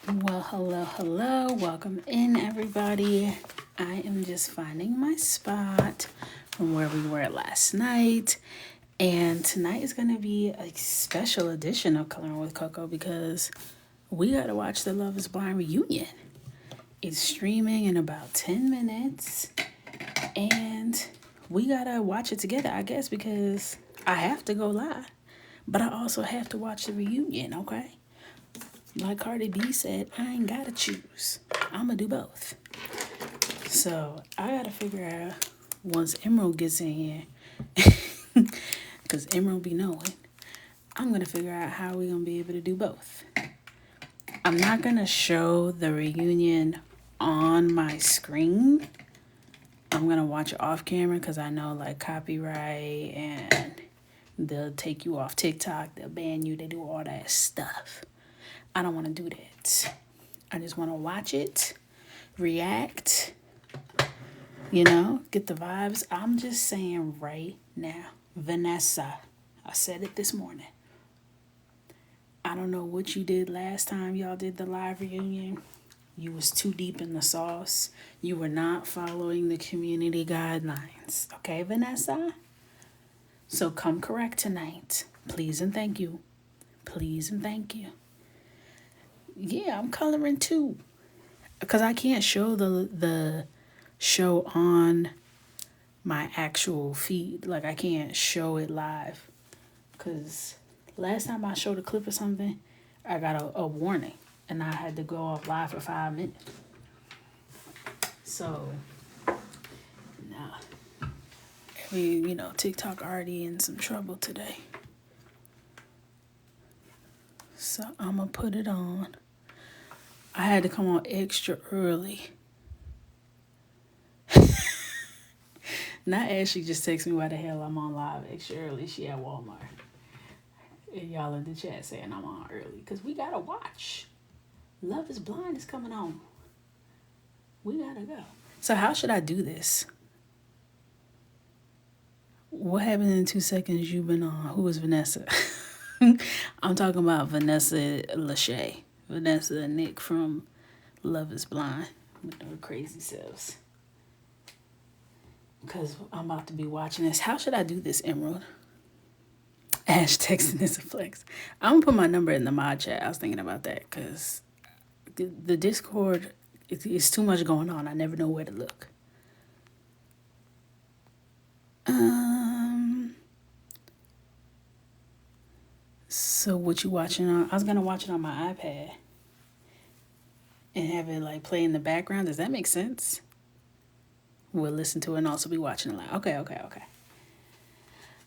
Well, hello. Welcome in, everybody. I am just finding my spot from where we were last night. And tonight is going to be a special edition of Coloring with Coco because we got to watch the Love is Blind reunion. It's streaming in about 10 minutes. And we got to watch it together, I guess, because I have to go live. But I also have to watch the reunion, okay? Like Cardi B said, I ain't gotta choose. I'ma do both. So I gotta figure out once Emerald gets in here, because Emerald be knowing, I'm gonna figure out how we gonna be able to do both. I'm not gonna show the reunion on my screen. I'm gonna watch it off camera because I know like copyright and they'll take you off TikTok, they'll ban you, they do all that stuff. I don't want to do that. I just want to watch it, react, get the vibes. I'm just saying right now, Vanessa, I said it this morning. I don't know what you did last time y'all did the live reunion. You was too deep in the sauce. You were not following the community guidelines. Okay, Vanessa? So come correct tonight. Please and thank you. Please and thank you. Yeah, I'm coloring too. Because I can't show the show on my actual feed. Like, I can't show it live. Because last time I showed a clip or something, I got a warning. And I had to go off live for 5 minutes. So, nah. TikTok already in some trouble today. So, I'm going to put it on. I had to come on extra early. Not Ashley just text me why the hell I'm on live extra early. She at Walmart. And y'all in the chat saying I'm on early. Because we got to watch. Love is Blind is coming on. We got to go. So how should I do this? What happened in 2 seconds you've been on? Who is Vanessa? I'm talking about Vanessa Lachey. Vanessa and Nick from Love is Blind with their crazy selves. Because I'm about to be watching this. How should I do this, Emerald? Ash texting is a flex. I'm going to put my number in the mod chat. I was thinking about that because the Discord, it's too much going on. I never know where to look. So what you watching on? I was going to watch it on my iPad and have it like play in the background. Does that make sense? We'll listen to it and also be watching it live. Okay.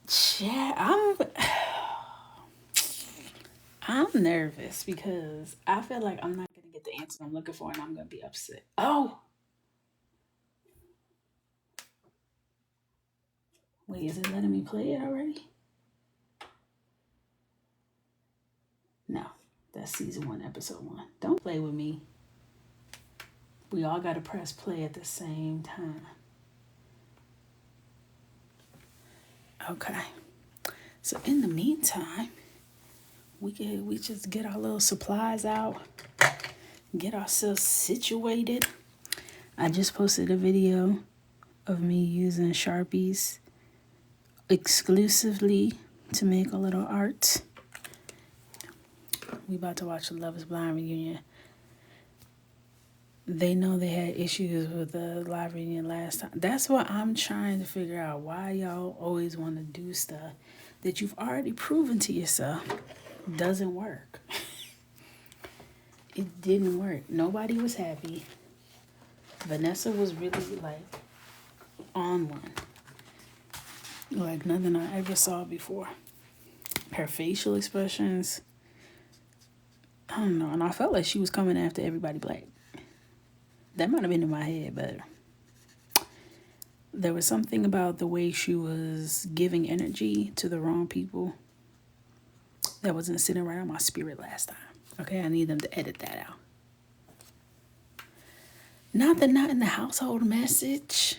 Chat, I'm nervous because I feel like I'm not gonna get the answer I'm looking for and I'm gonna be upset. Oh, wait, is it letting me play it already? No, that's season 1, episode 1. Don't play with me. We all gotta press play at the same time. Okay. So in the meantime, we just get our little supplies out, get ourselves situated. I just posted a video of me using Sharpies exclusively to make a little art. We about to watch the Love is Blind reunion. They know they had issues with the live reunion last time. That's what I'm trying to figure out. Why y'all always want to do stuff that you've already proven to yourself doesn't work. It didn't work. Nobody was happy. Vanessa was really like on one. Like nothing I ever saw before. Her facial expressions, I don't know. And I felt like she was coming after everybody black. That might have been in my head, but there was something about the way she was giving energy to the wrong people that wasn't sitting right on my spirit last time. Okay, I need them to edit that out. Not in the household message.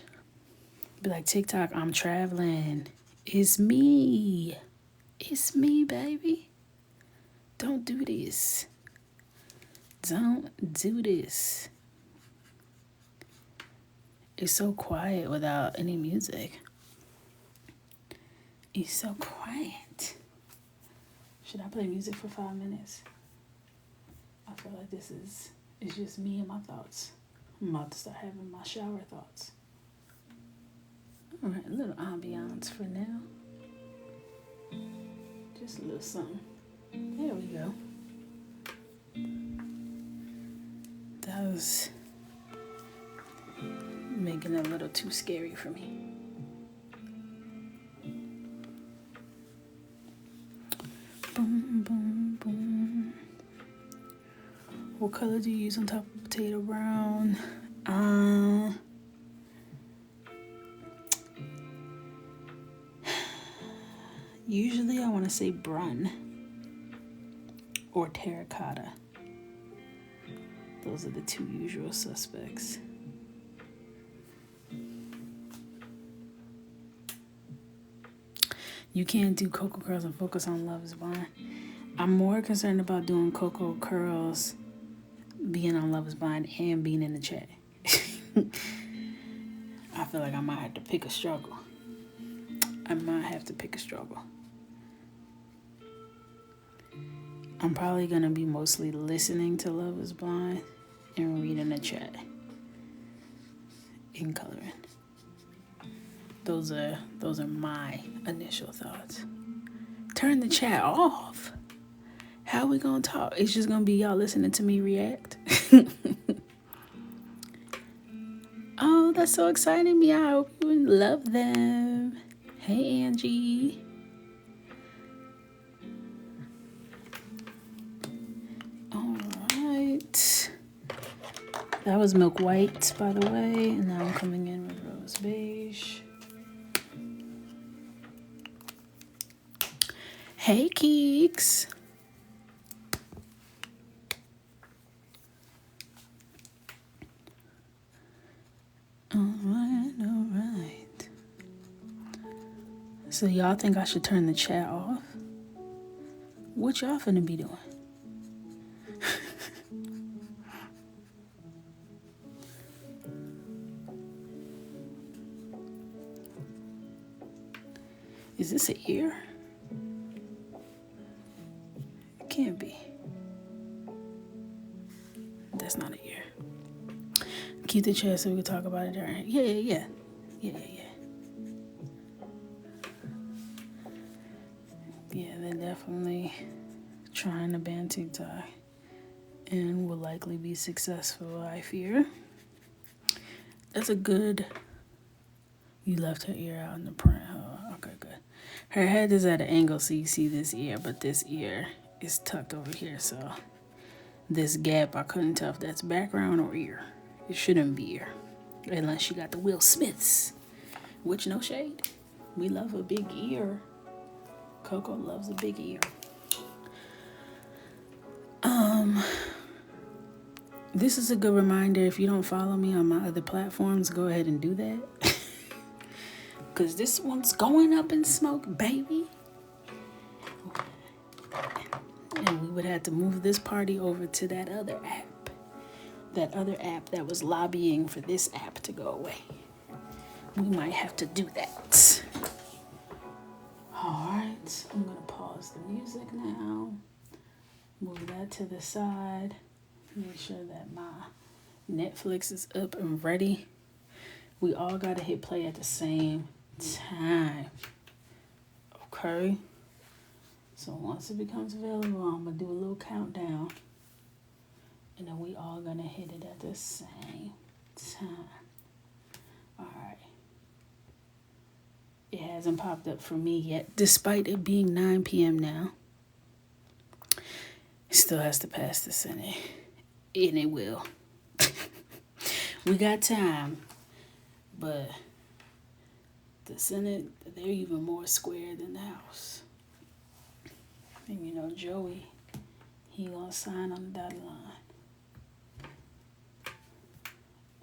Be like, TikTok, I'm traveling. It's me. It's me, baby. Don't do this. Don't do this. It's so quiet without any music. It's so quiet. Should I play music for 5 minutes? I feel like it's just me and my thoughts. I'm about to start having my shower thoughts. All right, a little ambiance for now. Just a little something. There we go. That was making it a little too scary for me. Boom, boom, boom. What color do you use on top of potato brown? Usually I want to say brun or terracotta. Those are the two usual suspects. You can't do Coco curls and focus on Love is Blind. I'm more concerned about doing Coco curls, being on Love is Blind, and being in the chat. I feel like I might have to pick a struggle. I'm probably going to be mostly listening to Love is Blind and reading the chat and coloring. Those are my initial thoughts. Turn the chat off. How are we going to talk? It's just going to be y'all listening to me react. Oh, that's so exciting me. I hope you love them. Hey, Angie. All right. That was Milk White, by the way. And now I'm coming in with Rose Beige. Hey, Keeks. All right. So y'all think I should turn the chat off? What y'all finna be doing? Is this an ear? It can't be. That's not an ear. Keep the chat so we can talk about it during. Yeah. Yeah, they're definitely trying to ban TikTok and will likely be successful, I fear. That's a good... You left her ear out in the print. Oh, okay, good. Her head is at an angle so you see this ear, but this ear is tucked over here, so this gap, I couldn't tell if that's background or ear. It shouldn't be ear, unless she got the Will Smiths, which no shade. We love a big ear. Coco loves a big ear. This is a good reminder. If you don't follow me on my other platforms, go ahead and do that. Because this one's going up in smoke, baby. And we would have to move this party over to that other app. That other app that was lobbying for this app to go away. We might have to do that. Alright, I'm going to pause the music now. Move that to the side. Make sure that my Netflix is up and ready. We all got to hit play at the same time. Okay? So once it becomes available, I'm going to do a little countdown. And then we all going to hit it at the same time. Alright. It hasn't popped up for me yet, despite it being 9 p.m. now. It still has to pass the Senate. And it will. We got time. But the Senate, they're even more square than the House. And you know, Joey, he gonna sign on the dotted line.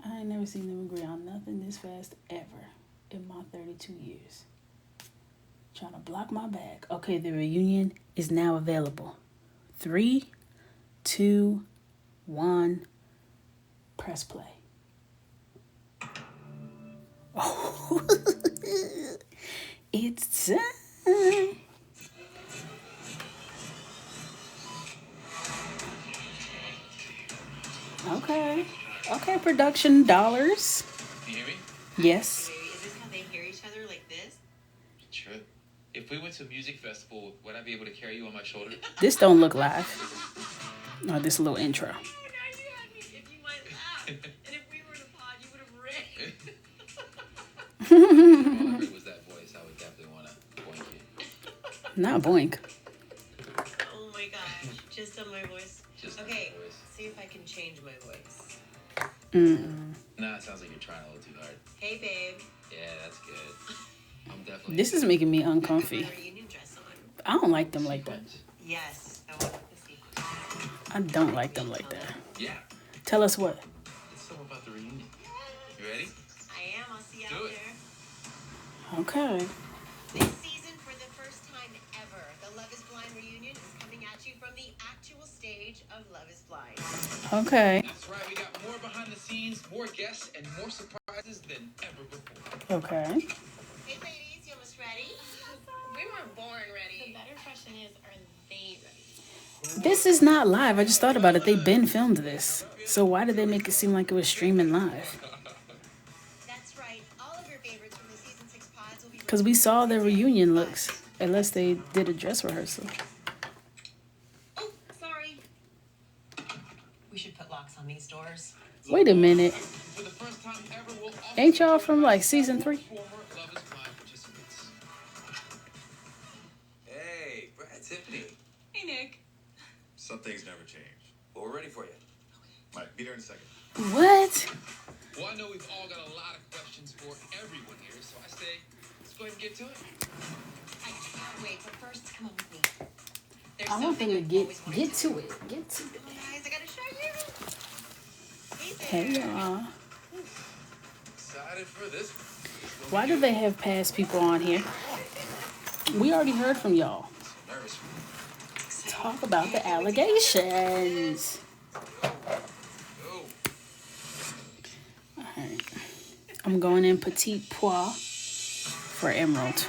I ain't never seen them agree on nothing this fast ever in my 32 years. Trying to block my back. Okay, the reunion is now available. 3, 2, 1. Press play. Oh, it's time. Okay. Okay, production dollars. Can you hear me? Yes. Is this how they hear each other, like this? Sure. If we went to a music festival, would I be able to carry you on my shoulder? This don't look live. Oh, this little intro. Oh, now you had me. If you might laugh. And if we were in a pod, you would have rigged. All I heard was that voice. I would definitely want to boink you. Not boink. Oh my gosh. Just on my voice. Just Okay, on my voice. see if I can change my voice. Nah, it sounds like you're trying a little too hard. Hey, babe. Yeah, that's good. I'm definitely. This is making me I got uncomfy. my reunion dress on. I don't like them like that. Yes, I want the sequence. I don't like them like that. Yeah. Tell us what. It's something about the reunion. You ready? I am. I'll see you Do out it. there. Okay. This season, for the first time ever, the Love is Blind reunion is coming at you from the actual stage of Love is Blind. Okay. That's right. We got more behind the scenes, more guests, and more surprises than ever before. Okay. Hey, ladies, you almost ready? We weren't born ready. The better question is, are they ready? This is not live. I just thought about it. They've been filmed this. So why did they make it seem like it was streaming live? That's right. All of your favorites from the season 6 pods will be. Because we saw their reunion looks. Unless they did a dress rehearsal. Oh, sorry. We should put locks on these doors. Wait a minute. For the first time ever, we'll also Ain't y'all from like season 3? former Love is Blind participants. Hey, Brad, Tiffany. Hey, Nick. Some things never change. Well, we're ready for you. Mike, be there in a second. What? Well, I know we've all got a lot of questions for everyone here, so I say let's go ahead and get to it. I can't wait, but first, come on with me. There's I want them to something I've get always wanted to it. Get to Come it. on, guys, I gotta show you. Hey y'all. Excited for this. Why do they have past people on here? We already heard from y'all. Nervous. Talk about the allegations. Go. Alright. I'm going in petite pois for emerald.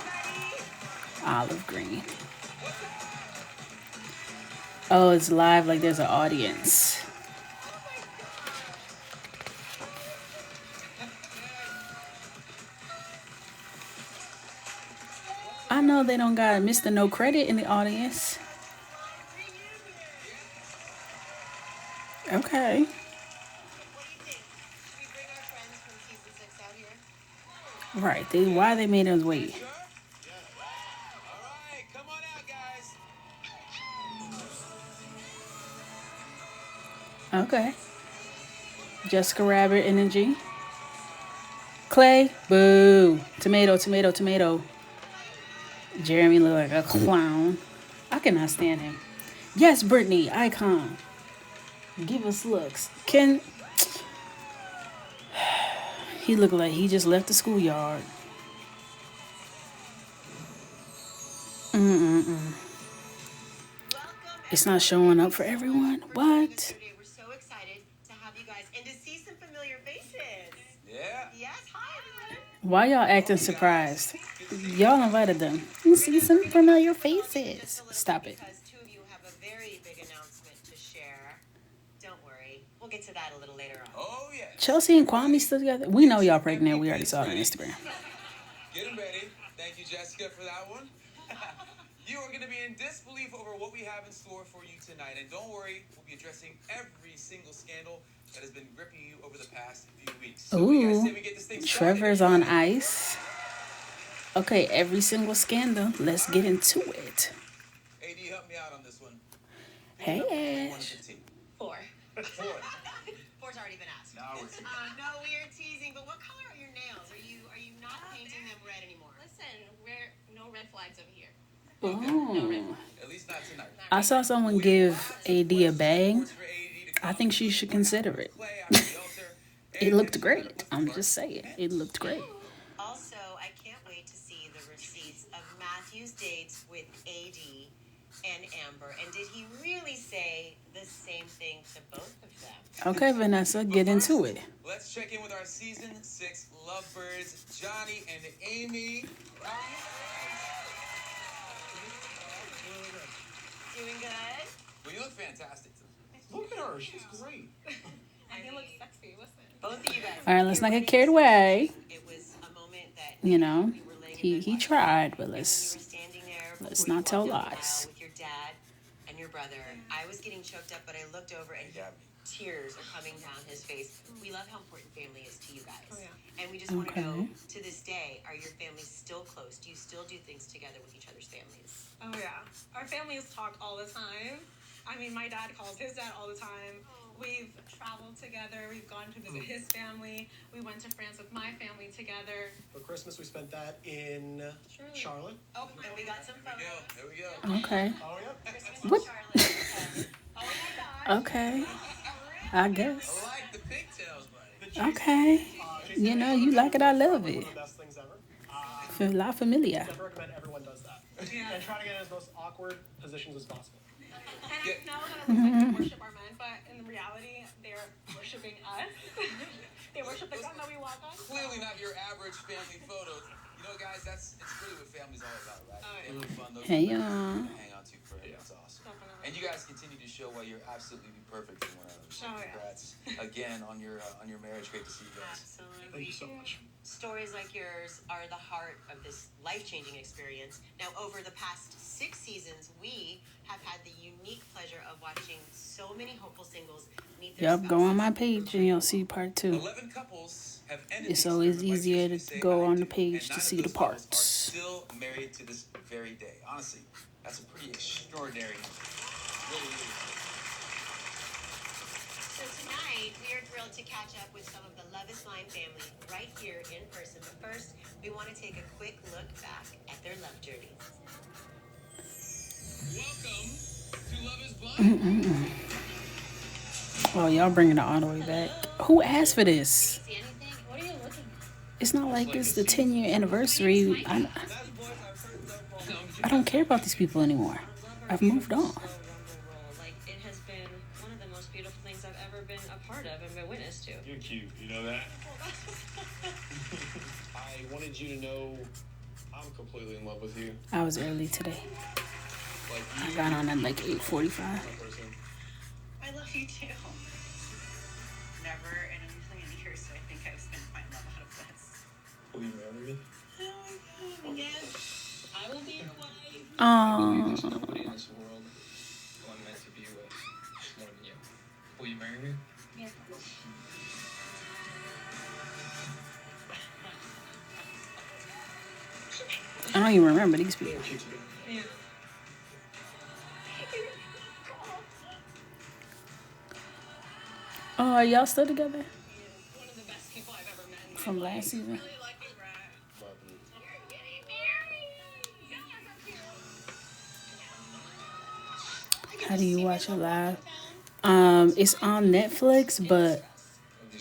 Olive green. Oh, it's live like there's an audience. I know they don't got Mr. No Credit in the audience. Okay. What do you think? Should we bring our friends from season 6 out here? Right. Why they made us wait? All right, come on out, guys. Okay. Jessica Rabbit energy. Clay. Boo. Tomato, tomato, tomato. Jeremy look like a clown. I cannot stand him. Yes, Brittany, icon. Give us looks. He look like he just left the schoolyard. It's not showing up for everyone. What? We're so excited to have you guys and to see some familiar faces. Yeah. Yes, hi everyone. Why y'all acting surprised? Y'all invited them. You see some familiar faces. Stop it. Because two of you have a very big announcement to share. Don't worry, we'll get to that a little later on. Oh, yeah. Chelsea and Kwame still together? We know y'all pregnant. We already saw it on Instagram. Get them ready. Thank you, Jessica, for that one. You are going to be in disbelief over what we have in store for you tonight. And don't worry, we'll be addressing every single scandal that has been gripping you over the past few weeks. So what do you guys say we get this thing started? Trevor's on ice. Okay, every single scandal. Let's get into it. AD, help me out on this one. Hey, One to Ash. 15. 4. Four. 4's already been asked. Now we're No, we are teasing. But what color are your nails? Are you not painting them red anymore? Listen, we're no red flags over here. Oh. At least not tonight. I saw someone give AD a bang. For AD to I think she should consider it. play out the altar. It looked great. I'm just saying. It looked great. Also, I can't wait to see the receipts of Matthew's dates with AD and Amber. And did he really say the same thing to both of them? Okay, Vanessa, get into it. Let's check in with our season 6 lovebirds, Johnny and Amy. Doing good? Well, you look fantastic today. Look at her. She's great. And he looks sexy. Listen. Both of you guys. All right, let's not get carried away. It was a moment that You know, we were laying in he bed tried, but and when you were let's standing there let's before you not tell walked down the lies. aisle with your dad and your brother. I was getting choked up, but I looked over and tears are coming down his face. We love how important family is to you guys. Oh, yeah. And we just want to Okay. know, to this day, are your families still close? Do you still do things together with each other's families? Oh yeah. Our families talk all the time. I mean, my dad calls his dad all the time. We've traveled together. We've gone to visit his family. We went to France with my family together. For Christmas, we spent that in Charlotte. Oh, and we got some photos. There we go. Okay. Oh, yeah. Christmas What? in Charlotte. Oh my gosh. Okay. I I guess. like the pigtails, buddy. Okay. You know, you like it, I love One it. of the best things ever. La familia. I recommend everyone does that. Yeah. And try to get in as most awkward positions as possible. And I know that it looks like they worship our men, but in reality, they're worshiping us. They worship the ground that we walk on. Clearly not your average family photo. You know, guys, it's really what family's all about, right? Oh, yeah. Family fun, those Hey, are the y'all. things to hang on to forever. That's awesome. Definitely. And you guys continue to show why you're absolutely perfect for one another. So Oh, yeah. congrats again on your marriage. Great to see you guys. Absolutely. Thank you so much. Stories like yours are the heart of this life-changing experience. Now, over the past 6 seasons, we have had the unique pleasure of watching so many hopeful singles meet their Yep, go on my spouses. page and you'll see part 2. 11 couples have ended It's the always experiment by easier choosing to say go I on do, the page and to none of see the those couples parts. Are still married to this very day. Honestly, that's a pretty extraordinary number. Really is. So tonight, we are thrilled to catch up with some of the Love is Blind family right here in person. But first, we want to take a quick look back at their love journeys. Welcome to Love is Blind. Oh, y'all bringing it all the way back. Who asked for this? See anything? What are you looking at? It's not like it's the 10-year anniversary. I don't care about these people anymore. I've moved on. Like, it has been one of the most beautiful things I've ever been a part of and been witness to. You're cute, you know that? I wanted you to know I'm completely in love with you. I was early today. Like, I got on at like 8:45. person. I love you too. Never in a million years did I think I was going to find love out of this. Will you marry me? Oh my god, yes. I will be your wife. There's nobody in this world who I'm meant to be with more than you. Will you marry me? Yeah. I don't even remember these people. Yeah. Oh, are y'all still together One of the best people I've ever met in my from life. last season? Really lucky, Brad. You're getting married. How do you watch it live? It's on Netflix, but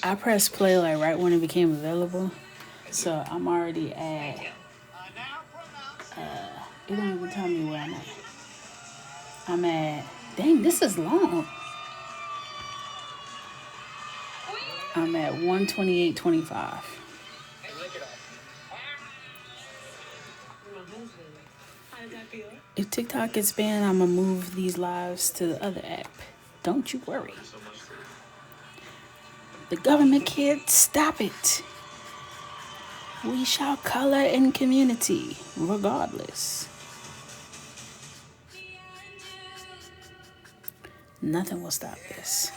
I pressed play like right when it became available. So I'm already at. It don't even tell me where I'm at. I'm at. Dang, this is long. I'm at 128.25. How does that feel? If TikTok gets banned, I'm gonna move these lives to the other app. Don't you worry. The government can't stop it. We shall color in community, regardless. Nothing will stop this.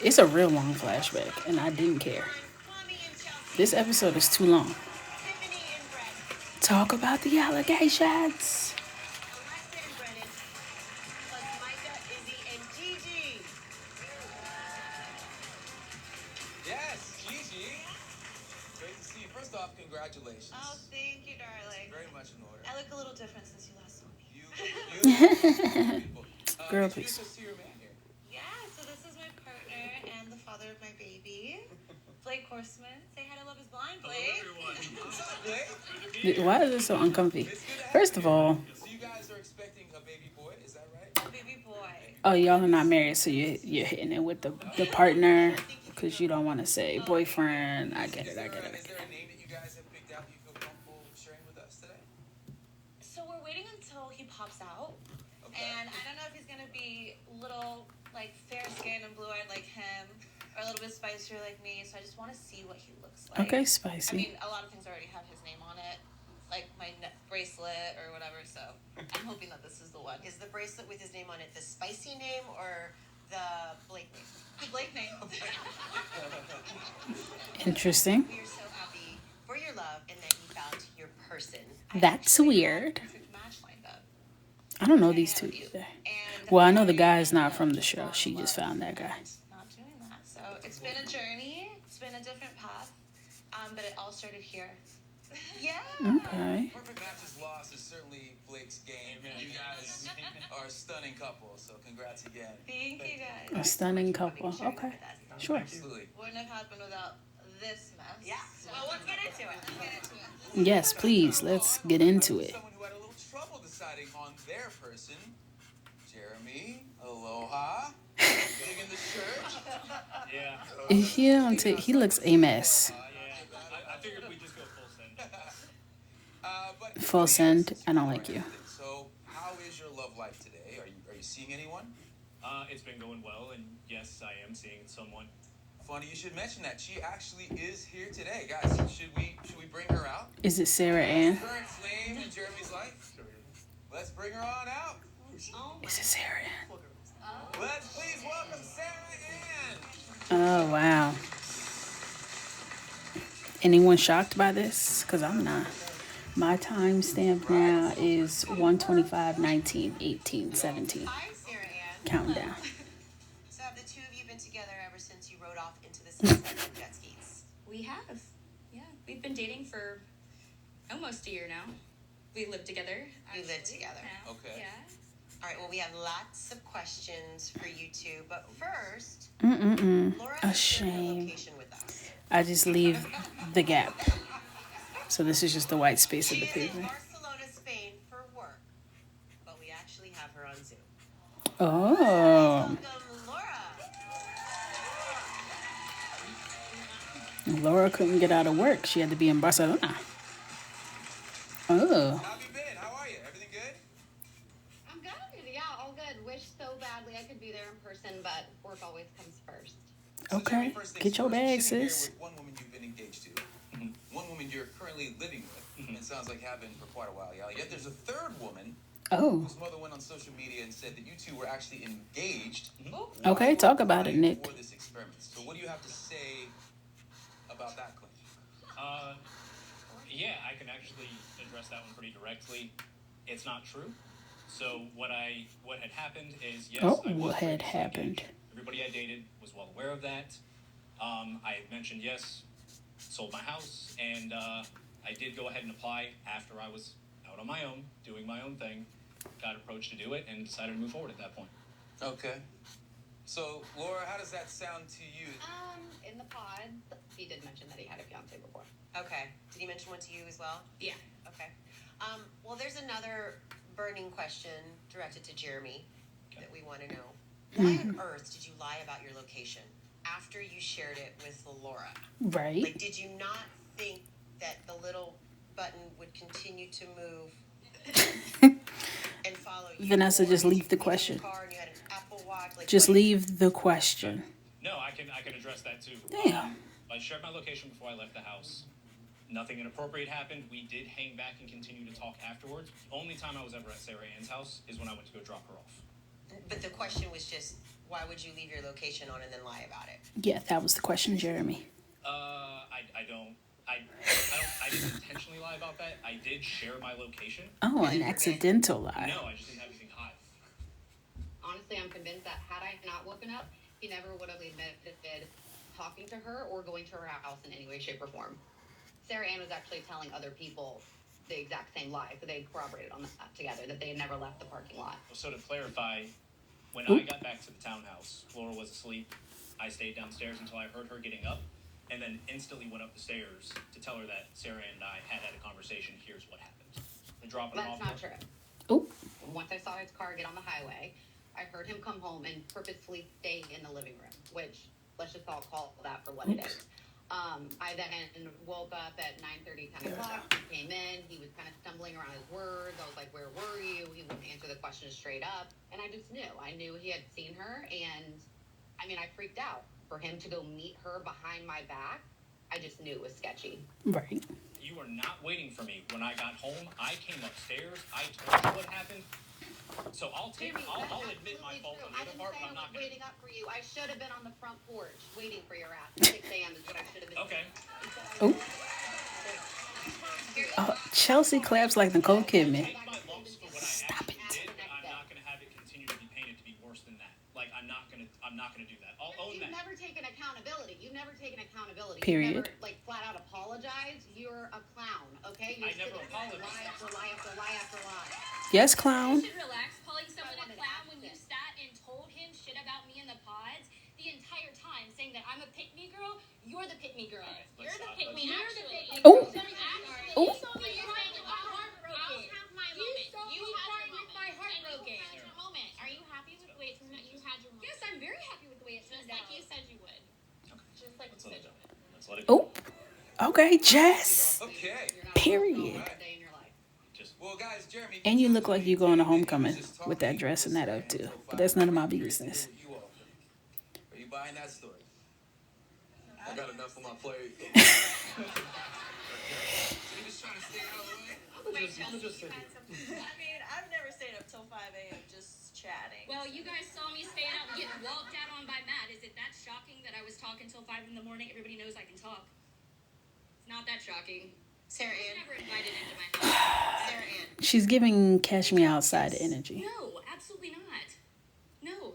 It's a real long flashback, and I didn't care. This episode is too long. Tiffany and Brett, Talk about the allegations. Alexa and Brennan, plus Micah, Izzy, and Gigi. Yes, Gigi. Great to see you. First off, congratulations. Oh, thank you, darling. Very much in order. I look a little different since you last saw me. You beautiful. Girl, Introduce please. us to your man here. Yeah, so this is my partner and the father of my baby, Blake Horseman. Say hi to Love is Blind, Blake. What's up, Blake? Why is it so uncomfy? First of all, So you guys are expecting a baby boy, is that right? A baby boy. Oh, y'all are not married, so you're hitting it with the partner because you don't want to say boyfriend. I get it. I get it. Is there a name that you guys have picked out that you feel comfortable sharing with us today? So we're waiting until he pops out. Okay. And I don't know if he's gonna be little, like, fair skinned and blue eyed like him, or a little bit spicier like me. So I just want to see what he looks like. Okay, I spicy. mean, a lot of things already have his name on it, like my bracelet or whatever. So I'm hoping that this is the one. Is the bracelet with his name on it the spicy name or the Blake name? The Blake name. Interesting. We are so happy for your love and that you found your person. That's weird. Perfect match lined up. I don't know these two either. Well, I know the guy is not from the show. She just found that guy. Not doing that. So it's been a journey. It's been a different path. But it all started here. Yeah. Okay. Perfect matches loss is certainly Blake's game. You guys are a stunning couple, so congrats again. Thank you A guys. stunning couple. Okay. Sure. Absolutely. Wouldn't have happened without this mess. Yeah. Well, let's get into it. Yes, please. Let's get into it. Someone who had a little trouble deciding on their person. Jeremy, aloha. Digging the shirt. Yeah. He looks a mess. I figured we'd just go full send. But Full send. I don't like you. So, how is your love life today? Are you seeing anyone? It's been going well, and yes, I am seeing someone. Funny you should mention that. She actually is here today, guys. Should we bring her out? Is it Sarah Ann? Current flame in Jeremy's life. Let's bring her on out. Is it Sarah Ann? Let's please welcome Sarah Ann. Oh, wow. Anyone shocked by this? Because I'm not. My timestamp now is 1:25, 19, 18, 17. Hi, Sarah Ann. Counting down. So have the two of you been together ever since you rode off into the sunset on jet skis? We have. Yeah. We've been dating for almost a year now. We live together. You live together. Now. Okay. Yeah. All right, well, we have lots of questions for you two, but first, Laura A has shared her shame. location with us. I just leave the gap. So this is just the white space of She the is in pavement. Barcelona, Spain for work, but we actually have her on Zoom. Oh. Welcome, Laura. Laura couldn't get out of work. She had to be in Barcelona. Oh. How have you been? How are you? Everything good? I'm good. Yeah, all good. Wish so badly I could be there in person, but work always comes first. So, Okay. Jeremy, first things Get your first, you're bag, sitting here sis. with one woman you've been engaged to, one woman you're currently living with, and it sounds like have been for quite a while. Yeah. Yet there's a third woman Oh. whose mother went on social media and said that you two were actually engaged. Okay, talk about it, Why Nick. for this experiment. So what do you have to say about that claim? Yeah, I can actually address that one pretty directly. It's not true. So what had happened is, yes, Oh, I was what had previously happened? engaged. Everybody I dated was well aware of that. I had mentioned, yes, sold my house, and I did go ahead and apply after I was out on my own, doing my own thing. Got approached to do it, and decided to move forward at that point. Okay. So, Laura, how does that sound to you? In the pod, he did mention that he had a fiance before. Okay. Did he mention one to you as well? Yeah. Okay. Well, there's another burning question directed to Jeremy that we want to know. Why on earth did you lie about your location after you shared it with Laura? Right. Like, did you not think that the little button would continue to move and follow you? Vanessa, Or just did leave you the get in question. car and you had an Apple Watch? Like, Just what- leave the question. No, I can address that too. Yeah. I shared my location before I left the house. Nothing inappropriate happened. We did hang back and continue to talk afterwards. Only time I was ever at Sarah Ann's house is when I went to go drop her off. But the question was just, why would you leave your location on and then lie about it? Yeah, that was the question, Jeremy. I didn't intentionally lie about that. I did share my location. Oh, an accidental lie. No, I just didn't have anything hide. Honestly, I'm convinced that had I not woken up, he never would have admitted talking to her or going to her house in any way, shape, or form. Sarah Ann was actually telling other people the exact same lie, so they corroborated on that together, that they had never left the parking lot. So to clarify, when I got back to the townhouse, Laura was asleep. I stayed downstairs until I heard her getting up, and then instantly went up the stairs to tell her that Sarah and I had a conversation. Here's what happened. The dropping her That's off. not true. Oh. Once I saw his car get on the highway, I heard him come home and purposefully stay in the living room, which let's just all call that for what it is. I then woke up at 9:30, 10 o'clock. He came in. He was kind of stumbling around his words. I was like, where were you? He wouldn't answer the question straight up. And I just knew. I knew he had seen her. And, I mean, I freaked out. For him to go meet her behind my back, I just knew it was sketchy. Right. You were not waiting for me when I got home. I came upstairs. I told you what happened. So I'll admit my fault on the other part, but I'm not waiting up for you. I should have been on the front porch waiting for your ass. 6 a.m. is what I should have been. Okay. Chelsea claps like Nicole Kidman. Stop it. I'm not going to have it continue to be painted to be worse than that. Like, I'm not going to do that. I'll own that. You've never taken accountability. Period. You never, like, flat out apologized. You're a clown, okay? I never apologized. Lie after lie after lie after lie. Yes, clown. You should relax calling someone a clown when you sat and told him shit about me in the pods the entire time, saying that I'm a pick-me girl. You're the pick-me girl. You're the pick-me. You're the pick-me Oh. girl. Oh. You saw me crying with my heart broken. You had your moment. Are you happy with the way it turned out? You had your moment. Yes, I'm very happy with the way it turned out. Just like you said you would. Just like you said you would. Let's let it go. Oh. Okay, Jess. Okay. Period. Well, guys, Jeremy, And you look like you going to homecoming with that dress and that up too. But that's none of my business. Are you buying that story? I got enough on my plate. So you just trying to stay out of the way? I mean, I've never stayed up till 5 a.m. just chatting. Well, you guys saw me staying up and get walked out on by Matt. Is it that shocking that I was talking till 5 in the morning? Everybody knows I can talk. It's not that shocking. Sarah Ann. Never invited into my house. Sarah Ann. She's giving Catch Me Outside energy. No, absolutely not. No.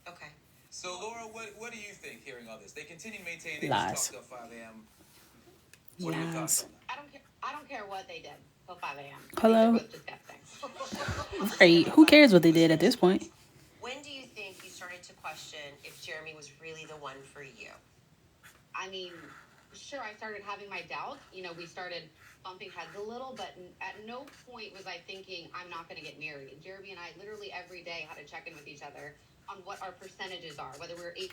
Okay. So, Laura, what do you think hearing all this? They continue to maintain they Lies. just talk till 5 a.m. What are your thoughts on that? I don't care what they did till 5 a.m. Hello? They're both disgusting. Right. Who cares what they did at this point? When do you think you started to question if Jeremy was really the one for you? I mean, sure, I started having my doubts. You know, we started bumping heads a little, but at no point was I thinking I'm not going to get married. Jeremy and I literally every day had to check in with each other on what our percentages are, whether we're 80%,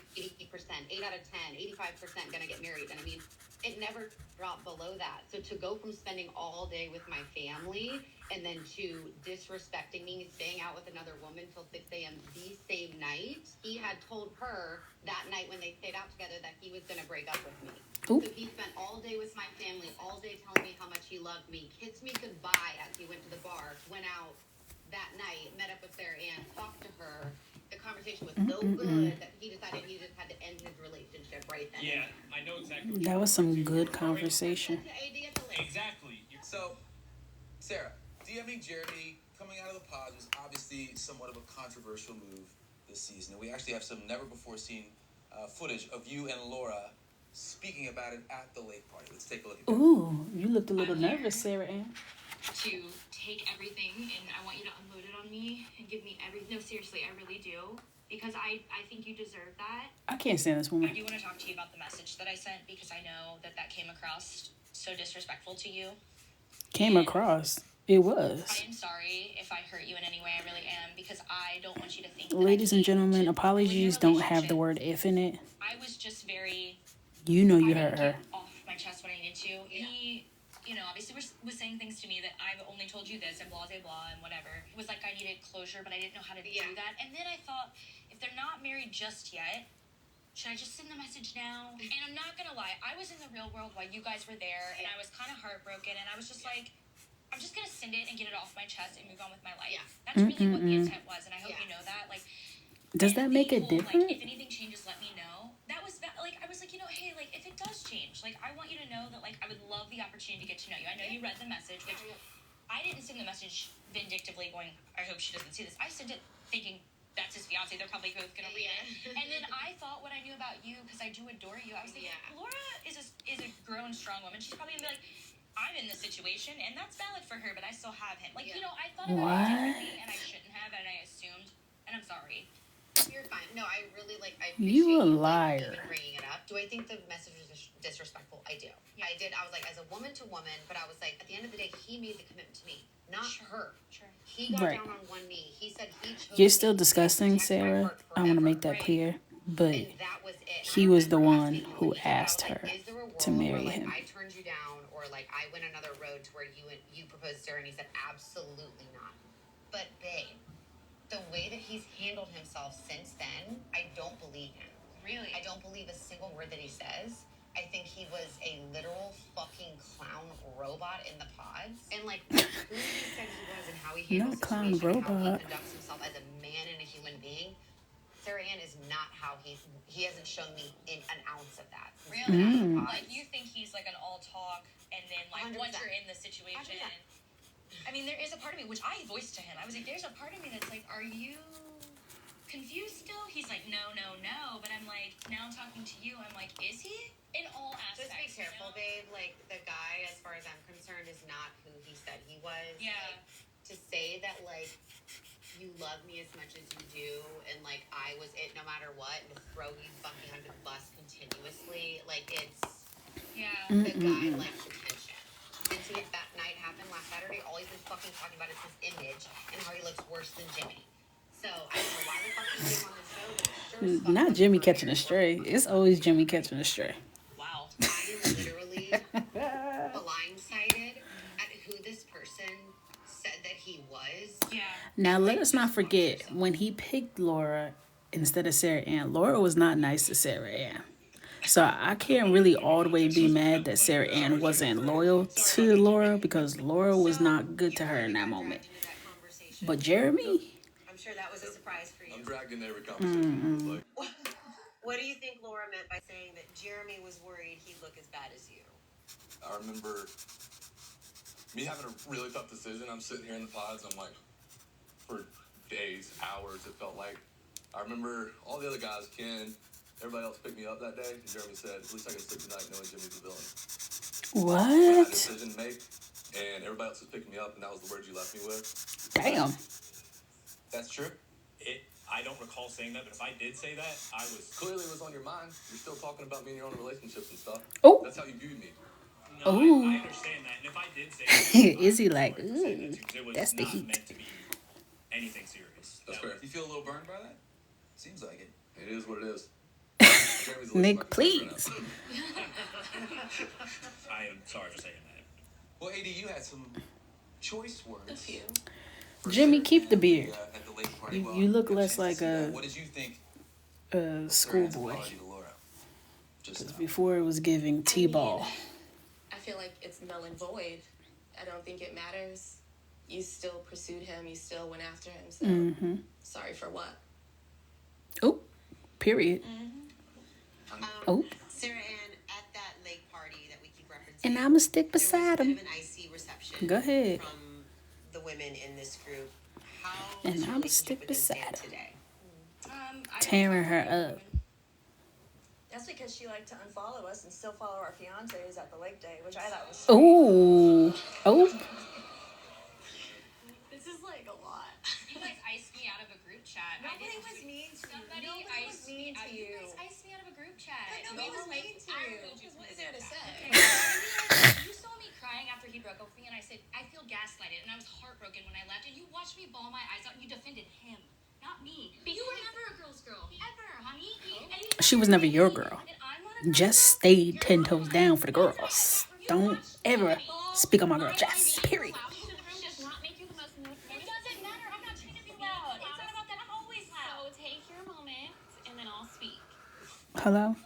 8 out of 10, 85% going to get married. And I mean, it never dropped below that. So to go from spending all day with my family and then to disrespecting me, staying out with another woman till 6 a.m. the same night, he had told her that night when they stayed out together that he was going to break up with me. Ooh. So he spent all day with my family, all day telling me how much he loved me, kissed me goodbye as he went to the bar, went out that night, met up with Sarah Ann, talked to her. The conversation was so good that he decided he just had to end his relationship right then. Yeah, I know exactly what That was some good conversation. Exactly. So, Sarah, DMing Jeremy coming out of the pod was obviously somewhat of a controversial move this season. And we actually have some never-before-seen footage of you and Laura speaking about it at the lake party. Let's take a look at that. Ooh, you looked a little nervous, Sarah Ann. To take everything and I want you to unload it on me and give me everything. No, seriously, I really do. Because I think you deserve that. I can't stand this I woman. do want to talk to you about the message that I sent because I know that came across so disrespectful to you. Came across. It was. I am sorry if I hurt you in any way. I really am because I don't want you to think. Ladies and gentlemen, apologies don't have the word if in it. I was just very. You know you I hurt didn't her. get off my chest when I needed to. He, obviously was saying things to me that I've only told you this and blah blah blah and whatever. It was like I needed closure, but I didn't know how to do that. And then I thought, if they're not married just yet, should I just send the message now? And I'm not gonna lie, I was in the real world while you guys were there, and I was kind of heartbroken, and I was just like, I'm just gonna send it and get it off my chest and move on with my life. Yeah. That's really what the intent was, and I hope you know that. Like, Does that make it different? Like, if anything changes, let me know. That was that. Like, I was like, hey, like, if it does change, like, I want you to know that, like, I would love the opportunity to get to know you. I know you read the message, which I didn't send the message vindictively, going, I hope she doesn't see this. I sent it thinking that's his fiance. They're probably both gonna read it. And then I thought what I knew about you because I do adore you. I was like, Laura is a grown, strong woman. She's probably gonna be like, I'm in this situation, and that's valid for her, but I still have him. Like, I thought about it differently, and I shouldn't have, and I assumed, and I'm sorry. You're fine. No, I really I You appreciate a you liar. even bringing it up. Do I think the message was disrespectful? I do. I did. I was like, as a woman to woman, but I was like, at the end of the day, he made the commitment to me, not her. Sure. He got Right. down on one knee. He said he chose You're still me to disgusting, protect my Sarah. heart I want to forever, make that right? clear. But And that was it. he I was the remember one asking him who when he said that, I asked was like, her is there a world to marry where, like, him. I turned you down, or like I went another road to where you proposed to Sarah? And he said, absolutely not. But babe, the way that he's handled himself since then, I don't believe him. Really? I don't believe a single word that he says. I think he was a literal fucking clown robot in the pods. And like who he said he was and how he handles Not clown situation, how robot. he conducts himself as a man and a human being. Sarah Ann is not how he hasn't shown me in an ounce of that. Really? Mm. Like, you think he's like an all talk, and then like 100%. once you're in the situation, I mean, there is a part of me which I voiced to him. I was like, there's a part of me that's like, are you confused still? He's like, no, no, no. But I'm like, now I'm talking to you. I'm like, is he? In all aspects. Just be careful, babe. Like the guy, as far as I'm concerned, is not who he said he was. Yeah. Like, to say that like you love me as much as you do, and like I was it no matter what, and to throw you fucking under the bus continuously, like it's the guy likes attention. And see, if that night happened last Saturday, all he's been fucking talking about is his image and how he looks worse than Jimmy. So I don't know why the fuck he came on the show, but it sure as fuck Not wasn't Jimmy for catching me. a stray. It's always Jimmy catching a stray. Wow. I am literally blindsided at who this person said that he was. Yeah. Now, let us not forget, when he picked Laura instead of Sarah Ann, Laura was not nice to Sarah Ann. So I can't really all the way be mad that Sarah Ann wasn't loyal to Laura, because Laura was not good to her in that moment. But Jeremy, I'm sure that was a surprise for you. I'm dragged into every conversation. It's like, What do you think Laura meant by saying that Jeremy was worried he'd look as bad as you? I remember me having a really tough decision. I'm sitting here in the pods. I'm like, for days, hours, it felt like. I remember all the other guys, Ken, everybody else picked me up that day. And Jeremy said, at least I can sleep tonight knowing Jimmy's the villain. I had a what? decision to make, and everybody else was picking me up, and that was the words you left me with. Damn. That's true. I don't recall saying that, but if I did say that, I was Clearly it was on your mind. You're still talking about me and your own relationships and stuff. Oh. That's how you viewed me. no. Ooh. I understand that, and if I did say that, Is he like, I would say that ooh, too, 'cause it was that's the not heat. meant to be anything serious. That's No. fair. You feel a little burned by that? Seems like it. It is what it is. Jeremy's the least Nick, of my concerns please. right now. I am sorry for saying that. Well, AD, you had some choice words. A few. for Jimmy, Sarah keep the Ann, beard. at the lake party. You- Well, you look I got a less chance to like see that. a- What did you think? A of Sarah Ann's schoolboy. apology to Laura? Just Because now. before it was giving T-ball. I feel like it's null and void. I don't think it matters. You still pursued him. You still went after him. So Mm-hmm. sorry for what? Oh, period. Oh. Sarah Ann, at that lake party that we keep referencing, And I'ma stick there was beside a bit him. of an icy reception Go ahead. from the women in this group. How And does your I'ma relationship stick with them stand beside him. today? I Tearing don't her talk to up. women. That's because she liked to unfollow us and still follow our fiancés at the lake day, which I thought was sweet. Ooh. Oh. This is like a lot. You guys iced me out of a group chat. Nobody was mean to you. Somebody Nobody was iced mean me. to You you. guys iced me out of a group chat. But nobody was mean to you. Because what is there to say? You saw me crying after he broke up with me, and I said I feel gaslighted, and I was heartbroken when I left. And you watched me bawl my eyes out, and you defended him, not me. But you were never a girl's girl, ever, honey. And you She was never your girl. and I'm not a Just stay 10 toes down for the girls. Don't ever speak on my girl Jess. Period. does not make you the most It doesn't matter. I'm not trying to be loud. It's not about that. I'm always loud. So take your moment and then I'll speak. Hello?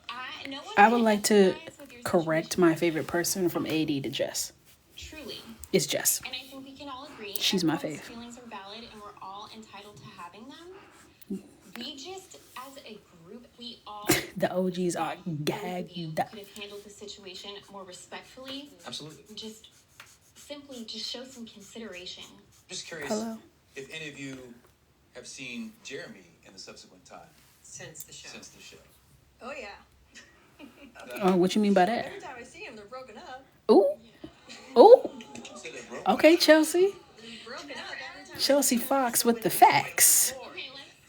No one I would like to identifies with your correct situation my favorite person from AD to Jess. truly. It's Jess. And I think we can all agree She's my everyone's fave. feelings are valid and we're all entitled to having them. We just, as a group, we all The OGs are both of you gagged up. could have handled the situation more respectfully. Absolutely. Just simply just show some consideration. Just curious Hello? if any of you have seen Jeremy in the subsequent time Since the show. since the show. Oh, yeah. Oh, what you mean by that? Every time I see him, they're broken up. Ooh. Ooh. Say that, bro. Okay, Chelsea. They're broken up every time. Chelsea Fox with the facts.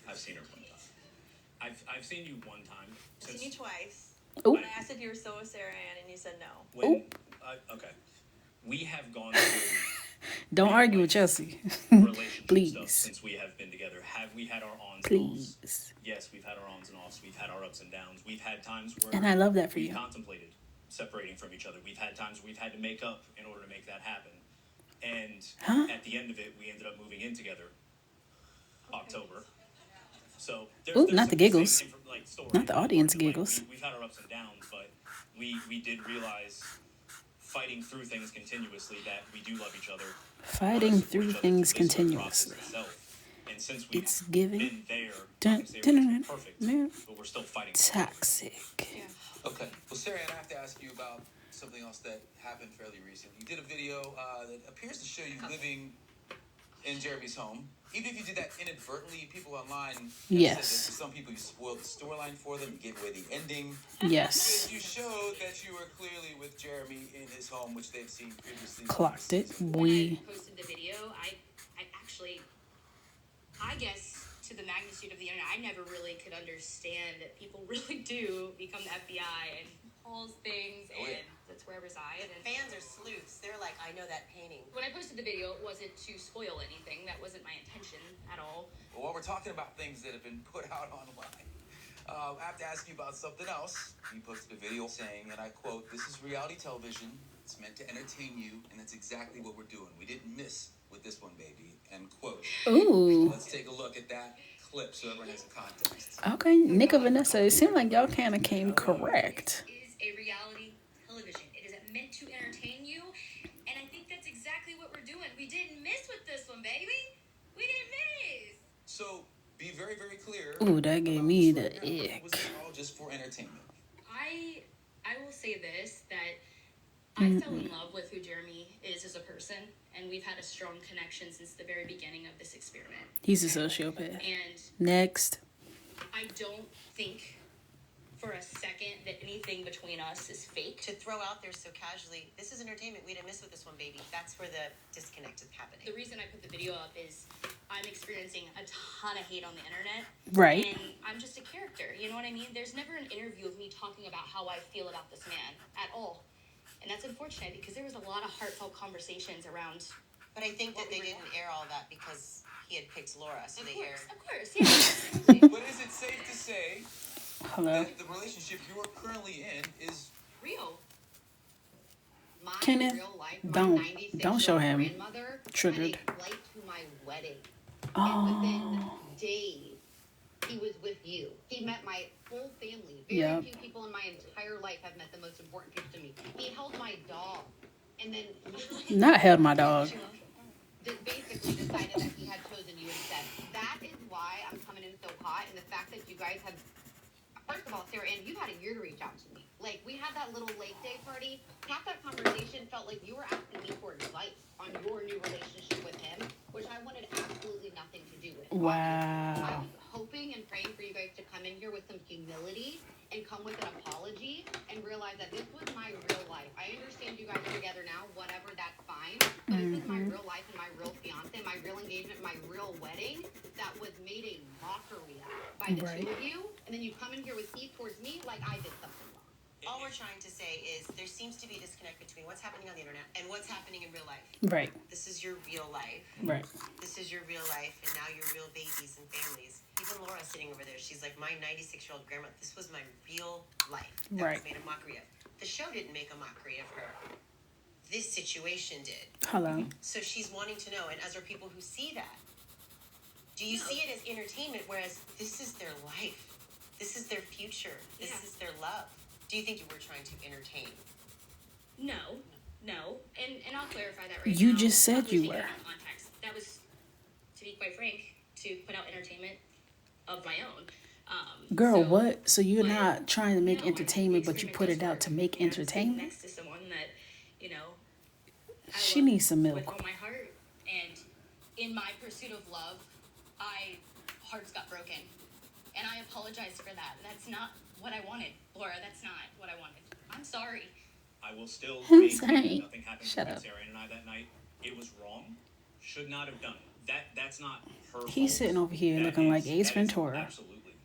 I've seen her one time. I've seen you one time. I've seen you twice. Oop. But I asked if you were still with Sarah Ann, and you said no. When, okay. We have gone through Don't real argue life with Chelsea. relationship Please. stuff since we have been together. Have we had our ons and Please. offs? Yes, we've had our ons and offs. We've had our ups and downs. We've had times where And I love that for we you. contemplated separating from each other. We've had times where we've had to make up in order to make that happen. And at the end of it, we ended up moving in together October. So Ooh, not the giggles. Story. Not the audience giggles. We've had our ups and downs, but we did realize fighting through things continuously that we do love each other. Fighting through things continuously. And since we've It's giving. been there, Dun, obviously dun, everything's dun, perfect, dun. but we're still fighting. Toxic. Okay. Well, Sarah, I have to ask you about something else that happened fairly recent. You did a video that appears to show you living in Jeremy's home. Even if you did that inadvertently, people online have Yes. said that for some people you spoiled the storyline for them, you gave away the ending. Yes. But you showed that you were clearly with Jeremy in his home, which they've seen previously. Clocked it. When I posted the video, I actually, I guess, to the magnitude of the internet, I never really could understand that people really do become the FBI and pulls things, and that's where I reside. And Fans are sleuths. They're like, I know that painting. when I posted the video, it wasn't to spoil anything. That wasn't my intention at all. Well, while we're talking about things that have been put out online, I have to ask you about something else. You posted a video saying, and I quote, "This is reality television. It's meant to entertain you, and that's exactly what we're doing. We didn't miss with this one, baby." End quote. Ooh. Let's take a look at that clip so everyone has a context. Okay, Nick and Vanessa, it seemed like y'all kind of came correct. It is a reality television. It is meant to entertain you, and I think that's exactly what we're doing. We didn't miss with this one, baby. We didn't miss. So, be very, very clear. Ooh, that gave me the It was ick. all just for entertainment. I will say this, that I fell in love with who Jeremy is as a person, and we've had a strong connection since the very beginning of this experiment. He's a sociopath. And Next. I don't think for a second that anything between us is fake. To throw out there so casually, this is entertainment. We didn't miss with this one, baby. That's where the disconnect is happening. The reason I put the video up is I'm experiencing a ton of hate on the internet. Right. And I'm just a character, you know what I mean? There's never an interview of me talking about how I feel about this man at all. And that's unfortunate because there was a lot of heartfelt conversations around. But I think that they didn't air all that because he had picked Laura, so they aired. Of course, yeah. But is it safe to say Hello. that the relationship you are currently in is real? My Kenneth, real life, my don't 96-year-old show him grandmother triggered. had a flight to my wedding. And Oh. within days, he was with you. He met my whole family. Very Yep. few people in my entire life have met the most important people to me. He held my dog. And then Not held my dog. basically decided that he had chosen you instead. That is why I'm coming in so hot, and the fact that you guys have, first of all, Sarah Ann, you had a year to reach out to me. Like, we had that little lake day party. Half that conversation felt like you were asking me for advice on your new relationship with him, which I wanted absolutely nothing to do with. Wow. I'm hoping and praying for you guys to come in here with some humility and come with an apology and realize that this was my real life. I understand you guys are together now, whatever, that's fine. But this is my real life and my real fiance, my real engagement, my real wedding that was made a mockery of by the two of you. And then you come in here with heat towards me like I did something wrong. All we're trying to say is there seems to be a disconnect between what's happening on the internet and what's happening in real life. Right. This is your real life. Right. This is your real life, and now you're real babies and families. Even Laura sitting over there, she's like, my 96-year-old grandma, this was my real life. That was made a mockery of. The show didn't make a mockery of her. This situation did. Hello. So she's wanting to know, and as are people who see that, do you see it as entertainment, whereas this is their life? This is their future. This is their love. Do you think you were trying to entertain? No. And I'll clarify that right now. You just said you Obviously, were. out of context. That was, to be quite frank, to put out entertainment of my own. Girl, so, what? So you're but not trying to make no, entertainment, the but you experiment put does it out work. to make And I'm sitting entertainment? next to someone that, you know, I She love needs some with milk. all my heart. And in my pursuit of love, hearts got broken. And I apologize for that. That's not what I wanted, Laura. That's not what I wanted. I'm sorry. I will still I'm maintain sorry. that nothing happened Shut between up. Sarah and I that night. It was wrong. Should not have done it. That's not her He's fault. sitting over here That looking like is- Ace that is Ventura absolutely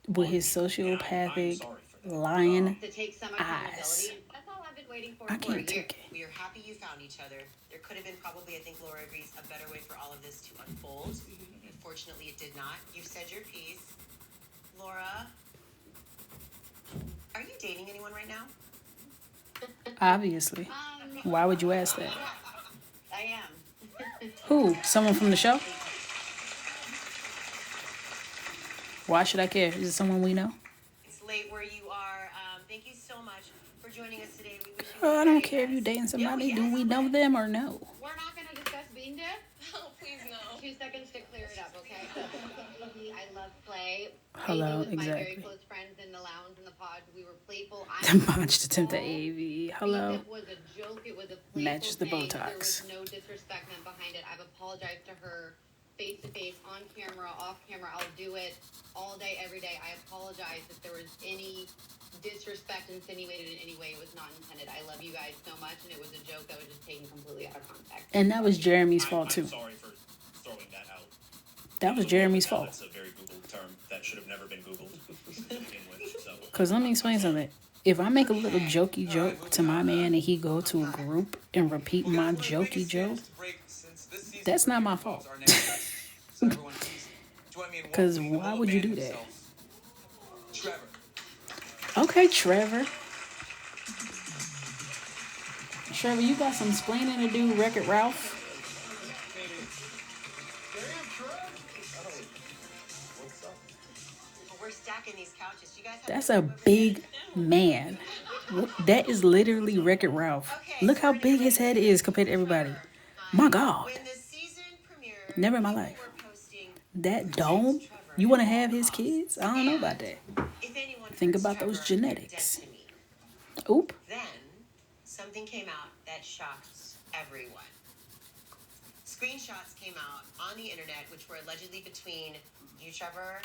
with his on me. And I'm sociopathic sorry for lion to take some eyes. accountability. That's all I've been waiting for I a can't year. take it. We are happy you found each other. There could have been probably, I think Laura agrees, a better way for all of this to unfold. Unfortunately, it did not. You've said your piece. Laura, are you dating anyone right now? Obviously. Why would you ask that? I am. Who? Someone from the show? Why should I care? Is it someone we know? It's late where you are. Thank you so much for joining us today. We wish you Girl, I the don't very care if you're best. dating somebody. Yeah, Do we know them or no? We're not going to discuss being dead. Oh, please no. 2 seconds to clear it up, okay? Amy, I love play. Hello, Amy was my very exactly. close friends in the lounge in the pod. We were playful. The botched attempt at AV. Hello. It was a joke. It was a playful Matches the thing. There Botox. was no disrespect meant behind it. I've apologized to her face to face, on camera, off camera. I'll do it all day, every day. I apologize if there was any disrespect insinuated in any way. It was not intended. I love you guys so much, and it was a joke that was just taken completely out of context. And that was Jeremy's fault I'm too. sorry for throwing that out. That was Jeremy's fault. That's a very Googled term that should have never been Googled to begin with. So. Cause let me explain something. If I make a little jokey joke to my man and he go to a group and repeat my jokey joke, that's not my fault. Cause why would you do that? Trevor. Okay, Trevor. Trevor, you got some splaining to do, Wreck-It Ralph. We're stacking these couches. You guys have That's a big man. That is literally Wreck-It Ralph. Look how big his head is compared to everybody. My God. When the season premiered, Never in my life. That dome? You want to have his kids? I don't know about that. if anyone Think hurts about those Trevor, you're genetics. dead to me. Oop. Then something came out that shocked everyone. Screenshots came out on the internet which were allegedly between you, Trevor,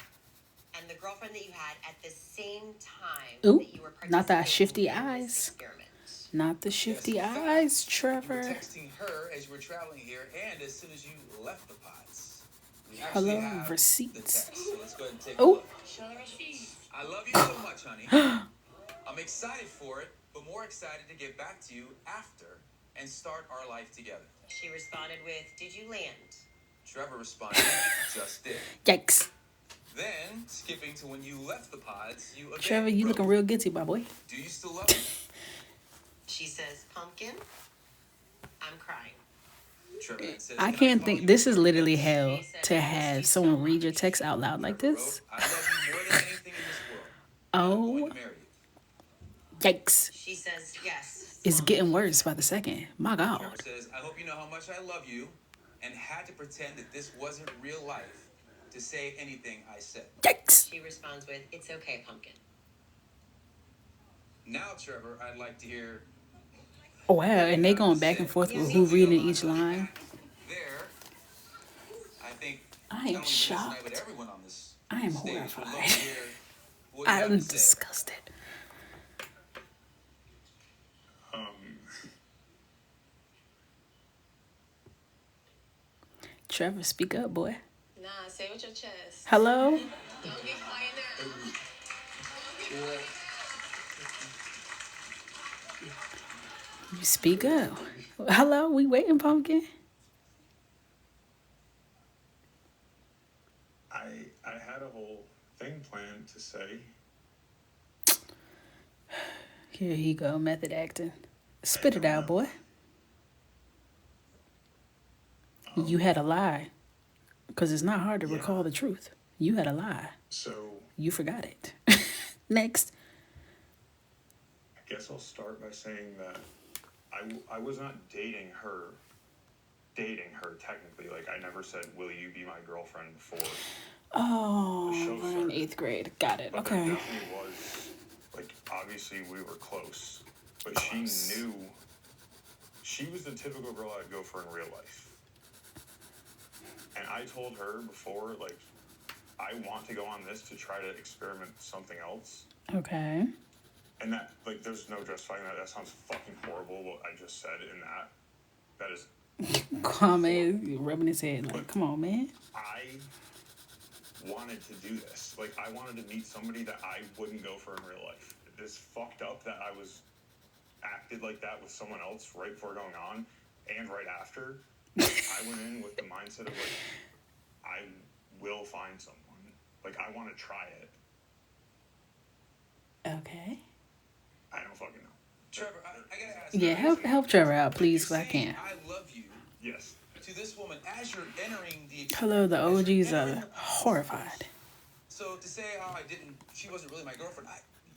and the girlfriend that you had at the same time Oop. that you were Not that participating shifty in this eyes. experiment. Not the shifty Yes, in fact, eyes, You were Trevor. texting her as you were traveling here, and as soon as you left the pods. We actually Hello, have receipts. the text, so let's go ahead and take Oh. a look. Show the receipt. I love you so much, honey. I'm excited for it, but more excited to get back to you after and start our life together. She responded with, "Did you land?" Trevor responded, "Just did." Yikes. Then, skipping to when you left the pods, you again Trevor, you wrote, looking real guilty, my boy. "Do you still love me?" She says, "Pumpkin, I'm crying." Trevor then says, I "Can can't call think. you This is Trevor?" literally hell to have someone read your text out loud like Trevor this. wrote, "I love you more than anything in this world. I'm going Oh, to marry you." yikes. She says, "Yes." It's getting worse by the second. My God. Trevor says, "I hope you know how much I love you," and had to pretend that this wasn't real life to say anything I said. Yikes. She responds with, "It's okay, Pumpkin." Now, Trevor, I'd like to hear Oh, wow. And they going back and forth with who reading each line. there. I think I am not only Jess and I, shocked. but everyone on this I am stage would love to horrified. hear what you have I'm to say. disgusted. Trevor, speak up, boy. Nah, say it with your chest. Hello? Don't get quiet now. You speak up. Hello? We waiting, Pumpkin? I had a whole thing planned to say. Here he go, method acting. Spit it out, boy. You had a lie. Because it's not hard to recall the truth. You had a lie. So You forgot it. Next. I guess I'll start by saying that I was not dating her technically. Like, I never said, "Will you be my girlfriend?" before. Oh, The show we're in started. 8th grade. Got it. But there Okay. definitely was, like, obviously we were close, but she knew she was the typical girl I'd go for in real life. And I told her before, like, I want to go on this to try to experiment something else. Okay. And that, like, there's no justifying that. That sounds fucking horrible, what I just said in that. That is, Kwame rubbing his head like, come on, man. I wanted to do this. Like, I wanted to meet somebody that I wouldn't go for in real life. this fucked up that I was acted like that with someone else right before going on and right after. I went in with the mindset of like, I will find someone. Like, I want to try it. Okay. I don't fucking know. Trevor, I gotta ask. Yeah, help Trevor out, please, if I can. I love you. Yes. To this woman, as you're entering the. Hello, the OGs are horrified. So to say, she wasn't really my girlfriend.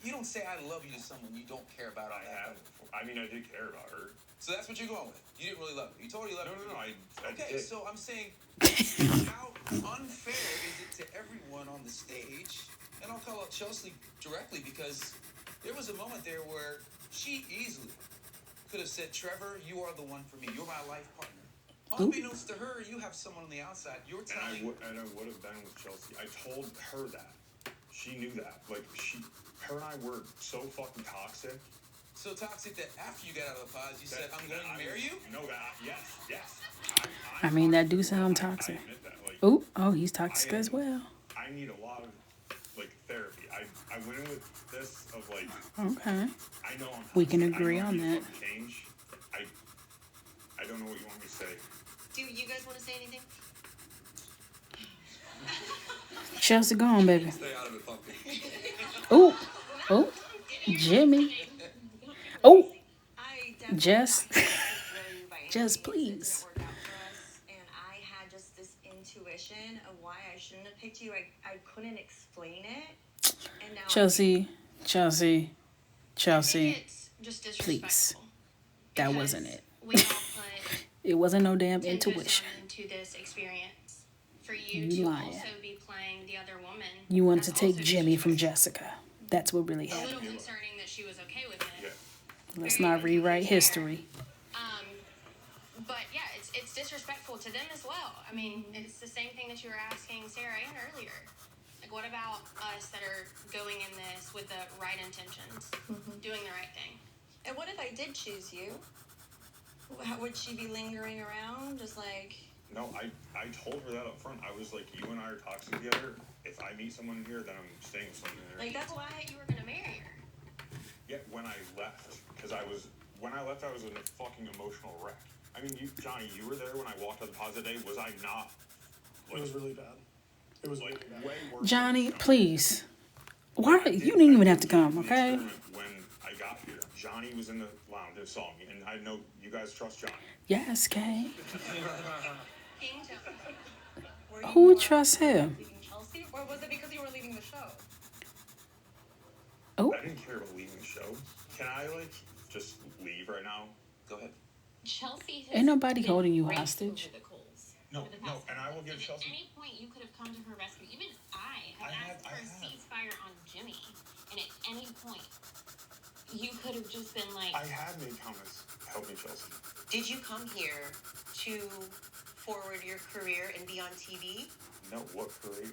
You don't say I love you to someone you don't care about. I mean, I did care about her. So that's what you're going with. You didn't really love her. You told her you loved her. No, I okay, did. so I'm saying, how unfair is it to everyone on the stage? And I'll call out Chelsea directly because there was a moment there where she easily could have said, Trevor, you are the one for me. You're my life partner. Unbeknownst to her, you have someone on the outside. You're telling. And I would have been with Chelsea. I told her that. She knew that. Like, her and I were so fucking toxic. So toxic that after you got out of the pods, you said, I'm going to marry you? No, yes. I mean, that do sound toxic. I admit that. Like, oh, he's toxic as well. I need a lot of, like, therapy. I went in with this of, like, okay. I know I'm toxic. We can agree on that. Change. I don't know what you want me to say. Do you guys want to say anything? Chelsea, go on, baby. Stay out of it, pumpkin. Oh, Jimmy. Oh, Jess, please. And I had just this intuition of why I shouldn't have picked you. I couldn't explain it. And now Chelsea, it's just please. That wasn't it. We all put It wasn't no damn intuition. into this experience for you You to lying. also be playing the other woman. You wanted to take Jimmy from Jessica. That's what really A little happened. concerning that she was okay with it. Yeah. Let's not rewrite history. But yeah, it's disrespectful to them as well. I mean, it's the same thing that you were asking Sarah Ann earlier. Like, what about us that are going in this with the right intentions, doing the right thing? And what if I did choose you? Would she be lingering around, just like? No, I told her that up front. I was like, you and I are toxic together. If I meet someone here, then I'm staying with someone here. Like, that's why you were gonna marry her. Yeah, when I left, because I was in a fucking emotional wreck. I mean, Johnny, you were there when I walked out of the pods that day. Was I not? Like, it was really bad. It was like really bad. way worse. Johnny, please. Why? You didn't even have to come, okay? When I got here, Johnny was in the lounge and saw me, and I know you guys trust Johnny. Yes, Kay. King Johnny. Who would trust him? Chelsea, or was it because you were leaving the show? Oh. I didn't care about leaving the show. Can I, like, just leave right now? Go ahead. Chelsea has Ain't nobody been holding you raped hostage. over the coals No, for the no, past and I will month. give Chelsea. At any point, you could have come to her rescue. Even I have asked for a ceasefire on Jimmy, and at any point, you could have just been like. I have made comments helping Chelsea. Did you come here to forward your career and be on TV? No, what career?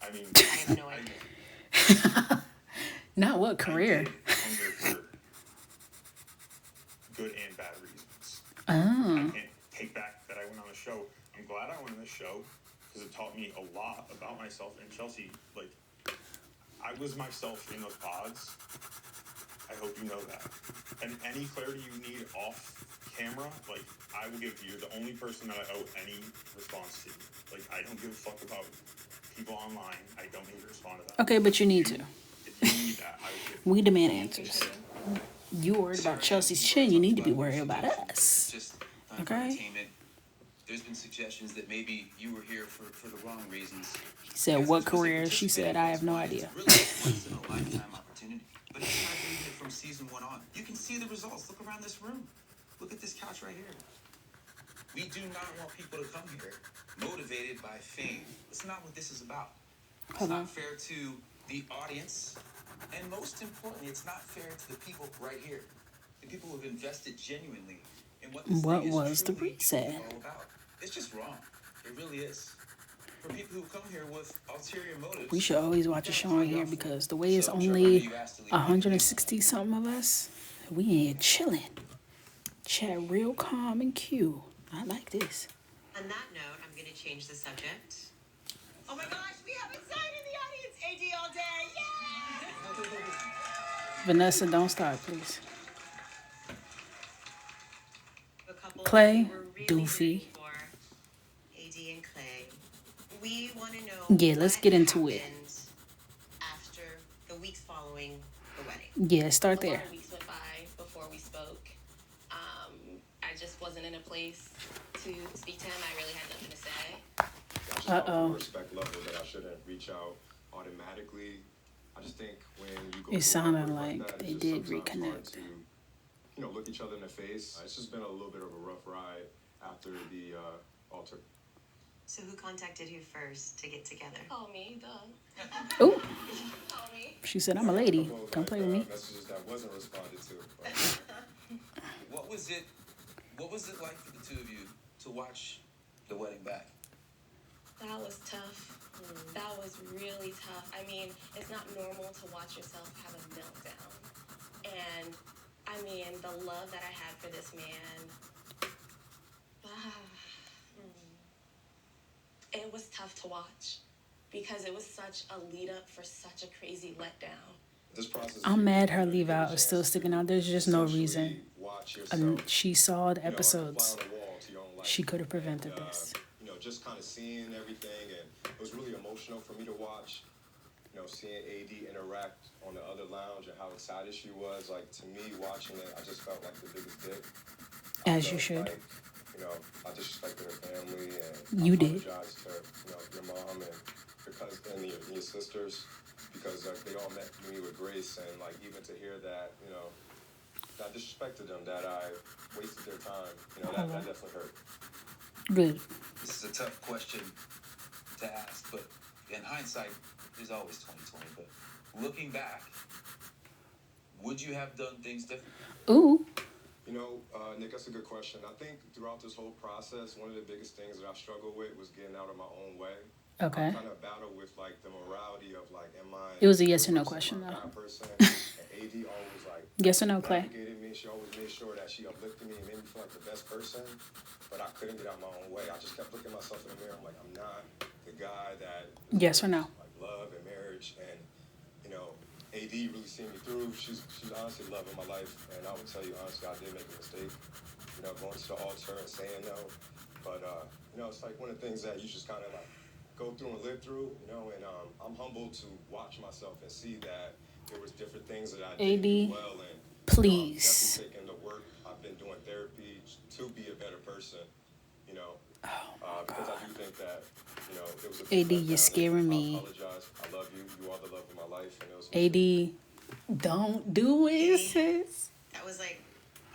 I mean, I have no idea. Not what career. I did come here for good and bad reasons. Oh. I can't take back that I went on the show. I'm glad I went on this show because it taught me a lot about myself. And Chelsea, like, I was myself in those pods. I hope you know that. And any clarity you need off camera, like, I will give you. You're the only person that I owe any response to. Like, I don't give a fuck about people online. I don't need to respond to that. Okay, but you need to. If you need that, I will give We demand answers. You worried about Chelsea's chin, you need to be worried about us. Just Okay. entertainment. There's been suggestions that maybe you were here for the wrong reasons. He said, what career? She said, I have no idea. It's really a once in a lifetime opportunity. But it's not leaving it from season 1 on. You can see the results. Look around this room. Look at this couch right here. We do not want people to come here motivated by fame. That's not what this is about. It's not fair to the audience. And most importantly, it's not fair to the people right here. The people who have invested genuinely in what this What thing is was the truly reset? all about. It's just wrong. It really is. For people who come here with ulterior motives. We should always watch a show on here because the way it's only 160 something of us, we in here chilling. Chat real calm and cute. I like this. On that note, I'm going to change the subject. Oh my gosh, we have a sign in the audience. AD all day. Yay! Vanessa, don't start, please. A couple Clay, that we were really Doofy. rooting for, AD and Clay. We want to know Yeah, let's what get into it. happened after the weeks following the wedding. Yeah, start A there. lot of weeks went by before we spoke. I just wasn't in a place to speak to him. I really had nothing to say. I just felt from a respect level that I shouldn't reach out automatically. I just think when you go It through sounded heartbreak like that, they it's did just sometimes hard reconnect. to, look each other in the face. It's just been a little bit of a rough ride after the altar. So who contacted who first to get together? Call me, duh. Oh, Call me. she said, I'm a lady. Don't play with me. Messages that wasn't responded to. What was it like for the two of you to watch the wedding back? That was tough. That was really tough. I mean, it's not normal to watch yourself have a meltdown. And I mean, the love that I had for this man, it was tough to watch because it was such a lead up for such a crazy letdown. This process, I'm mad her leave out is still sticking out. There's just no reason. She saw the episodes. She could have prevented this. Just kind of seeing everything, and it was really emotional for me to watch. Seeing AD interact on the other lounge and how excited she was. Like, to me, watching it, I just felt like the biggest dick. As you should. Like, I disrespected her family, and You I did. apologized to your mom and your cousin and your sisters, because they all met me with grace, and like even to hear that, that I disrespected them, that I wasted their time, that definitely hurt. Good. This is a tough question to ask, but in hindsight, there's always 2020. But looking back, would you have done things differently? Ooh. Nick, that's a good question. I think throughout this whole process, one of the biggest things that I struggled with was getting out of my own way. Okay. I kind of battled with like the morality of like, am I? It was a yes or no question though. Person? And AD always like yes or no, Clay. navigated me. She always made sure that she uplifted me and made me feel like the best person. But I couldn't get out my own way. I just kept looking at myself in the mirror. I'm like, I'm not the guy that. Yes or no. Like love and marriage, and AD really seen me through. She's honestly loving my life, and I would tell you honestly, I did make a mistake. Going to the altar and saying no. But it's like one of the things that you just kind of like go through and live through, and I'm humbled to watch myself and see that there was different things that I did do well, and please. Definitely taking the work. I've been doing therapy to be a better person, because I do think that, it was a AD, you're scaring me. I apologize. I love you. You are the love of my life. And it was AD, don't do it, sis. That was like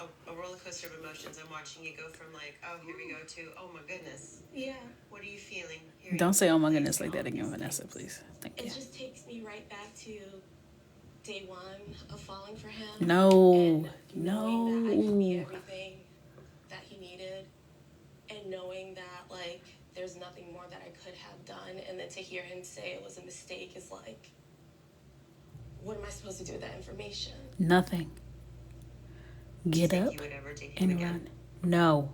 a roller coaster of emotions. I'm watching you go from like, oh, here we go, to, oh my goodness. Yeah. What are you feeling? Don't say, oh my goodness, like that again, Vanessa, please. Thank you. It just takes me right back to day one of falling for him. No. And knowing that I could be everything that he needed, and knowing that like there's nothing more that I could have done, and then to hear him say it was a mistake is like, what am I supposed to do with that information? Nothing. Get up and run. No.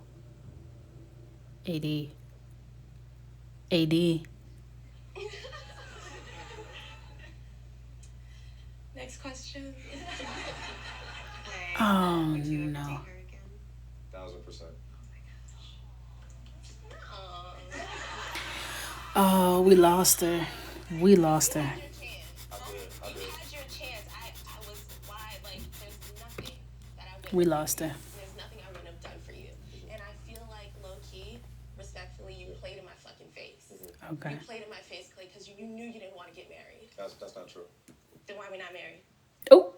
AD. Next question. Oh no. 1,000%. Oh, we lost her. We lost her. You had your chance. I was why, like, there's nothing that I wouldn't We lost her. There's nothing I wouldn't have done for you. And I feel like, low-key, respectfully, you played in my fucking face. Okay. You played in my face, Clay, because you knew you didn't want to get married. That's not true. Then why are we not married? Oh.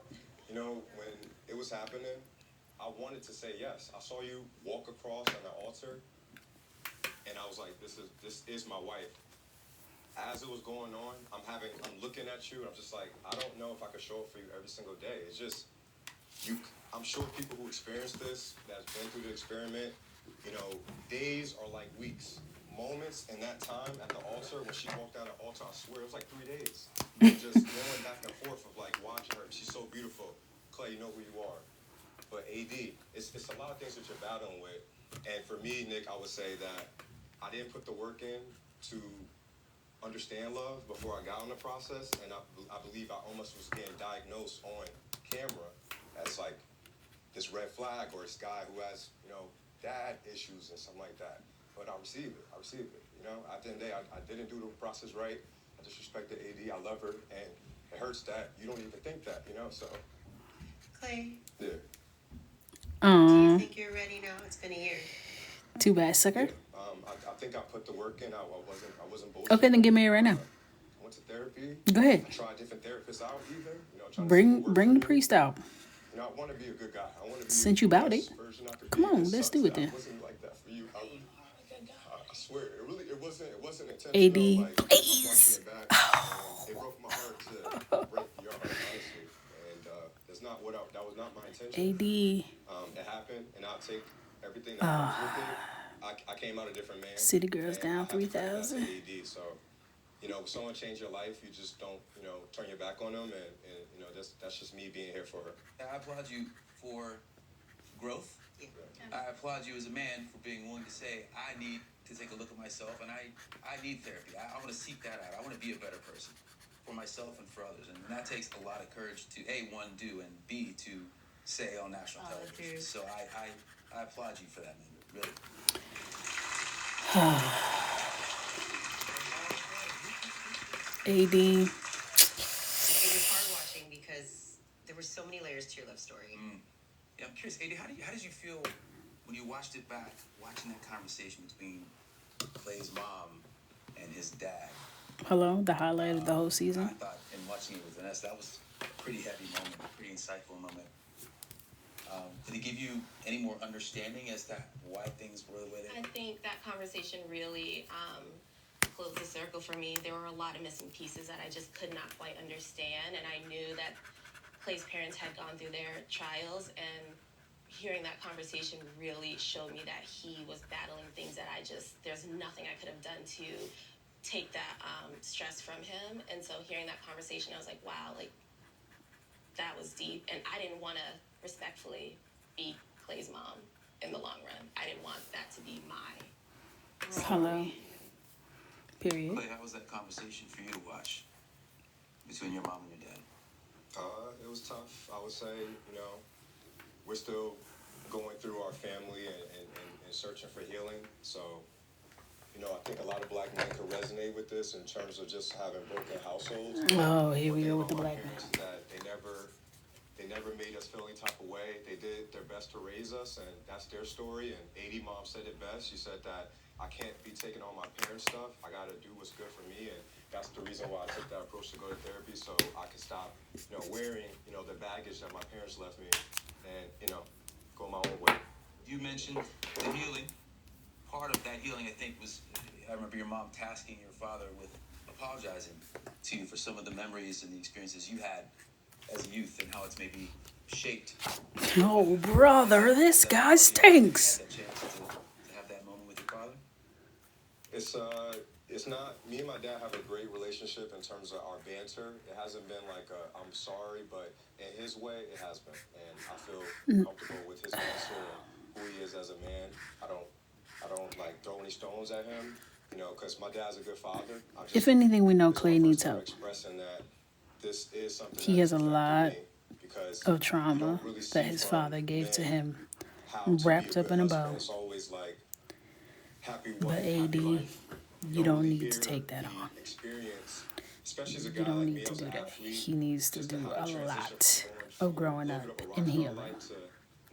When it was happening, I wanted to say yes. I saw you walk across on the altar, and I was like, this is my wife. As it was going on, I'm looking at you, and I'm just like, I don't know if I could show up for you every single day. It's just, I'm sure people who experience this, that's been through the experiment, days are like weeks. Moments in that time at the altar, when she walked out of the altar, I swear it was like 3 days. Just going back and forth of like watching her. She's so beautiful. Clay, you know who you are. But AD, it's a lot of things that you're battling with. And for me, Nick, I would say that I didn't put the work in to understand love before I got on the process, and I believe I almost was getting diagnosed on camera as like this red flag or this guy who has, you know, dad issues and something like that. But I receive it. You know, at the end of the day, I didn't do the process right. I disrespected AD. I love her, and it hurts that you don't even think that, you know. So, Clay, yeah. do you think you're ready now? It's been a year. Too bad, sucker. I think I put the work in. I wasn't bullshit. Okay, then get married right now. I went to therapy. Go ahead. I tried different therapists out, even. You know, trying Bring the priest out. You know, I want to be a good guy. I want to be. Since you bout it, come on, let's do it then. then. It wasn't like that for you. I swear, it wasn't intentional. AD, please. It broke my heart to break your heart, honestly. And that was not my intention. AD. It happened, and I'll take everything that comes with it. I came out a different man. City Girls down 3,000. AD, so, you know, if someone changed your life, you just don't, you know, turn your back on them, and you know, that's just me being here for her. I applaud you for growth. Yeah. I applaud you as a man for being willing to say, I need to take a look at myself, and I need therapy. I want to seek that out. I want to be a better person for myself and for others. And that takes a lot of courage to, A, one, do, and B, to say on national television. So I applaud you for that, man. Really. AD. It was hard watching because there were so many layers to your love story. Yeah, I'm curious, AD, how did you feel when you watched it back, watching that conversation between Clay's mom and his dad? Hello, the highlight of the whole season. I thought in watching it with Vanessa, that was a pretty heavy moment, a pretty insightful moment. Did it give you any more understanding as to why things were the way they were? I think that conversation really closed the circle for me. There were a lot of missing pieces that I just could not quite understand, and I knew that Clay's parents had gone through their trials, and hearing that conversation really showed me that he was battling things that there's nothing I could have done to take that stress from him. And so hearing that conversation, I was like, wow, like, that was deep. And I didn't want to respectfully be Clay's mom in the long run. I didn't want that to be my story. Hello. Period. Clay, how was that conversation for you to watch between your mom and your dad? It was tough. I would say, you know, we're still going through our family and searching for healing. So, you know, I think a lot of black men could resonate with this in terms of just having broken households. Oh, here we go with the black men. That they never made us feel any type of way. They did their best to raise us, and that's their story. And AD mom said it best. She said that I can't be taking all my parents' stuff. I got to do what's good for me, and that's the reason why I took that approach to go to therapy, so I can stop, you know, wearing, you know, the baggage that my parents left me, and, you know, go my own way. You mentioned the healing. Part of that healing, I think, was, I remember your mom tasking your father with apologizing to you for some of the memories and the experiences you had as a youth and how it's maybe shaped. Oh, brother, this guy stinks. Had that chance to have that moment with your father? It's not, me and my dad have a great relationship in terms of our banter. It hasn't been like I'm sorry, but in his way, it has been. And I feel comfortable with his answer and who he is as a man. I don't like throw any stones at him, you know, because my dad's a good father. If anything, we know Clay needs help. Expressing that this is something he has a lot of trauma that his father gave to him, wrapped up in a bow. It's always like, but AD, you don't need to take that on. You don't need to do that. He needs to do a lot of growing up and healing.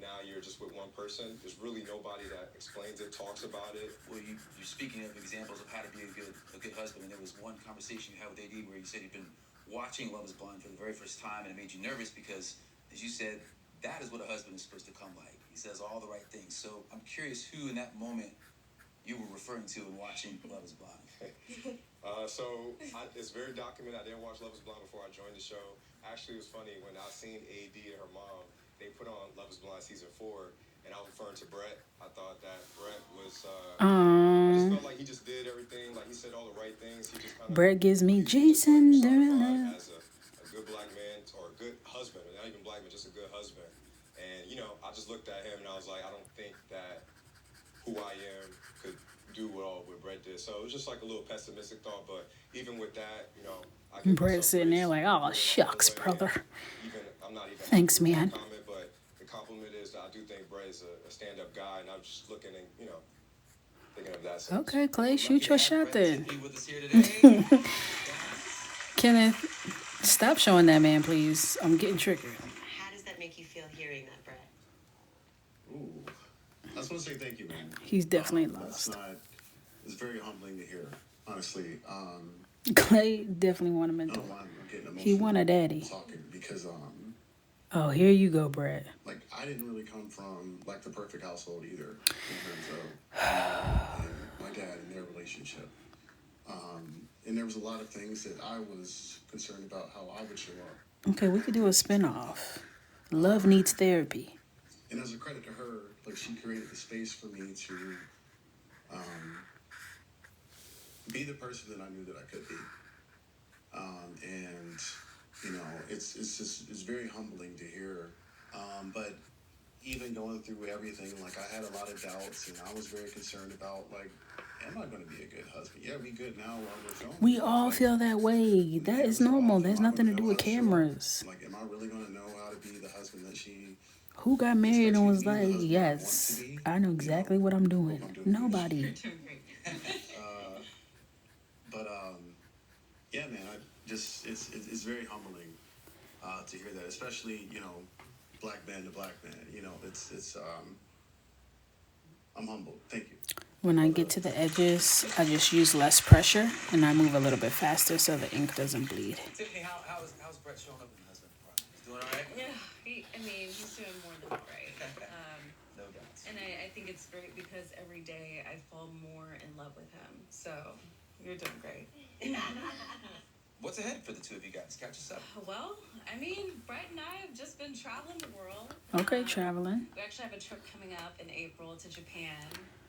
Now you're just with one person. There's really nobody that explains it, talks about it. Well, you're speaking of examples of how to be a good husband, and there was one conversation you had with AD where you said you'd been watching Love is Blind for the very first time, and it made you nervous because, as you said, that is what a husband is supposed to come like. He says all the right things. So I'm curious who in that moment you were referring to in watching Love is Blind. It's very documented. I didn't watch Love is Blind before I joined the show. Actually, it was funny when I seen AD and her mom, they put on Love is Blind season 4, and I was referring to Brett. I thought that Brett was, I just felt like he just did everything, like he said all the right things. He just kind of, Brett gives me Jason Derulo. As a good black man, or a good husband, not even black man, just a good husband. And, you know, I just looked at him and I was like, I don't think that who I am could do what Brett did. So it was just like a little pessimistic thought, but even with that, you know, Brett's sitting there like, oh, shucks, brother. I'm not even Thanks, It was a man. comment, but the compliment is that I do think Brett is a stand-up guy, and I'm just looking and thinking of that sense. Okay, Clay, shoot your shot then. Be with us here today. Kenneth, stop showing that man, please. I'm getting triggered. How does that make you feel hearing that, Brett? Ooh. I just want to say thank you, man. He's definitely That's lost. it's very humbling to hear, honestly. Clay definitely wanted I him. don't mind, I'm getting emotional. He want a daddy. Talking because Oh, here you go, Brett. like I didn't really come from like the perfect household either in terms of and my dad and their relationship. And there was a lot of things that I was concerned about how I would show up. Okay, we could do a spinoff. Love needs therapy. And as a credit to her, like she created the space for me to be the person that I knew that I could be. And it's just very humbling to hear. But even going through everything, like I had a lot of doubts, and I was very concerned about like, am I going to be a good husband? Yeah, we good now while we're filming. We all feel that way. That is normal. There's nothing to do with cameras. Like, am I really going to know how to be the husband that she? Who got married and was like, yes, I know exactly what I'm doing? Nobody. But yeah, man, it's very humbling to hear that, especially black man to black man. I'm humbled. Thank you. When I get to the edges, I just use less pressure and I move a little bit faster so the ink doesn't bleed. Tiffany, how's Brett showing up in the husband part? He's doing all right? Yeah, he's doing more than all right. No doubts. And I think it's great because every day I fall more in love with him. So you're doing great. What's ahead for the two of you guys? Catch us up. Well, Brett and I have just been traveling the world. Okay, traveling. We actually have a trip coming up in April to Japan,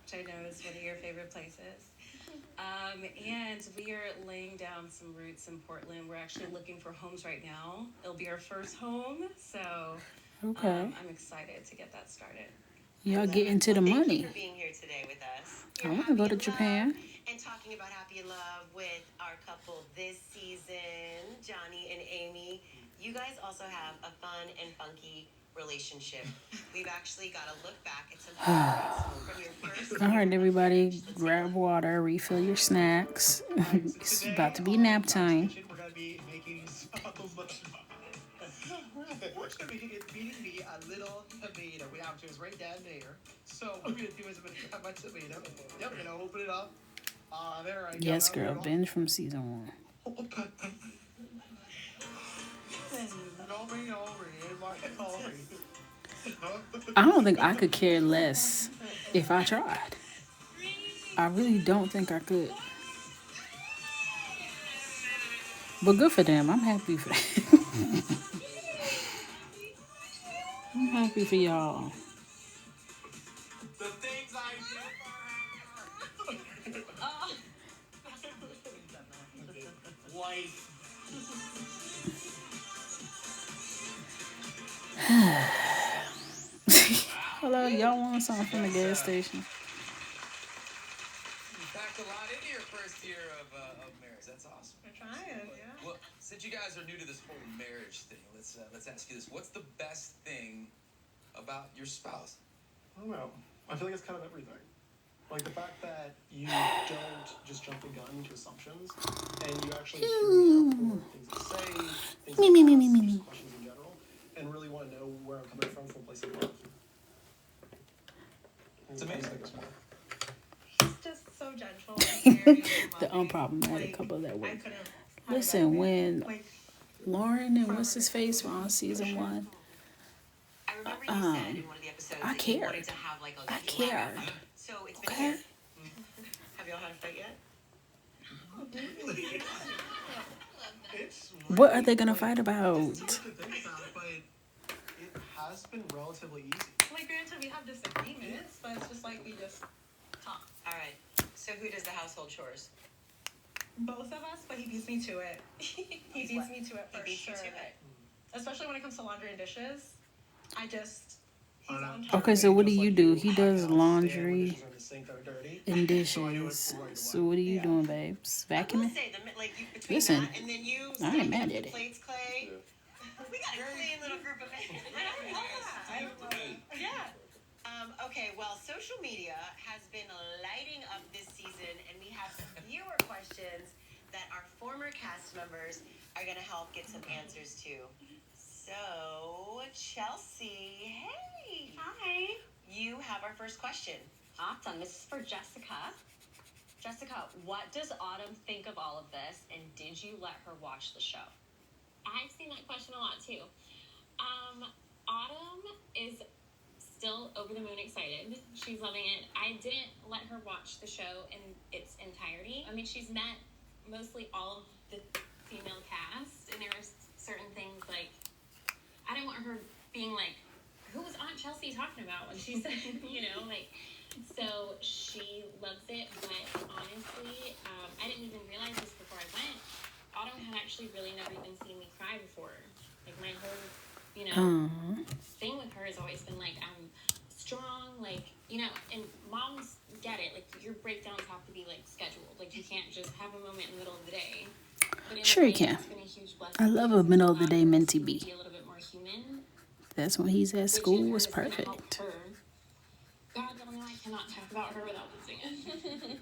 which I know is one of your favorite places. And we are laying down some roots in Portland. We're actually looking for homes right now. It'll be our first home, so Okay. I'm excited to get that started. Y'all get into the money. Thank you for being here today with us. I want to go to Japan. And talking about Happy in Love with our couple this season, Johnny and Amy. You guys also have a fun and funky relationship. We've actually got to look back at some photos from your first. All right, everybody, grab water, refill your snacks. It's about to be nap time. We're going to be making we're just going to be feeding me a little tomato. We have to, it's right down there. So what we're going to do is I'm going to grab my tomato. Yep, we're going to open it up. There I go. Yes, girl, binge from season 1. I don't think I could care less if I tried. I really don't think I could. But good for them. I'm happy for them. I'm happy for y'all. The things I do for her. Life. Hello, y'all want something from the gas station? You packed a lot into your first year of marriage. That's awesome. We're trying, yeah. Well, since you guys are new to this whole marriage thing, let's ask you this: what's the best thing about your spouse? I don't know. I feel like it's kind of everything. Like the fact that you don't just jump the gun to assumptions, and you actually hear me out for things to say, things to ask, questions in general, and really want to know where I'm coming from a place of love. It's amazing. He's just so gentle and very The unproblematic couple that way. Listen, when Lauren and what's his face were on season 1, I remember you said in one of the episodes I that you cared. wanted to have like a I cared. So it's been Okay. here. Have y'all had a fight yet? What are they gonna fight about? But it has been relatively easy. Like, granted, we have disagreements, but it's just like we just talk. All right. So who does the household chores? Both of us, but he beats me to it. He beats me to it for sure. Especially when it comes to laundry and dishes. He's on top. Okay, so what do you do? He does laundry and dishes. So what are you doing, babes? Vacuuming? Listen, I ain't mad at it. Plates, Clay. We got a clean little group of men. Okay, well, social media has been lighting up this season, and we have some viewer questions that our former cast members are going to help get some answers to. So, Chelsea, hey. Hi. You have our first question. Awesome. This is for Jessica. Jessica, what does Autumn think of all of this, and did you let her watch the show? I've seen that question a lot too. Autumn is still over the moon excited. She's loving it. I didn't let her watch the show in its entirety. I mean, she's met mostly all of the female cast, and there are certain things like, I didn't want her being like, who was Aunt Chelsea talking about when she said, so she loves it, but honestly, I didn't even realize this before I went. Autumn had actually really never even seen me cry before. Like, my whole, thing with her has always been like, I'm strong, and moms get it. Like, your breakdowns have to be, scheduled. Like, you can't just have a moment in the middle of the day. Sure you can. I love a middle of the day Minty B. Be a little bit more human. That's when he's at school was perfect. God, y'all know I cannot talk about her without losing it.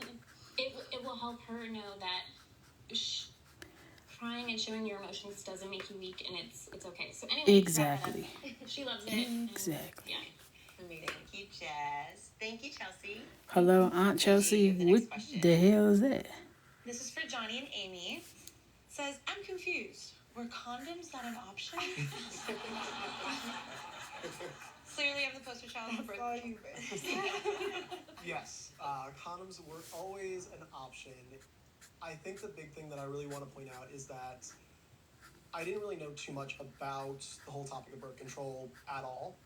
It will help her know that crying and showing your emotions doesn't make you weak, and it's okay. So anyway, Exactly. She loves it. Exactly. Thank you, Jazz. Thank you, Chelsea. Hello, Aunt Chelsea. What the hell is that? This is for Johnny and Amy. It says, I'm confused. Were condoms not an option? Clearly, I'm the poster child for birth control. Yes, condoms were always an option. I think the big thing that I really want to point out is that I didn't really know too much about the whole topic of birth control at all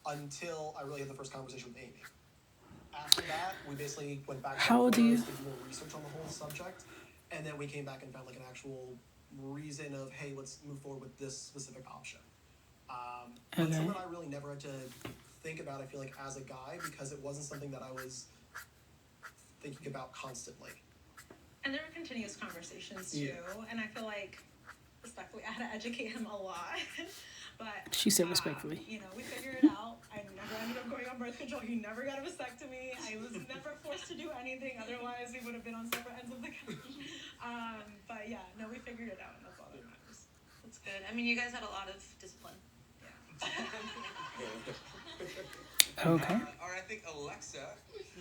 until I really had the first conversation with Amy. After that, we basically went back. How old are you? Did more research on the whole subject, and then we came back and found an actual reason of, hey, let's move forward with this specific option. But something I really never had to think about, I feel like, as a guy, because it wasn't something that I was thinking about constantly. And there were continuous conversations too, and I feel like, respectfully, I had to educate him a lot. But She said respectfully. We figured it out. I never ended up going on birth control. He never got a vasectomy. I was never forced to do anything. Otherwise, we would have been on separate ends of the couch. But yeah, no, we figured it out, and that's all that matters. That's good. I mean, you guys had a lot of discipline. Okay. All right, I think Alexa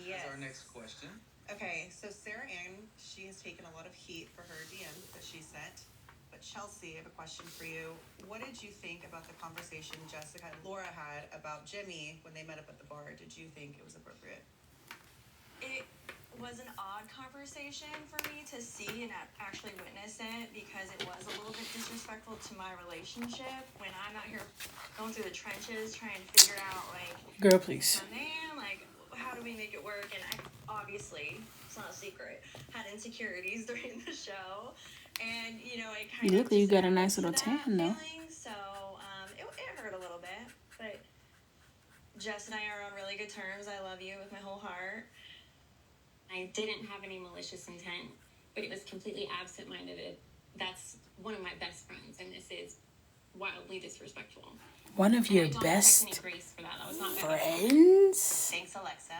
Yes. is our next question. Okay, so Sarah Ann, she has taken a lot of heat for her DM that she sent. But Chelsea, I have a question for you. What did you think about the conversation Jessica and Laura had about Jimmy when they met up at the bar? Did you think it was appropriate? It was an odd conversation for me to see and actually witness it, because it was a little bit disrespectful to my relationship when I'm out here going through the trenches trying to figure out, Girl, please. my man, how do we make it work? And I obviously, it's not a secret, had insecurities during the show. And, it kind You of look like you got a added nice to little that tan, though. feeling. So, it hurt a little bit. But Jess and I are on really good terms. I love you with my whole heart. I didn't have any malicious intent, but it was completely absent-minded. That's one of my best friends, and this is wildly disrespectful. One of your I don't best expect any grace for that. That was not friends? Thanks, Alexa.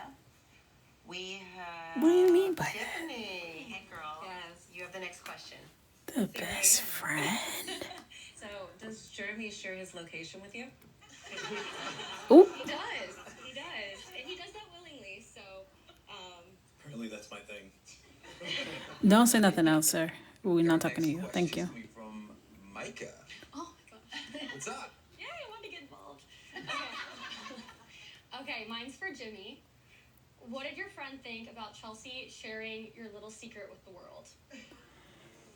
We have What do you mean by that? Tiffany. Hey, girl. Yes. You have the next question. The best friend? So, does Jeremy share his location with you? Ooh. He does. He does. And he does that willingly, so, Apparently, that's my thing. Don't say nothing else, sir. We're not talking to you. Thank you. Coming from Micah. Oh my god. What's up? Yeah, I want to get involved. Okay, mine's for Jimmy. What did your friend think about Chelsea sharing your little secret with the world?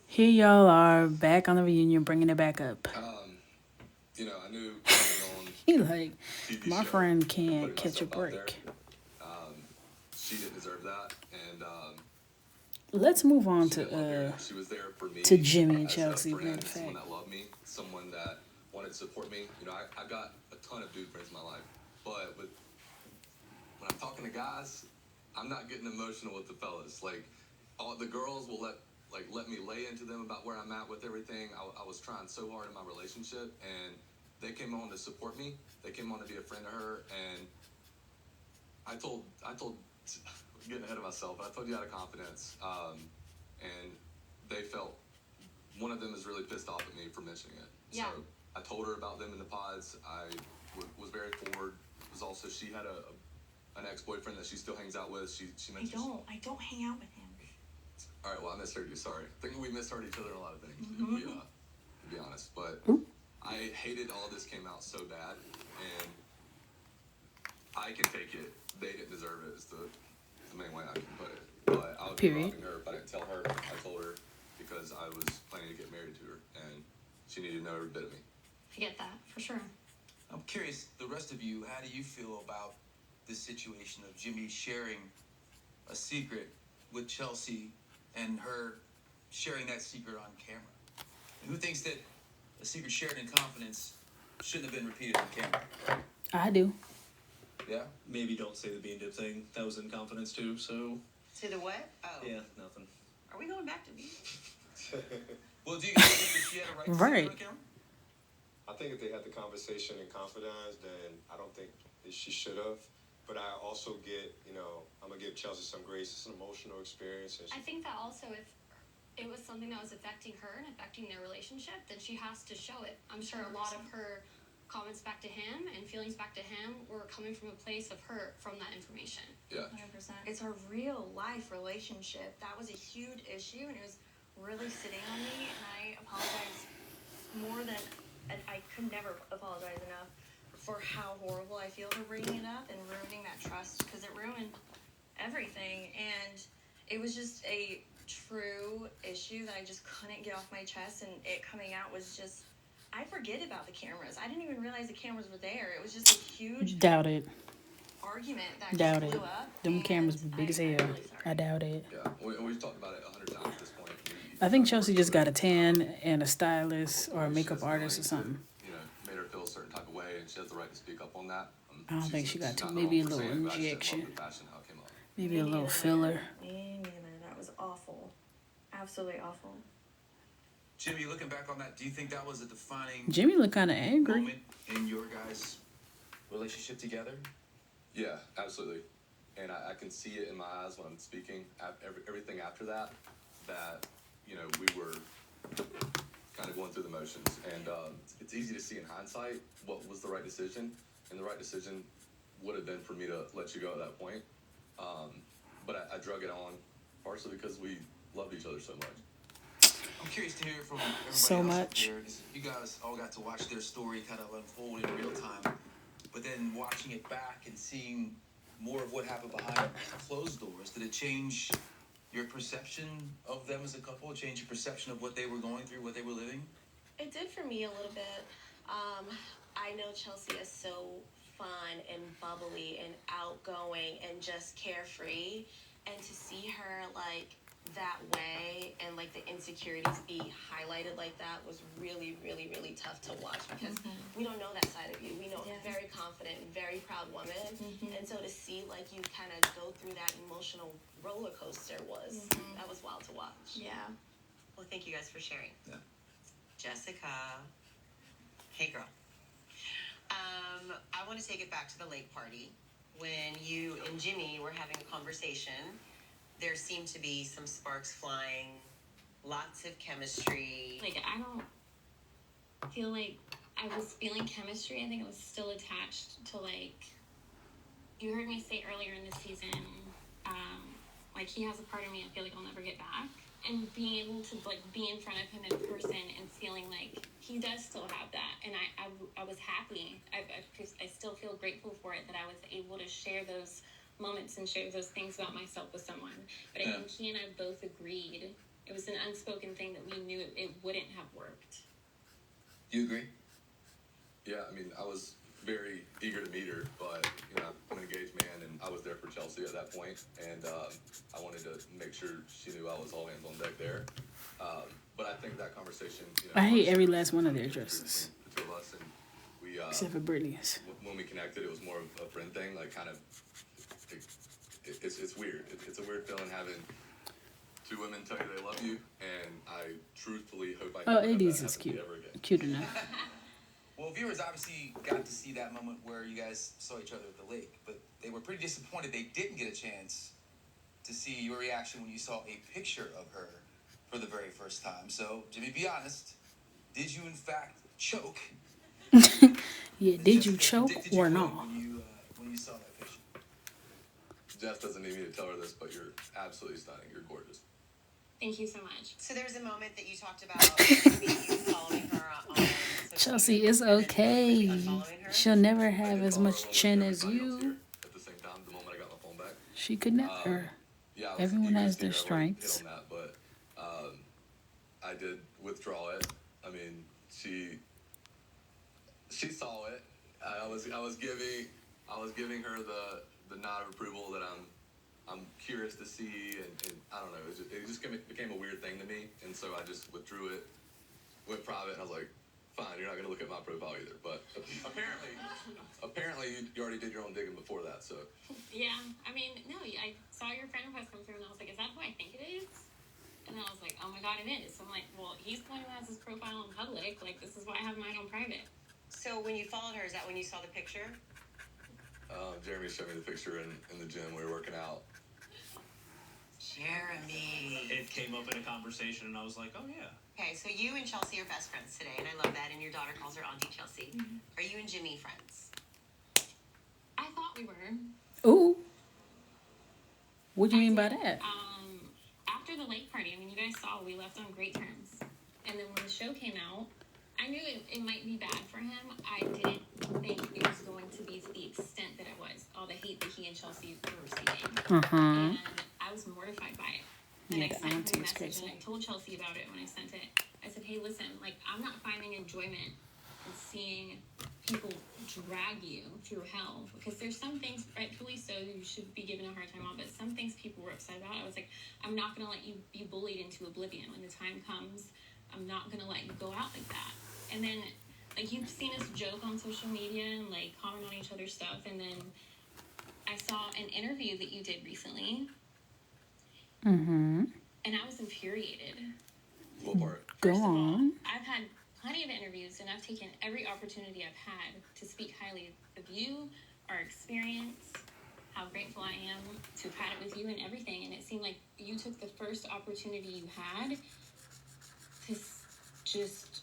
Here y'all are back on the reunion, bringing it back up. I knew on He like, TV my show, friend can't putting catch a myself out there, break. she didn't deserve that, and Let's move on she didn't love me enough. She was there for me to Jimmy and as Chelsea, a friend, matter of someone fact. that loved me, someone that wanted to support me. I got a ton of dude friends in my life, but when I'm talking to guys, I'm not getting emotional with the fellas. All the girls will let me lay into them about where I'm at with everything. I was trying so hard in my relationship, and they came on to support me. They came on to be a friend to her, and I told, getting ahead of myself, but I told you out of confidence, and they felt, one of them is really pissed off at me for mentioning it. Yeah. So I told her about them in the pods. I was very forward. It was also, she had an ex-boyfriend that she still hangs out with. She mentioned. I don't hang out with him. All right, well, I misheard you. Sorry. I think we misheard each other in a lot of things. Mhm. To be honest, but I hated all this came out so bad, and I can take it. They didn't deserve it. Is the main way I can put it. But I would be Period. robbing her if I didn't tell her. I told her because I was planning to get married to her, and she needed to know every bit of me. I get that, for sure. I'm curious, the rest of you, how do you feel about this situation of Jimmy sharing a secret with Chelsea and her sharing that secret on camera? And who thinks that a secret shared in confidence shouldn't have been repeated on camera? I do. Yeah? Maybe don't say the bean dip thing. That was in confidence too, so. To the what? Oh. Yeah, nothing. Are we going back to me? Well, do you think that she had a right to say Right. that on camera? I think if they had the conversation in confidence, then I don't think that she should have. But I also get, I'm gonna give Chelsea some grace. It's an emotional experience. And I think that also if it was something that was affecting her and affecting their relationship, then she has to show it. I'm sure a lot of her comments back to him and feelings back to him were coming from a place of hurt from that information. Yeah. 100%. It's a real life relationship. That was a huge issue, and it was really sitting on me. And I apologize more than, and I could never apologize enough for how horrible I feel for bringing it up and ruining that trust, because it ruined everything. And it was just a true issue that I just couldn't get off my chest, and it coming out was just, I forget about the cameras. I didn't even realize the cameras were there. It was just a huge Doubt it. argument that Doubt just it. blew up. Them cameras were big as hell. I doubt it. Yeah. We've talked about it 100 times at this point. I think Chelsea just got a tan and a stylist or a makeup She has artist or feelings something. that, made her feel a certain type of way, and she has the right to speak up on that. I don't think she got she's to. not Maybe a wrong for little saying it, but I just didn't injection. love the fashion, how it came off. Maybe a little filler. Me neither. That was awful. Absolutely awful. Jimmy, looking back on that, do you think that was a defining Jimmy looked kind of angry. moment in your guys' relationship together? Yeah, absolutely. And I can see it in my eyes when I'm speaking. Everything after that, we were kind of going through the motions. And it's easy to see in hindsight what was the right decision. And the right decision would have been for me to let you go at that point. But I drug it on, partially because we loved each other so much. I'm curious to hear from everybody So else much. up there, 'cause you guys all got to watch their story kind of unfold in real time. But then watching it back and seeing more of what happened behind closed doors, did it change your perception of them as a couple? Change your perception of what they were going through, what they were living? It did for me a little bit. I know Chelsea is so fun and bubbly and outgoing and just carefree, and to see her like that way and like the insecurities be highlighted like that was really, really, really tough to watch, because we don't know that side of you. We know a very confident and very proud woman, and so to see like you kind of go through that emotional roller coaster was that was wild to watch. Yeah. Well, thank you guys for sharing. Yeah. Jessica, hey girl. I want to take it back to the lake party when you and Jimmy were having a conversation. There seemed to be some sparks flying, lots of chemistry. Like, I don't feel like I was feeling chemistry. I think it was still attached to, like, you heard me say earlier in the season, like, he has a part of me I feel like I'll never get back. And being able to, like, be in front of him in person and feeling like he does still have that. And I was happy. I still feel grateful for it that I was able to share those moments and share those things about myself with someone. But I think he and I both agreed. It was an unspoken thing that we knew it wouldn't have worked. Do you agree? Yeah, I mean, I was very eager to meet her, but, I'm an engaged man, and I was there for Chelsea at that point, and I wanted to make sure she knew I was all hands on deck there. But I think that conversation, I hate every last one of their dresses. the two of us, and we, Except for Brittany's. when we connected, it was more of a friend thing, like kind of, it's weird. It's a weird feeling having two women tell you they love you, and I truthfully hope I Oh, never have that AD's is happen to me cute. ever again. Cute enough. Well, viewers obviously got to see that moment where you guys saw each other at the lake, but they were pretty disappointed they didn't get a chance to see your reaction when you saw a picture of her for the very first time. So, Jimmy, be honest. Did you, in fact, choke? Yeah, did you choke or not? When you saw that picture? Jess doesn't need me to tell her this, but you're absolutely stunning. You're gorgeous. Thank you so much. So there was a moment that you talked about maybe you following her on social Chelsea, media, it's and then okay. unfollowing her. She'll never have as much chin as you. At the same time, the moment I got my phone back. She could never. Yeah, Everyone has their hit strengths. on that, but I did withdraw it. I mean, she saw it. I was giving her the nod of approval that I'm curious to see, and I don't know. It just became a weird thing to me, and so I just withdrew it, went private, and I was like, fine, you're not gonna look at my profile either. But apparently you already did your own digging before that, so. Yeah, I mean, no, I saw your friend request come through, and I was like, is that who I think it is? And then I was like, oh my god, it is. So I'm like, well, he's the one who has his profile in public. Like, this is why I have mine on private. So when you followed her, is that when you saw the picture? Jeremy showed me the picture in the gym. We were working out. Jeremy. It came up in a conversation, and I was like, oh, yeah. Okay, so you and Chelsea are best friends today, and I love that. And your daughter calls her Auntie Chelsea. Mm-hmm. Are you and Jimmy friends? I thought we were. Ooh. What do you mean by that? After the lake party, I mean, you guys saw we left on great terms. And then when the show came out, I knew it might be bad for him. I didn't think it was going to be to the extent that it was. All the hate that he and Chelsea were receiving. And I was mortified by it. And I sent him a message, and I told Chelsea about it when I sent it. I said, hey, listen, like, I'm not finding enjoyment in seeing people drag you through hell. Because there's some things, rightfully so, you should be given a hard time on, but some things people were upset about. I was like, I'm not going to let you be bullied into oblivion. When the time comes, I'm not going to let you go out like that. And then, like, you've seen us joke on social media and, like, comment on each other's stuff. And then I saw an interview that you did recently. And I was infuriated. What part? Go on. I've had plenty of interviews, and I've taken every opportunity I've had to speak highly of you, our experience, how grateful I am to have had it with you and everything. And it seemed like you took the first opportunity you had to just,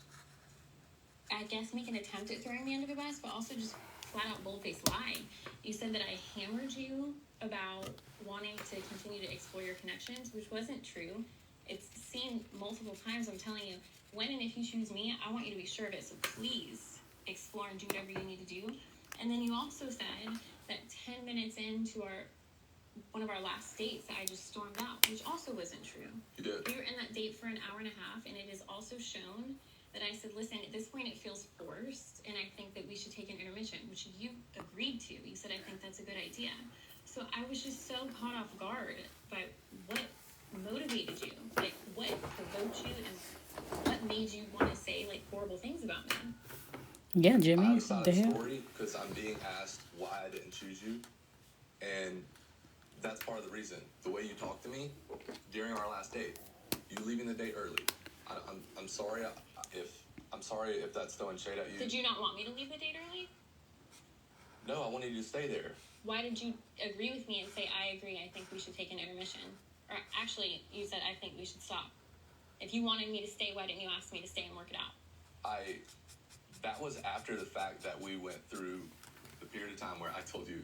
I guess, make an attempt at throwing me under the bus, but also just flat out bold-faced lie. You said that I hammered you about wanting to continue to explore your connections, which wasn't true. It's seen multiple times. I'm telling you, when and if you choose me, I want you to be sure of it. So please explore and do whatever you need to do. And then you also said that 10 minutes into one of our last dates that I just stormed out, which also wasn't true. You did. We were in that date for an hour and a half, and it is also shown that I said, listen, at this point it feels forced, and I think that we should take an intermission, which you agreed to. You said, I think that's a good idea. So I was just so caught off guard by what motivated you, like what provoked you, and what made you want to say like horrible things about me. Yeah, Jimmy. I was out of story because I'm being asked why I didn't choose you, and that's part of the reason. The way you talked to me during our last date, you leaving the date early. I'm sorry if that's throwing shade at you. Did you not want me to leave the date early? No, I wanted you to stay there. Why did you agree with me and say, I agree, I think we should take an intermission? Or actually, you said, I think we should stop. If you wanted me to stay, why didn't you ask me to stay and work it out? That was after the fact that we went through the period of time where I told you,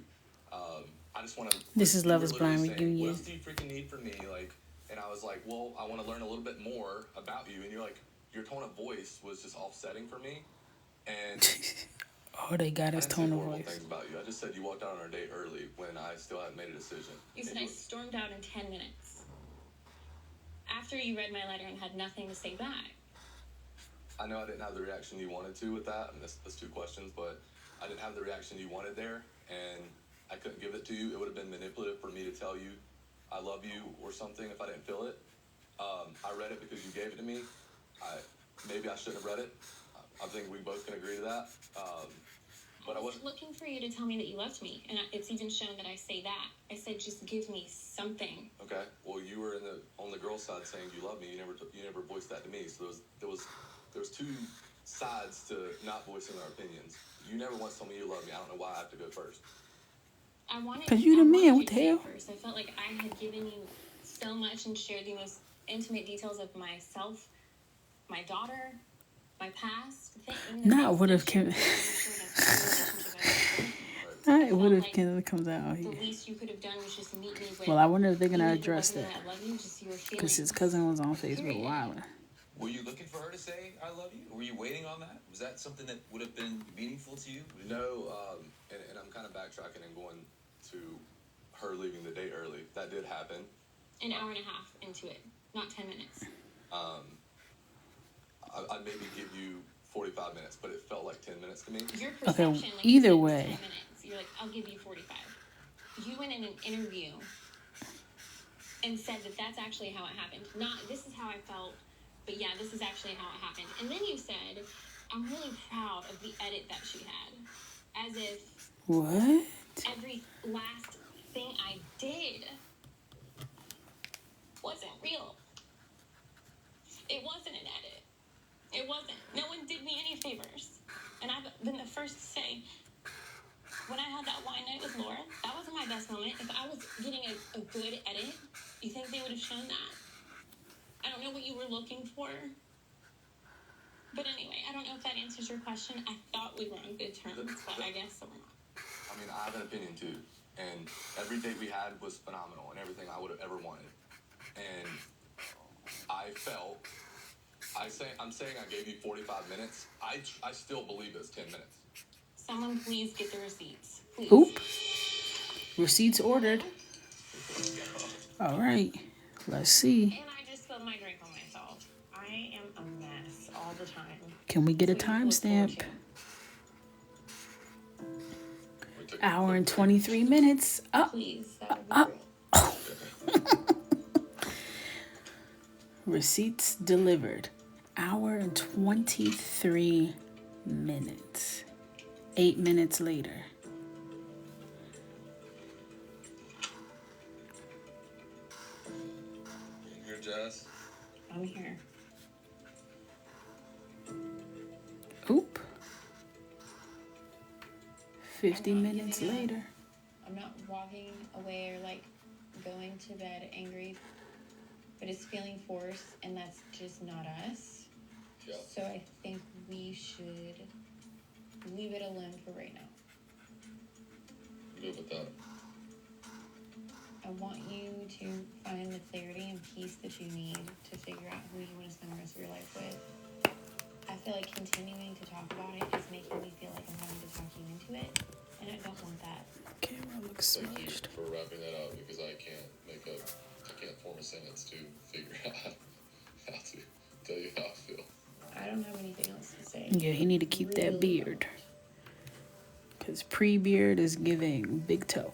I just want to... This is Love is Blind Reunion. What else do you freaking need from me? Like, and I was like, well, I want to learn a little bit more about you. And you're like, your tone of voice was just offsetting for me. And... Oh, they got his tone of voice. Things about you. I just said you walked out on our date early when I still hadn't made a decision. You said I stormed out in 10 minutes. After you read my letter and had nothing to say back. I know I didn't have the reaction you wanted to with that. I mean, that's two questions, but I didn't have the reaction you wanted there, and I couldn't give it to you. It would have been manipulative for me to tell you I love you or something if I didn't feel it. I read it because you gave it to me. Maybe I shouldn't have read it. I think we both can agree to that. But I wasn't looking for you to tell me that you loved me, and it's even shown that I say that. I said, just give me something. Okay. Well, you were on the girl side saying you love me. You never voiced that to me. So there was two sides to not voicing our opinions. You never once told me you love me. I don't know why I have to go first. I wanted. 'Cause you the I man, wanted what you the to say hell? it first. I felt like I had given you so much and shared the most intimate details of myself, my daughter, my past. Not what if Kim. Not what if Kim comes out The here. least you could have done was just meet me with. Well, I wonder if they're gonna even if it address wasn't that. I love you, just your Because feelings. his cousin was on Facebook wilding. Were you looking for her to say "I love you"? Were you waiting on that? Was that something that would have been meaningful to you? No, and I'm kind of backtracking and going to her leaving the date early. That did happen. An hour and a half into it, not 10 minutes. I'd maybe give you 45 minutes, but it felt like 10 minutes to me. Your perception, Okay, like you either said, was way. 10 minutes. You're like, I'll give you 45. You went in an interview and said that that's actually how it happened. Not, this is how I felt, but yeah, this is actually how it happened. And then you said, I'm really proud of the edit that she had. As if What? every last thing I did wasn't real. It wasn't an edit. It wasn't. No one did me any favors. And I've been the first to say, when I had that wine night with Laura, that wasn't my best moment. If I was getting a good edit, you think they would have shown that? I don't know what you were looking for. But anyway, I don't know if that answers your question. I thought we were on good terms, but I guess we're not. I mean, I have an opinion too. And every date we had was phenomenal and everything I would have ever wanted. And I felt, I'm saying I gave you 45 minutes. I still believe it's 10 minutes. Someone please get the receipts. Please. Who? Receipts ordered. All right. Let's see. And I just spilled my drink on myself. I am a mess all the time. Can we get a timestamp? Hour and 23 minutes. Up. Please, that would be great. Receipts delivered. Hour and 23 minutes. 8 minutes later. You here, Jess? I'm here. Oop. 50 minutes later. I'm not walking away or like going to bed angry, but it's feeling forced, and that's just not us. Yeah. So I think we should leave it alone for right now. Good with that. I want you to find the clarity and peace that you need to figure out who you want to spend the rest of your life with. I feel like continuing to talk about it is making me feel like I'm having to talk you into it, and I don't want that. Camera looks Thank you smudged. for wrapping that up because I can't form a sentence to figure out how to tell you how I feel. I don't have anything else to say. Yeah, he need to keep that beard. Because pre-beard is giving big toe.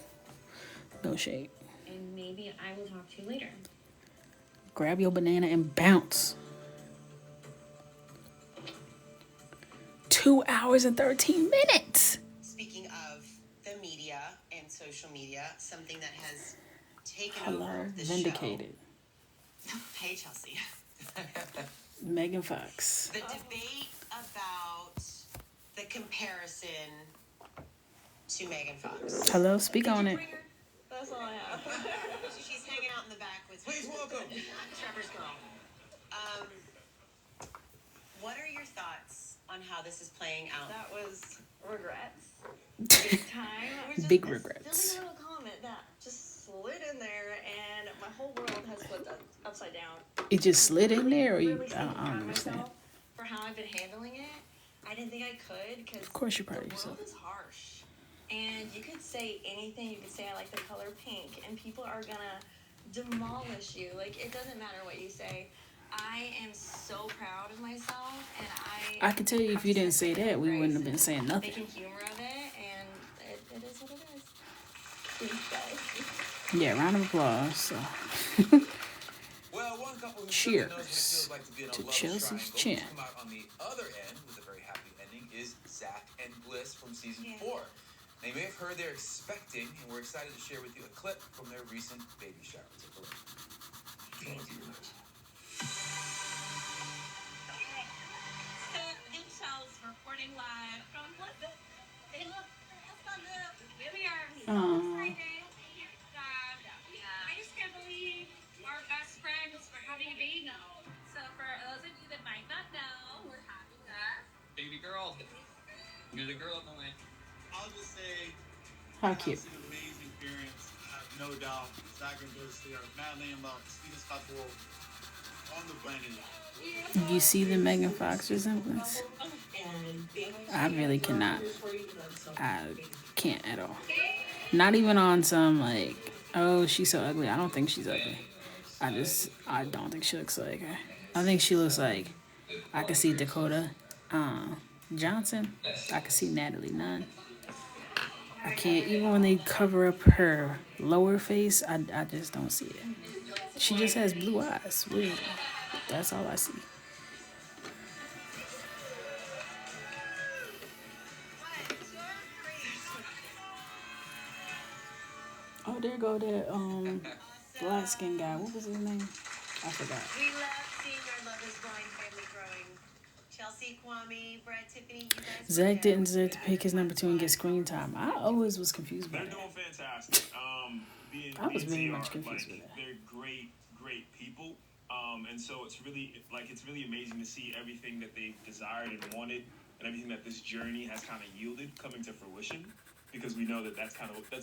No shade. And maybe I will talk to you later. Grab your banana and bounce. 2 hours and 13 minutes. Speaking of the media and social media, something that has taken Hello, over the vindicated. show. Hey, Chelsea. Megan Fox. The debate about the comparison to Megan Fox. Hello, speak on it. That's all I have. She's hanging out in the back with Please welcome Trevor's girl. What are your thoughts on how this is playing out? That was regrets. Big time. It was just Big a regrets. silly little comment that just slid in there, and my whole world has flipped upside down. It just slid in there, or you? Really I don't proud of understand. myself for how I've been handling it. I didn't think I could because Of course you're proud the of yourself. world is harsh, and you could say anything. You could say I like the color pink, and people are gonna demolish you. Like, it doesn't matter what you say. I am so proud of myself, and I could tell you if you didn't say that, we wouldn't have been saying nothing. making humor of it, and it is what it is. Thanks, guys. Yeah, round of applause. So. Well, one couple who Cheers certainly knows what it feels like to be in a to love Chelsea's triangle chin. to come out on the other end with a very happy ending is Zach and Bliss from season 4. Now, you may have heard they're expecting, and we're excited to share with you a clip from their recent baby shower. Take a look. So, recording live from Blizzard. Hey, look, here we are. So Aw. excited. I just can't believe our best friends are having a baby. So for those of you that might not know, we're having a Baby girl. You're the girl in the way. I'll just say, How cute. it's an amazing experience. I have no doubt Zach and Josie are madly in love, the sweetest couple on the planet. You see the Megan Fox resemblance? I really cannot. I can't at all. Not even on some like, oh, she's so ugly. I don't think she's ugly. I don't think she looks like her. I think she looks like, I could see Dakota Johnson. I could see Natalie Nunn. I can't, even when they cover up her lower face, I just don't see it. She just has blue eyes. Weird. That's all I see. Oh, there go that light skinned guy. What was his name? I forgot. We love seeing our Love is Blind family growing. Chelsea, Kwame, Brad, Tiffany, you guys. Zach didn't deserve to pick his number 2 and get screen time. I always was confused by They're that. doing fantastic. I was very much confused with that. They're great people. And so it's really amazing to see everything that they've desired and wanted, and everything that this journey has kind of yielded coming to fruition. Because we know that that's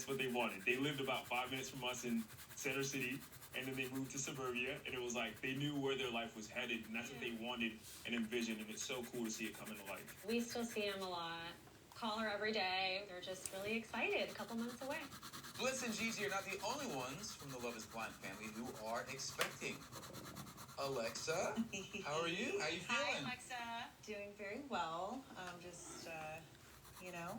what they wanted. They lived about 5 minutes from us in Center City, and then they moved to suburbia, and it was like they knew where their life was headed, and that's what they wanted and envisioned, and it's so cool to see it come into life. We still see him a lot. Call her every day. They're just really excited. A couple months away. Bliss and Gigi are not the only ones from the Love is Blind family who are expecting. Alexa, how are you? How you feeling? Hi, Alexa. Doing very well. You know,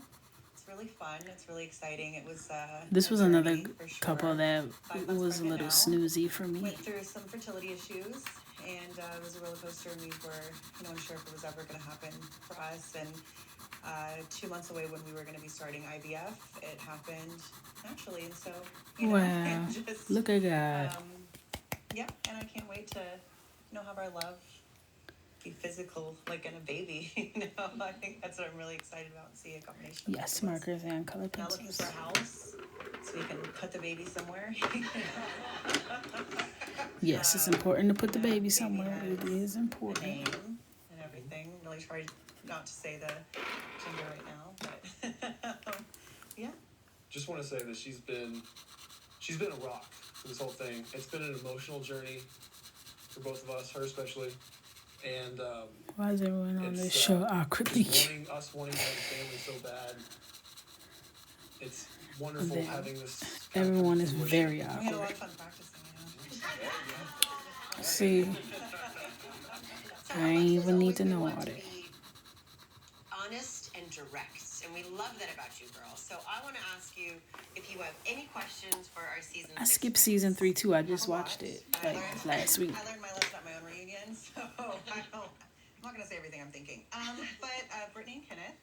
it's really fun. It's really exciting. It was. This was a another journey, for sure. couple that 5 months was a pregnant little now. snoozy for me. Went through some fertility issues, and it was a roller coaster, and we were, unsure if it was ever going to happen for us. And 2 months away, when we were going to be starting IVF, it happened naturally, and so Wow. just, Look at God. yeah, and I can't wait to, have our love be physical, like in a baby. I think that's what I'm really excited about. See a combination. of Yes, both of us. markers and color Now looking pencils. for a house, so we can put the baby somewhere. Yes, it's important to put the baby somewhere. It is The important. name and everything. Really try not to say the gender right now, but yeah. Just want to say that she's been a rock for this whole thing. It's been an emotional journey for both of us, her especially. And Why is everyone on it's, this show awkwardly? wanting to have a family so bad. It's wonderful Them. having this. Everyone is very We had a lot awkward. of fun practicing, See, I ain't even need to know all that. Honest and direct, and we love that about you, girls. So I want to ask you if you have any questions for our season. I skipped season 3 too. I just watched it like last week. I learned my lesson at my own reunion, so I'm not going to say everything I'm thinking. But Brittany and Kenneth,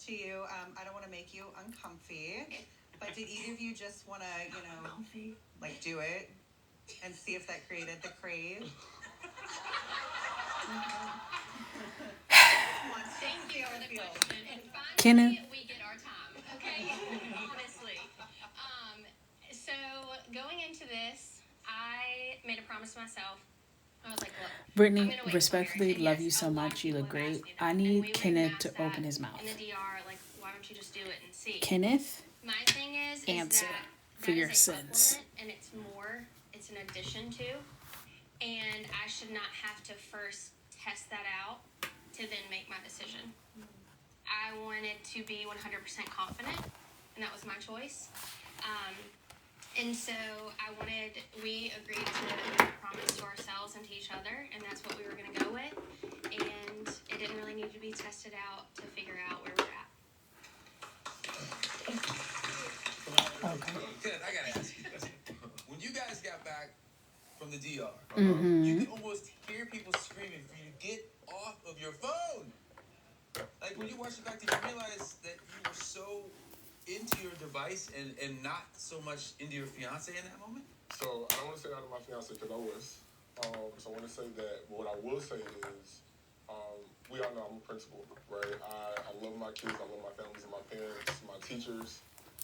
to you, I don't want to make you uncomfy, but did either of you just want to, like do it and see if that created the crave? Thank you for the question. And finally, Kenneth? we get our time, okay? Honestly. So going into this, I made a promise to myself. I was like, look, I'm Brittany, gonna wait till respectfully, marriage. And love yes, you so a lot of much. You people look have great. asked me I that, and need we Kenneth asked to that open his mouth. in the DR, like, why don't you just do it and see? Kenneth, My thing is answer that for that your is a sins. supplement, and it's an addition to, and I should not have to first test that out to then make my decision. I wanted to be 100% confident, and that was my choice. And so we agreed to make a promise to ourselves and to each other, and that's what we were going to go with. And it didn't really need to be tested out to figure out where we're at. Kenneth, I gotta ask you. When you guys got back from the DR, Mhm. you could almost hear people screaming for you to get off of your phone. Like when you watch it back, did you realize that you were so into your device and not so much into your fiance in that moment? So I don't want to say that to my fiance because I was. So I want to say that. But what I will say is, we all know I'm a principal, right? I love my kids, I love my families and my parents, my teachers.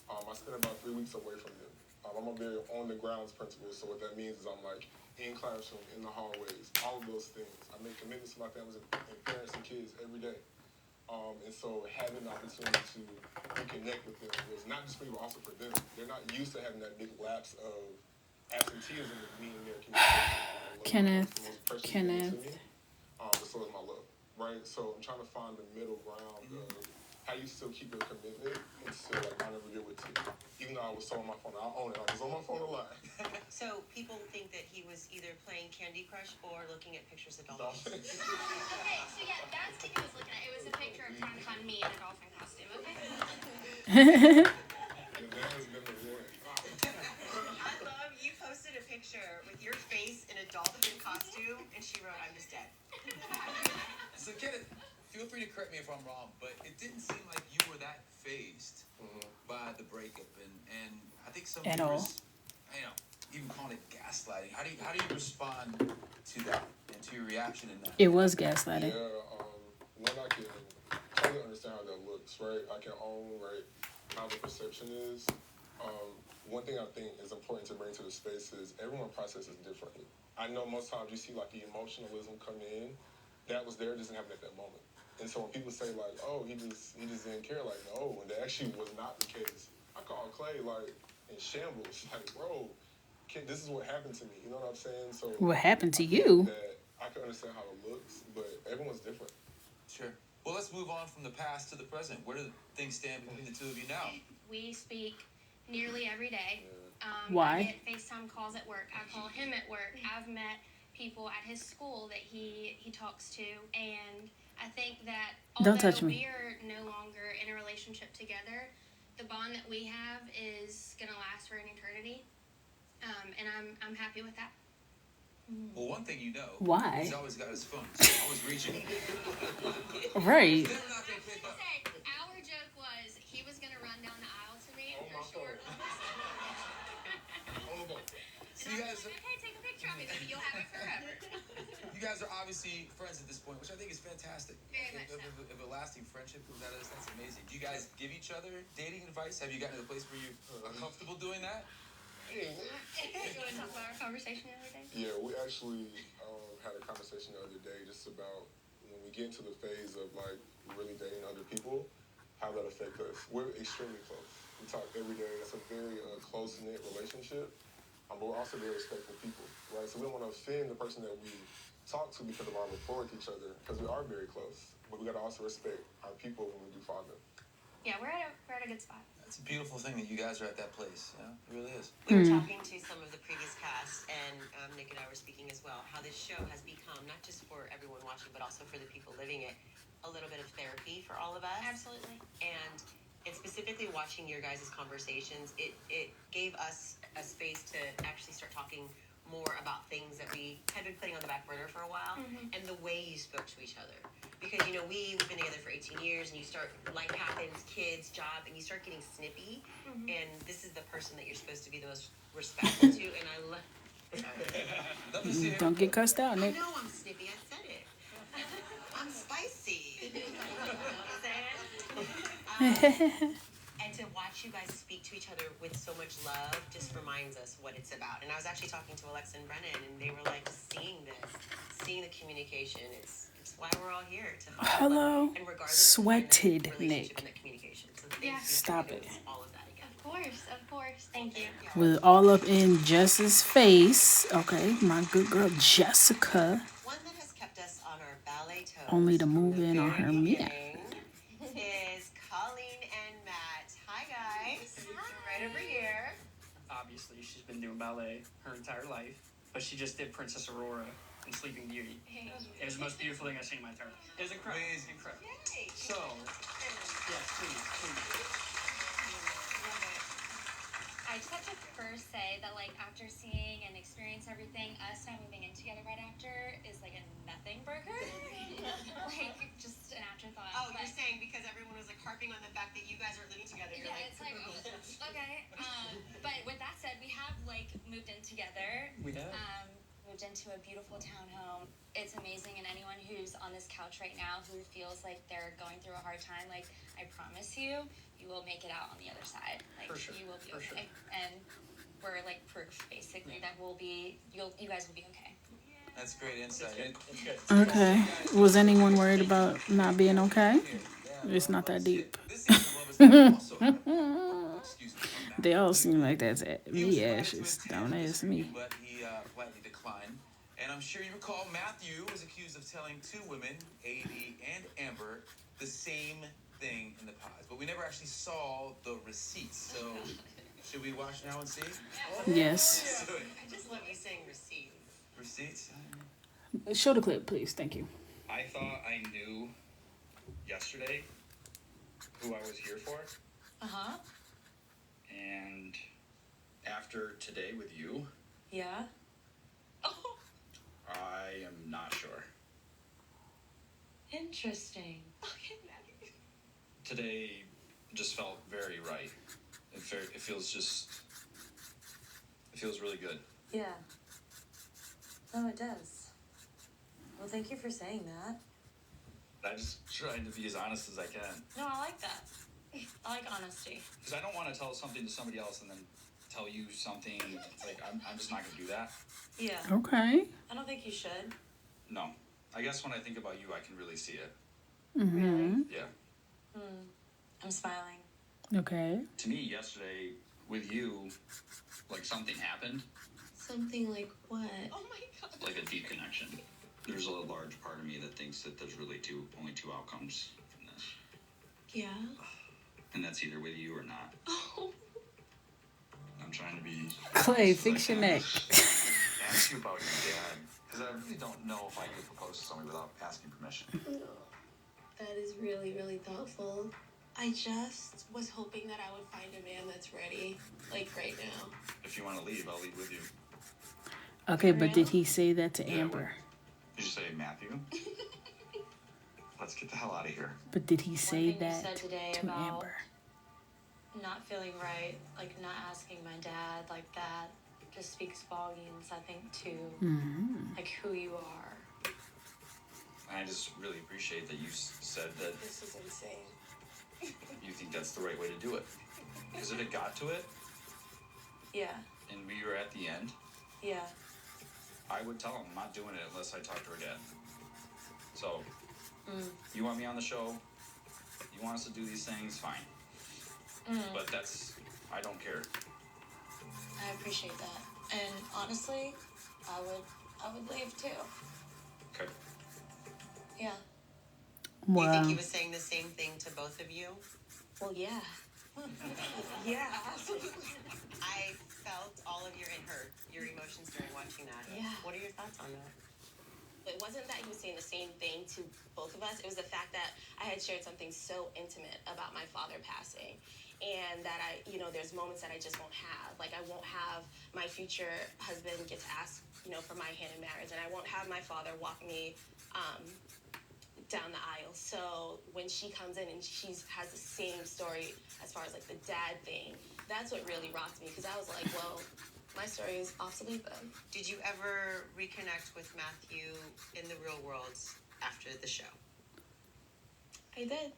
I spend about 3 weeks away from them. I'm a very on-the-grounds principal, so what that means is I'm like in classroom, in the hallways, all of those things. I make commitments to my families and parents and kids every day. And so having the opportunity to reconnect with them was not just for me, but also for them. They're not used to having that big lapse of absenteeism with me in their communication. Kenneth. But so is my love, right? So I'm trying to find the middle ground of how you still keep your commitment and still like I never get with you. Even though I was so on my phone, I own it. I was on my phone a lot. So people think that he was either playing Candy Crush or looking at pictures of dolphins. Okay, so yeah, that's what he was looking at. It was a picture of trying to find me in a dolphin costume, okay? That has been the one. I love you posted a picture with your face in a dolphin costume, and she wrote, "I'm just dead." So Kenneth, feel free to correct me if I'm wrong, but it didn't seem like you were that phased by the breakup, and I think some At all. viewers, even calling it gaslighting. How do you respond to that and to your reaction in that? It was gaslighting. Yeah, one, I can totally understand how that looks, right? I can own, right, how the perception is. One thing I think is important to bring to the space is everyone processes differently. I know most times you see like the emotionalism come in, that was there, just didn't happen at that moment. And so when people say like, oh, he just didn't care, like, no, and that actually was not the case. I called Clay like in shambles, like, bro, this is what happened to me. You know what I'm saying? So What happened to I think you? that I can understand how it looks, but everyone's different. Sure. Well, let's move on from the past to the present. Where do things stand between the two of you now? We speak nearly every day. Why? I get FaceTime calls at work. I call him at work. I've met people at his school that he talks to, and I think that Don't although touch me. we are no longer in a relationship together, the bond that we have is gonna last for an eternity, and I'm happy with that. Well, one thing you know, Why? he's always got his phone, so always reaching. Right. Listen, our joke was he was gonna run down the aisle to me and for sure. So you guys, Okay, take a picture of me, baby. You'll have it forever. you guys are obviously friends at this point, which I think is fantastic. Very much so. If a lasting friendship comes out of this, that's amazing. Do you guys give each other dating advice? Have you gotten to the place where you are comfortable doing that? You want to talk about our conversation the other day? Yeah, we actually had a conversation the other day just about when we get into the phase of like really dating other people, how that affects us. We're extremely close. We talk every day. It's a very close-knit relationship, but we're also very respectful people, right? So we don't want to offend the person that we talk to because of our rapport with each other, because we are very close. But we got to also respect our people when we do find them. Yeah, we're at a good spot. It's a beautiful thing that you guys are at that place. Yeah, it really is. We were talking to some of the previous cast, and Nick and I were speaking as well, how this show has become, not just for everyone watching, but also for the people living it, a little bit of therapy for all of us. Absolutely. And specifically watching your guys' conversations, it gave us a space to actually start talking more about things that we had been putting on the back burner for a while, and the way you spoke to each other. Because, we've been together for 18 years, and you start, life happens, kids, job, and you start getting snippy, and this is the person that you're supposed to be the most respectful to, and I love... Don't get cussed out, Nick. I know I'm snippy, I said it. I'm spicy. You know what I'm saying? And to watch you guys speak to each other with so much love just reminds us what it's about. And I was actually talking to Alexa and Brennan, and they were like, seeing the communication, it's why we're all here to find Hello, love. And regardless sweated of the relationship Nick. and the communication. So thank Yeah. you Stop for it. doing all of that again. Of course. Thank you. With all up in Jess's face. Okay, my good girl Jessica. One that has kept us on our ballet toes Only to move in on her Mia. is Colleen and Matt. Hi guys. Right over here. Obviously, she's been doing ballet her entire life, but she just did Princess Aurora in Sleeping Beauty. It was the most beautiful thing I've seen in my entire life. It was incredible. It was incredible. So, yes, please. I just have to first say that, after seeing and experience everything, us not moving in together right after is like a nothing burger. Just an afterthought. Oh, you're saying because everyone was harping on the fact that you guys are living together. You're Yeah, it's like, okay. But with that said, we have moved in together. We have. Moved moved into a beautiful townhome. It's amazing, and anyone who's on this couch right now who feels like they're going through a hard time, like, I promise you, you will make it out on the other side. Like, you will be okay. And we're like proof, basically, that you guys will be okay. That's great insight. It's good. Okay. Was anyone worried about not being okay? It's not that deep. They all seem like that's me ashes. Don't ask me. But he flatly declined. And I'm sure you recall Matthew was accused of telling two women, AD and Amber, the same thing in the pods. But we never actually saw the receipts. So should we watch now and see? Yes. I just love you saying receipts. Receipts? Show the clip, please. Thank you. I thought I knew yesterday who I was here for. Uh-huh. And after today with you, Yeah? Oh, I am not sure. interesting. Today just felt very right. It feels really good. Yeah. No, it does. Well, thank you for saying that. I just tried to be as honest as I can. No, I like that. I like honesty. Because I don't want to tell something to somebody else and then tell you something. Like, I'm just not going to do that. Yeah. Okay. I don't think you should. No. I guess when I think about you, I can really see it. Mm-hmm. Yeah. I'm smiling. Okay. To me, yesterday, with you, like something happened. Something like what? Oh my god. Like a deep connection. There's a large part of me that thinks that there's really only two outcomes from this. Yeah. And that's either with you or not. Oh. I'm trying to be... Clay, fix your neck. Ask you about your dad. Because I really don't know if I could propose to somebody without asking permission. No. That is really, really thoughtful. I just was hoping that I would find a man that's ready, like right now. If you want to leave, I'll leave with you. Okay, but did he say that to Amber? Did you say Matthew? Let's get the hell out of here. But did he say One thing you that said today to about Amber? not feeling right, like not asking my dad like that, just speaks volumes, I think, to like who you are. I just really appreciate that you said that This is insane. you think that's the right way to do it. Because if it got to it, Yeah. and we were at the end, Yeah. I would tell him I'm not doing it unless I talk to her dad. So, you want me on the show? You want us to do these things? Fine. But I don't care. I appreciate that. And honestly, I would leave too. Okay. Yeah. Do you Wow. think he was saying the same thing to both of you? Well, yeah. Yeah. I felt all of your emotions during watching that. Yeah. What are your thoughts on that? It wasn't that he was saying the same thing to both of us. It was the fact that I had shared something so intimate about my father passing. And that there's moments that I just won't have. Like, I won't have my future husband get to ask, for my hand in marriage. And I won't have my father walk me down the aisle. So when she comes in and she has the same story as far as, like, the dad thing, that's what really rocked me. Because I was like, well, my story is obsolete then. Did you ever reconnect with Matthew in the real world after the show? I did.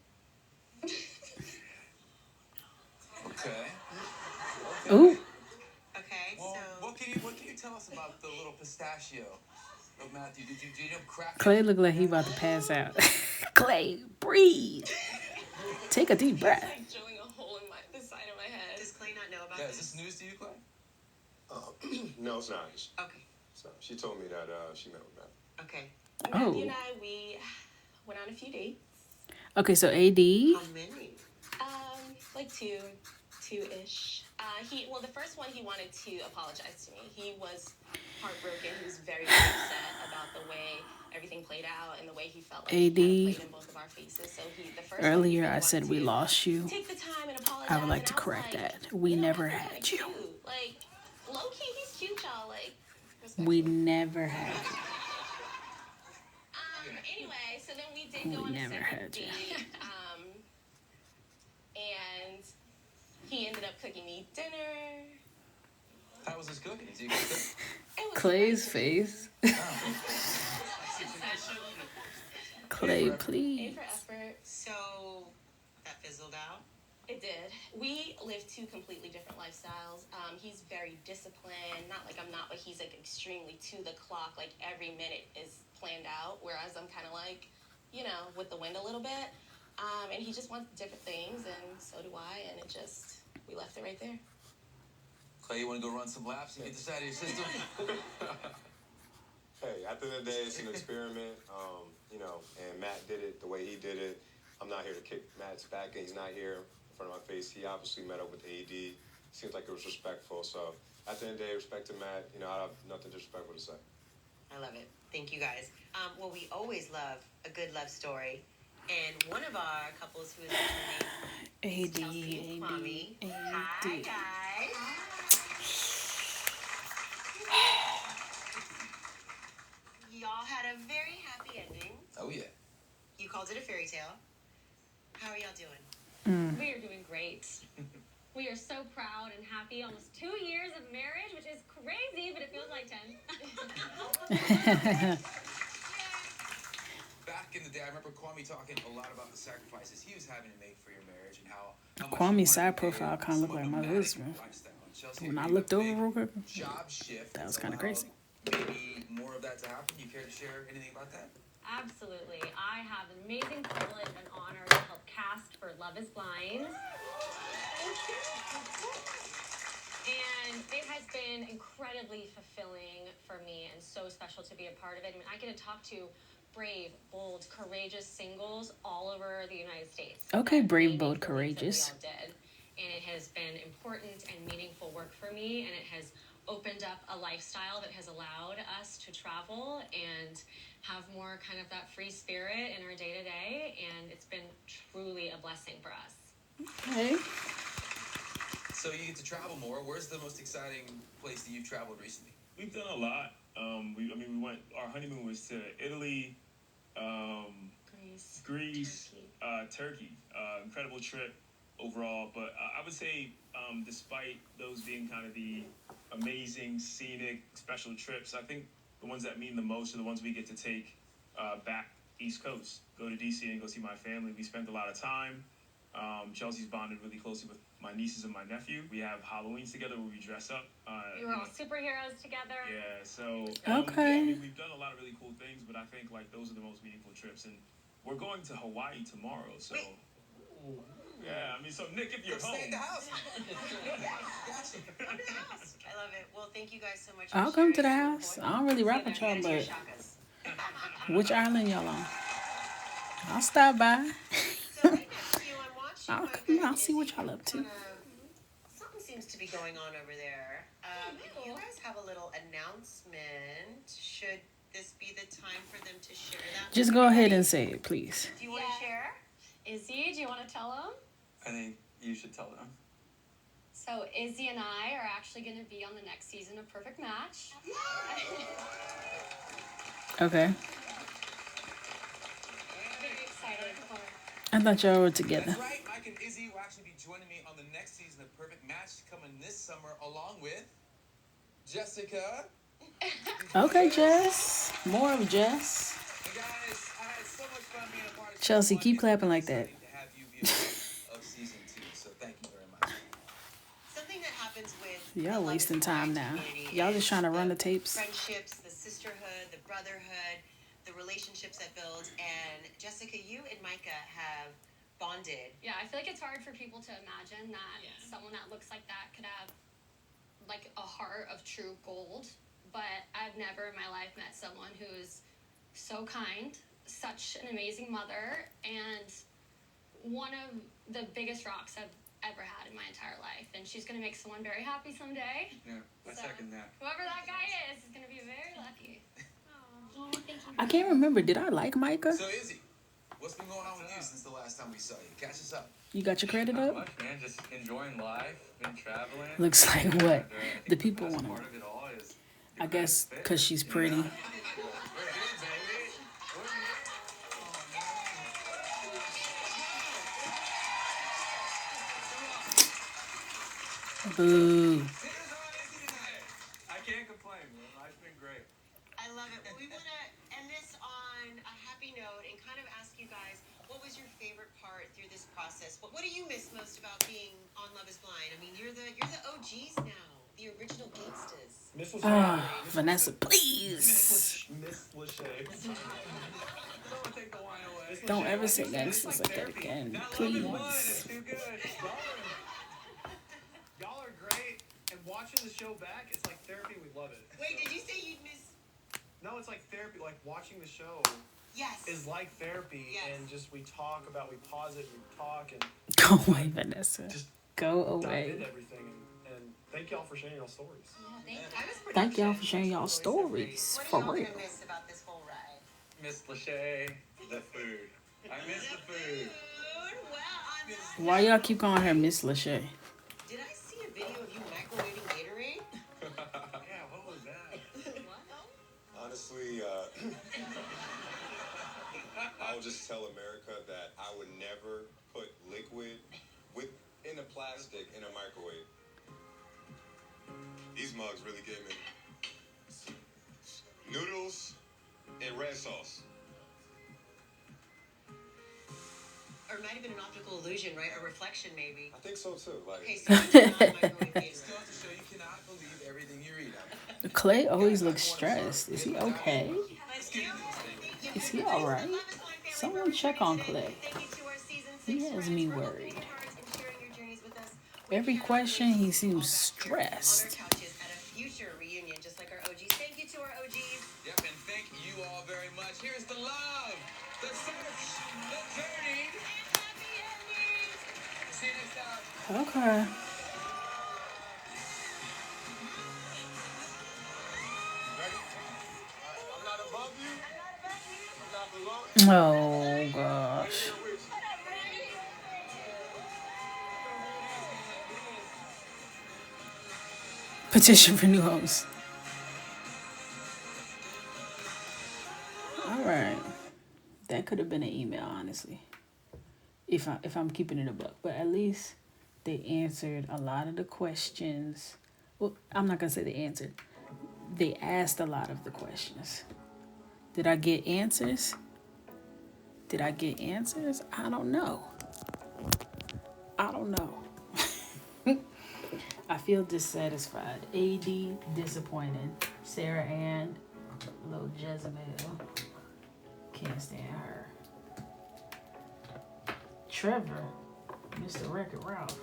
Okay. Ooh. Okay, Well, so what can you tell us about the little pistachio of Matthew? Did you crack Clay looked like he about to pass out. Clay, breathe. Take a deep breath. Like drilling a hole in the side of my head. Does Clay not know about Yeah, this? is this news to you, Clay? No, it's not. Okay. So she told me that she met with Matt. Okay. Matthew and I, we went on a few dates. Okay, so AD. How many? Like two-ish. The first one, he wanted to apologize to me. He was heartbroken. He was very, very upset about the way everything played out and the way he felt like AD. he had played in both of our faces. So the first Earlier, one, he I said we wanted to lost you. take the time and apologize. I would like to and I was correct like, that. We never he's had kinda you. cute. Like, low-key, he's cute, y'all. Like, We never had you. Anyway, so then we did go We on a never second had you. date. And he ended up cooking me dinner. How was his cooking? Is he good? It was Clay's face. Clay, A please. for effort. So that fizzled out. It did. We live two completely different lifestyles. He's very disciplined. Not like I'm not, but he's like extremely to the clock. Like every minute is planned out. Whereas I'm kind of like, you know, with the wind a little bit. And he just wants different things, and so do I. And we left it right there. Clay, you want to go run some laps and get this out of your system? Hey, at the end of the day, it's an experiment, you know, and Matt did it the way he did it. I'm not here to kick Matt's back, and he's not here in front of my face. He obviously met up with the AD. Seems like it was respectful. So at the end of the day, respect to Matt. You know, I have nothing disrespectful to say. I love it. Thank you guys. Well, we always love a good love story. And one of our couples who is returning is Chelsea and Kwame. Hi, guys. Y'all had a very happy ending. Oh, yeah. You called it a fairy tale. How are y'all doing? We are doing great. We are so proud and happy. Almost 2 years of marriage, which is crazy, but it feels like 10. Back in the day, I remember Kwame talking a lot about the sacrifices he was having to make for your marriage and how much Kwame's side profile kind of looked like my husband. When I looked over real quick, job shift. that was kind of crazy. Maybe more of that to happen. You care to share anything about that? Absolutely. I have an amazing privilege and honor to help cast for Love is Blind. And it has been incredibly fulfilling for me and so special to be a part of it. I mean, I get to talk to brave, bold, courageous singles all over the United States. Okay, brave, bold, courageous. We all did. And it has been important and meaningful work for me, and it has opened up a lifestyle that has allowed us to travel and have more kind of that free spirit in our day-to-day, and it's been truly a blessing for us. Okay. So you get to travel more. Where's the most exciting place that you've traveled recently? We've done a lot. We went. Our honeymoon was to Italy, Greece, Turkey. Incredible trip overall. But I would say, despite those being kind of the amazing, scenic, special trips, I think the ones that mean the most are the ones we get to take back East Coast. Go to DC and go see my family. We spent a lot of time. Chelsea's bonded really closely with my nieces and my nephew. We have Halloweens together where we dress up. We were all superheroes together. Yeah, so Okay. yeah, I mean, we've done a lot of really cool things, but I think like those are the most meaningful trips. And we're going to Hawaii tomorrow, so yeah. I mean, so Nick, if you're home, stay at the house. Come to the house. I love it. Well, thank you guys so much. I'll come to the house. I don't really rap with y'all, but which island y'all on? I'll stop by. I'll see what y'all up to. Something seems to be going on over there. And you guys have a little announcement. Should this be the time for them to share that? Just go ahead and say it, please. Do you want to share? Izzy, do you want to tell them? I think you should tell them. So Izzy and I are actually going to be on the next season of Perfect Match. Okay. Very excited for I thought y'all were together. That's right. Mike and Izzy will actually be joining me on the next season of Perfect Match coming this summer, along with Jessica. Okay, Jess. More of Jess. And guys, I had so much fun being a part of Chelsea, keep clapping like that. to have you be a part of season 2. So thank you very much. Something that happens with Y'all wasting time now. Y'all just trying to run the tapes. friendships, the sisterhood, the brotherhood, the relationships that build. And Jessica, you and Micah have bonded. Yeah, I feel like it's hard for people to imagine that someone that looks like that could have like a heart of true gold. But I've never in my life met someone who's so kind, such an amazing mother, and one of the biggest rocks I've ever had in my entire life. And she's going to make someone very happy someday. Yeah, I second that. Whoever that guy is going to be very lucky. Oh, thank you. I can't remember. Did I like Micah? So Izzy, what's been going on with you since the last time we saw you? Catch us up. You got your credit Not up? much, man. Just enjoying life. Been traveling. Looks like what? The people Best want part to. of it all is I guess because she's pretty. Boo. I can't complain, man. Life's been great. I I love it. Well, we want to end this on a happy note and kind of ask you guys, what was your favorite part through this process? What do you miss most about being on Love Is Blind? I mean, you're the OGs now, the original gangsters. Vanessa, please. Miss Lachey. Don't ever say gangsters like that again, please. Y'all are great, and watching the show back, it's like therapy. We love it. Wait, did you say you'd miss? No, it's like therapy. Like watching the show. Yes. Is like therapy, and just we pause it, we talk, and Go away, Vanessa. Just go dive away. into everything, and thank y'all for sharing your stories. Thank y'all for sharing y'all stories. For real. What do you miss about this whole ride? Miss Lachey, the food. I miss the food. Why y'all keep calling her Miss Lachey? Did I see a video of you microwaving Gatorade? Yeah, what was that? Honestly, I'll just tell America that I would never put liquid in a plastic in a microwave. These mugs really gave me noodles and red sauce. Or it might have been an optical illusion, right? A reflection, maybe. I think so too. Like, okay, so you cannot believe everything you read. Clay always looks stressed. Is he okay? Is he alright? Someone check on Clay. He has me worried. Every question, he seems stressed. at a future reunion, just like our OGs. Thank you to our OGs. Yep, and thank you all very much. Here's the love, the search, the journey, and happy endings. See you next time. Okay. Oh gosh. Petition for new homes. All right. That could have been an email, honestly. If I'm keeping it a buck, but at least they answered a lot of the questions. Well, I'm not gonna say they answered. They asked a lot of the questions. Did I get answers? I don't know. I feel dissatisfied. AD disappointed. Sarah Ann, little Jezebel. Can't stand her. Trevor, Mr. Wreck-It Ralph.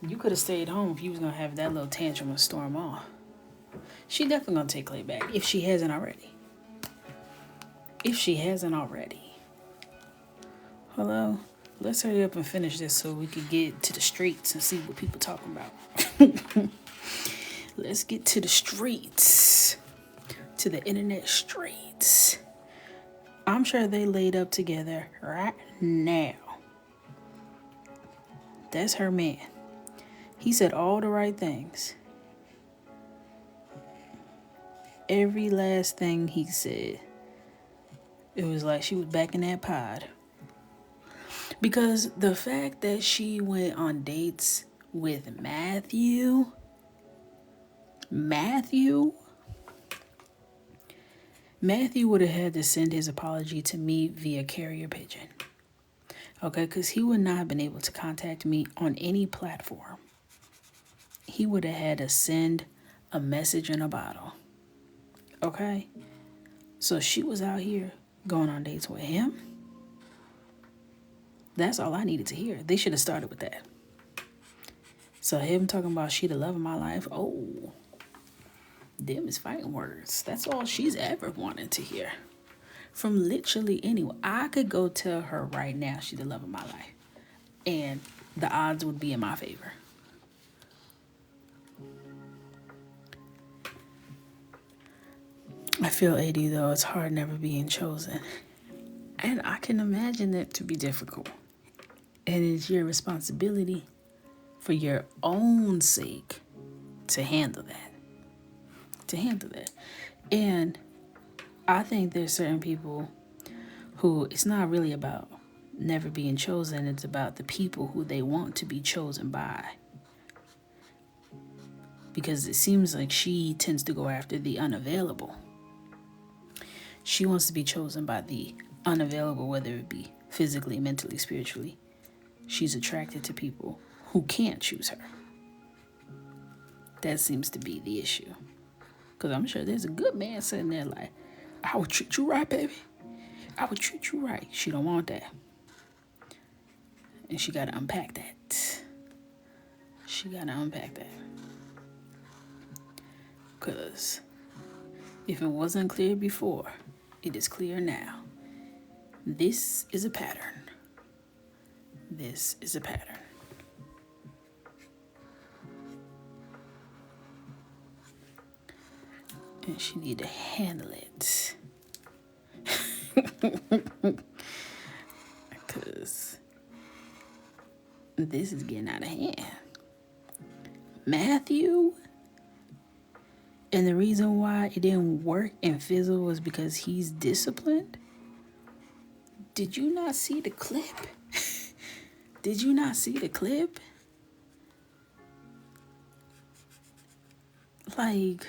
You could have stayed home if you was gonna have that little tantrum and storm off. She definitely gonna take Clay back if she hasn't already. Hello? Let's hurry up and finish this so we can get to the streets and see what people talking about. Let's get to the streets. To the internet streets. I'm sure they laid up together right now. That's her man. He said all the right things. Every last thing he said. It was like she was back in that pod. Because the fact that she went on dates with Matthew would have had to send his apology to me via carrier pigeon. Okay, because he would not have been able to contact me on any platform. He would have had to send a message in a bottle. Okay? So she was out here going on dates with him. That's all I needed to hear. They should have started with that. So him talking about she the love of my life. Oh, them is fighting words. That's all she's ever wanted to hear. From literally anyone. I could go tell her right now she the love of my life. And the odds would be in my favor. I feel 80 though. It's hard never being chosen. And I can imagine that to be difficult. And it's your responsibility for your own sake to handle that. And I think there's certain people who it's not really about never being chosen. It's about the people who they want to be chosen by. Because it seems like she tends to go after the unavailable. She wants to be chosen by the unavailable, whether it be physically, mentally, spiritually. She's attracted to people who can't choose her. That seems to be the issue. Because I'm sure there's a good man sitting there like, I would treat you right, baby. I would treat you right. She don't want that. And she got to unpack that. She got to unpack that. Because if it wasn't clear before, it is clear now. This is a pattern. This is a pattern. And she need to handle it. Because this is getting out of hand. Matthew, and the reason why it didn't work and fizzle was because he's disciplined. Did you not see the clip? Did you not see the clip? Like,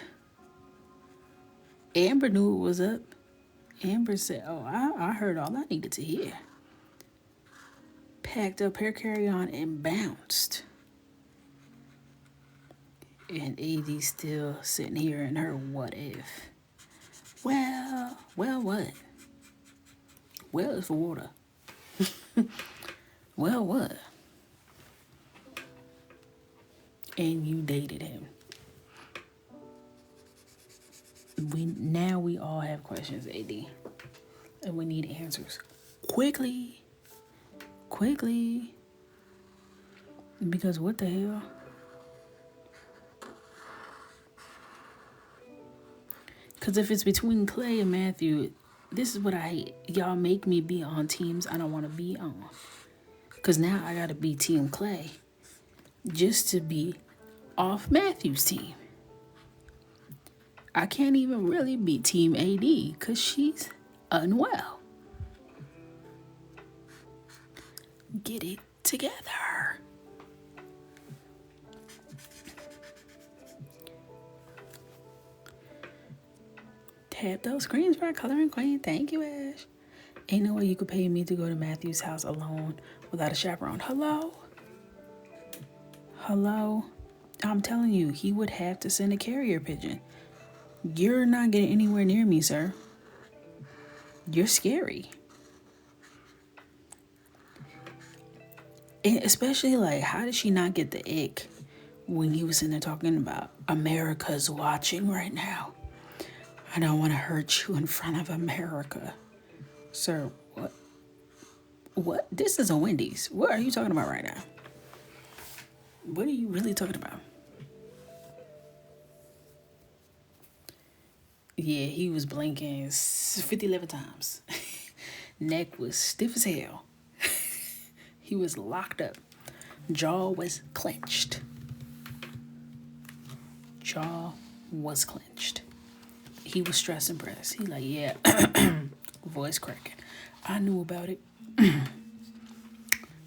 Amber knew what was up. Amber said, oh, I heard all I needed to hear. Packed up her carry-on and bounced. And AD still sitting here in her what if. Well, what? Well, it's for water. Well, what? And you dated him. We all have questions, AD. And we need answers. Quickly. Because what the hell? Because if it's between Clay and Matthew, this is what I hate. Y'all make me be on teams I don't want to be on. Because now I got to be Team Clay just to be off Matthew's team. I can't even really be Team AD because she's unwell. Get it together. Tap those screens for coloring queen. Thank you, Ash. Ain't no way you could pay me to go to Matthew's house alone without a chaperone. Hello? I'm telling you, he would have to send a carrier pigeon. You're not getting anywhere near me, sir. You're scary. And especially, like, how did she not get the ick when he was in there talking about America's watching right now? I don't want to hurt you in front of America. Sir, what? What? This is a Wendy's. What are you talking about right now? What are you really talking about? Yeah, he was blinking 50-11 times. Neck was stiff as hell. He was locked up. Jaw was clenched. He was stressed and pressed. He like, yeah. Voice cracking. I knew about it. You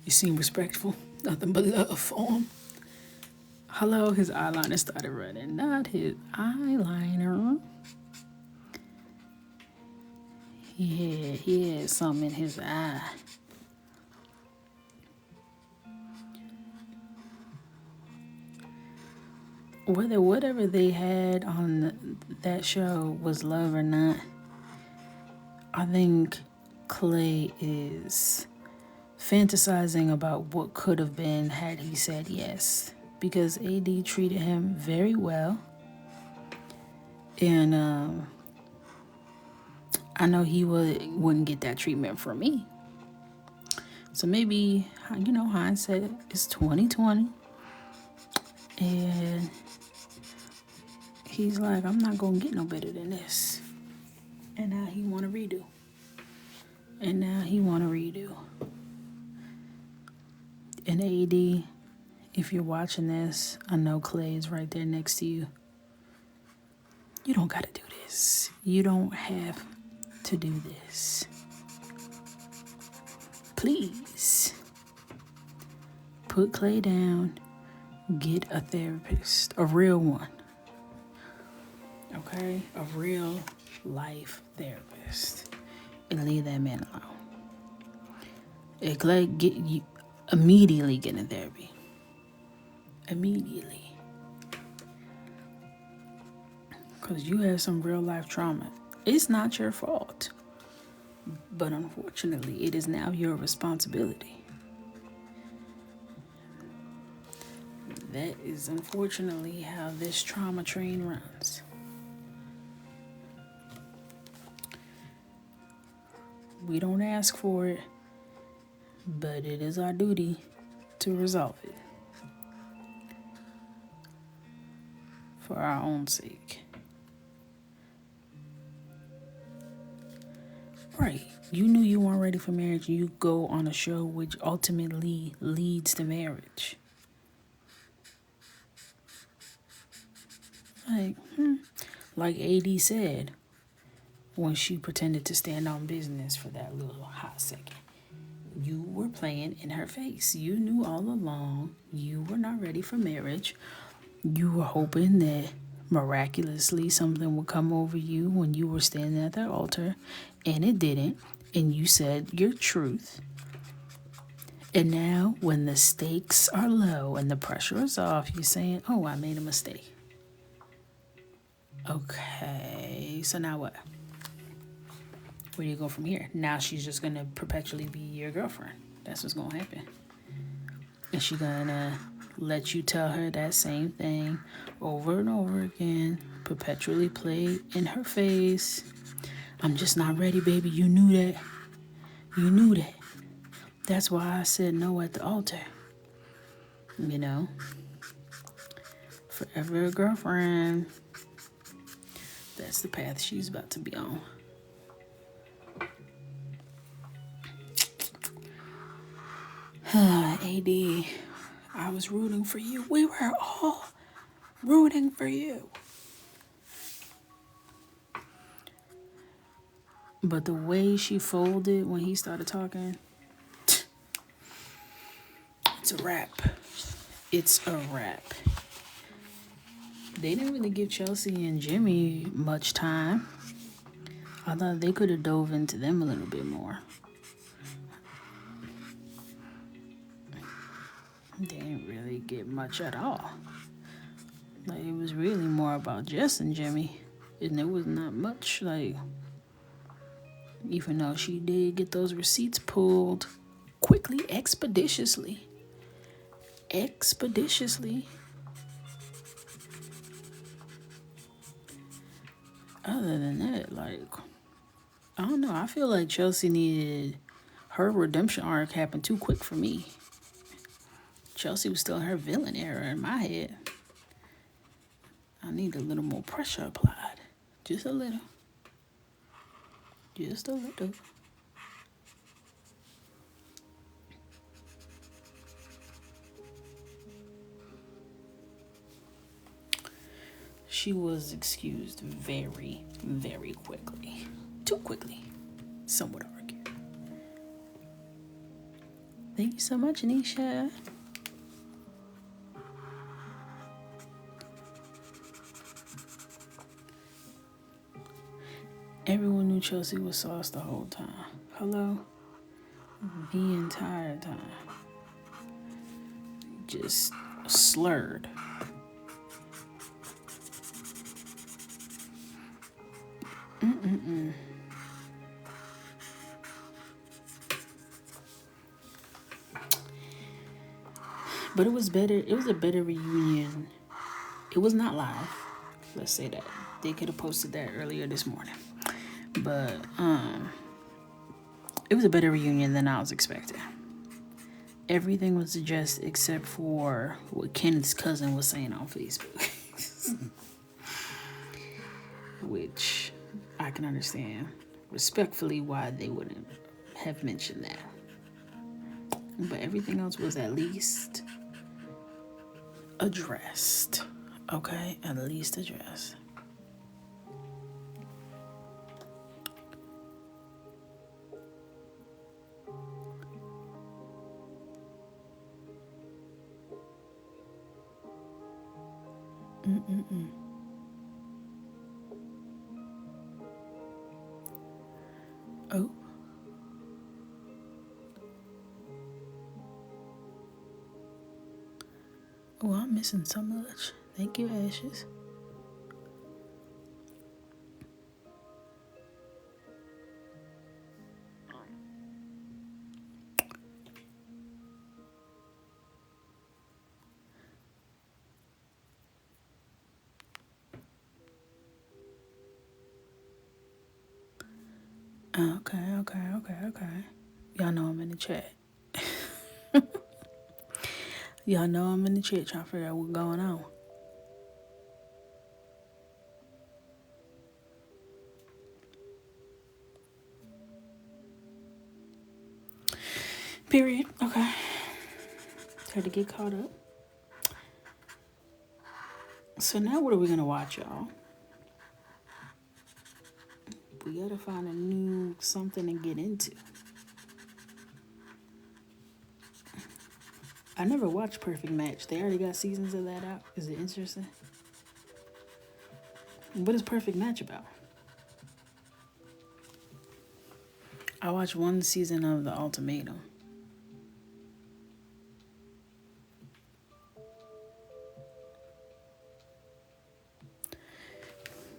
seem respectful. Nothing but love for him. Hello, his eyeliner started running. Not his eyeliner. He had something in his eye. Whether whatever they had on that show was love or not, I think Clay is fantasizing about what could have been had he said yes. Because AD treated him very well. And I know he wouldn't get that treatment from me. So maybe, hindsight is 20/20. And he's like, I'm not gonna get no better than this. And now he wanna redo. And AD, if you're watching this, I know Clay is right there next to you. You don't gotta do this. You don't have to do this. Please. Put Clay down. Get a therapist. A real one. Okay? A real life therapist and leave that man alone. Immediately get in therapy. Immediately. Because you have some real life trauma. It's not your fault. But unfortunately, it is now your responsibility. That is unfortunately how this trauma train runs. We don't ask for it, but it is our duty to resolve it. For our own sake. Right. You knew you weren't ready for marriage and you go on a show which ultimately leads to marriage. Like AD said when she pretended to stand on business for that little hot second. You were playing in her face. You knew all along you were not ready for marriage. You were hoping that miraculously something would come over you when you were standing at that altar, and it didn't, and you said your truth. And now when the stakes are low and the pressure is off, you're saying, oh, I made a mistake. Okay, so now what? Where do you go from here? Now she's just going to perpetually be your girlfriend. That's what's going to happen. And she's going to let you tell her that same thing over and over again, perpetually play in her face. I'm just not ready, baby. You knew that. You knew that. That's why I said no at the altar. You know? Forever a girlfriend. That's the path she's about to be on. AD, I was rooting for you. We were all rooting for you. But the way she folded when he started talking, it's a wrap. It's a wrap. They didn't really give Chelsea and Jimmy much time. I thought they could have dove into them a little bit more. They didn't really get much at all. Like, it was really more about Jess and Jimmy. And there was not much, like, even though she did get those receipts pulled quickly, expeditiously. Other than that, like, I don't know. I feel like Chelsea needed her redemption arc happened too quick for me. Chelsea was still in her villain era in my head. I need a little more pressure applied. Just a little. Just a little. She was excused very, very quickly. Too quickly, some would argue. Thank you so much, Anisha. Everyone knew Chelsea was sauce the whole time. Hello? The entire time. Just slurred. But it was better. It was a better reunion. It was not live. Let's say that. They could have posted that earlier this morning. But it was a better reunion than I was expecting. Everything was just except for what Kenneth's cousin was saying on Facebook. Which I can understand respectfully why they wouldn't have mentioned that. But everything else was at least addressed. Okay? At least addressed. Oh, I'm missing so much. Thank you, Ashes. Okay. Y'all know I'm in the chat. Y'all know I'm in the chat trying to figure out what's going on. Period. Okay. Had to get caught up. So now what are we gonna watch, y'all? We gotta find a new something to get into. I never watched Perfect Match. They already got seasons of that out. Is it interesting? What is Perfect Match about? I watched one season of The Ultimatum.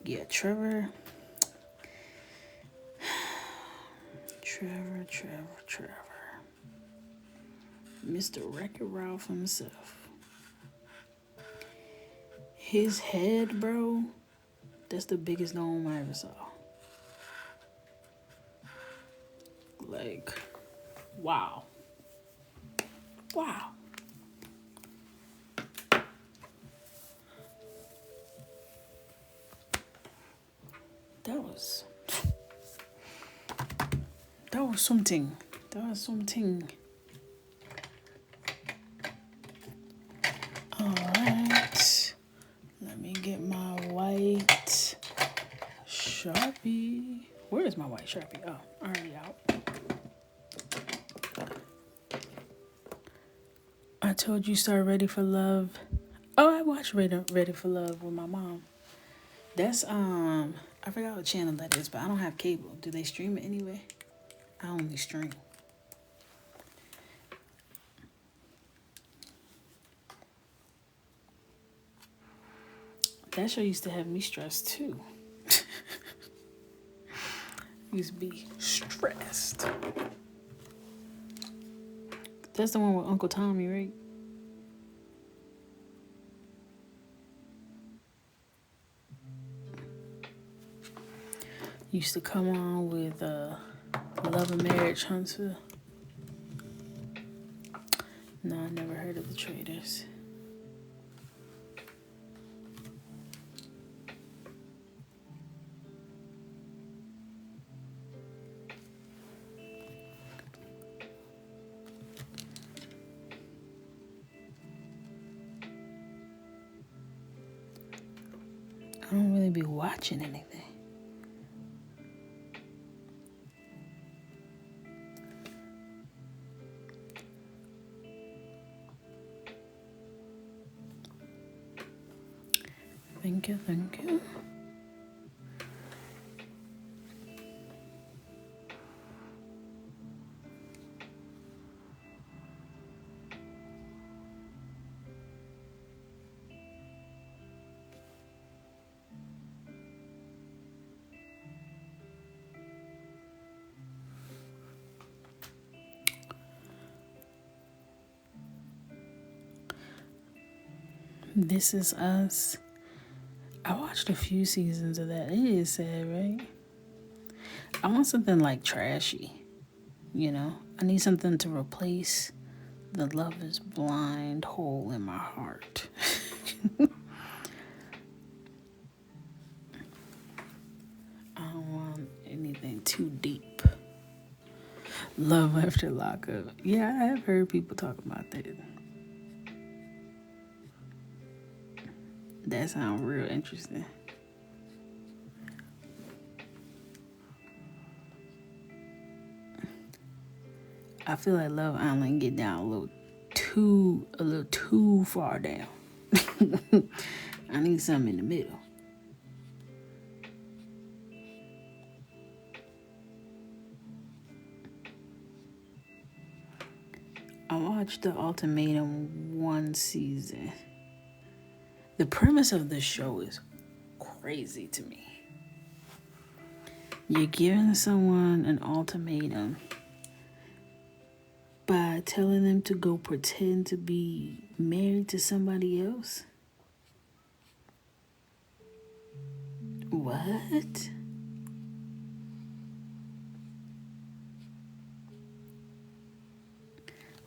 Yeah, Trevor. Mr. Wreck-It Ralph himself. His head, bro, that's the biggest dome I ever saw. Like, wow. Wow. That was something. That was something. Alright. Let me get my white Sharpie. Where is my white Sharpie? Oh, already out. I told you start Ready for Love. Oh, I watched Ready for Love with my mom. That's I forgot what channel that is, but I don't have cable. Do they stream it anyway? I only stream. That show used to have me stressed too. Used to be stressed. That's the one with Uncle Tommy, right? Used to come on with Love and Marriage Hunter. No, I never heard of The Traders. I don't really be watching anything. Thank you. This Is Us. I watched a few seasons of that. It is sad, right? I want something like trashy, you know? I need something to replace the Love Is Blind hole in my heart. I don't want anything too deep. Love After Lockup. Yeah, I have heard people talk about that. That sounds real interesting. I feel like Love Island get down a little too far down. I need something in the middle. I watched The Ultimatum one season. The premise of this show is crazy to me. You're giving someone an ultimatum by telling them to go pretend to be married to somebody else? What?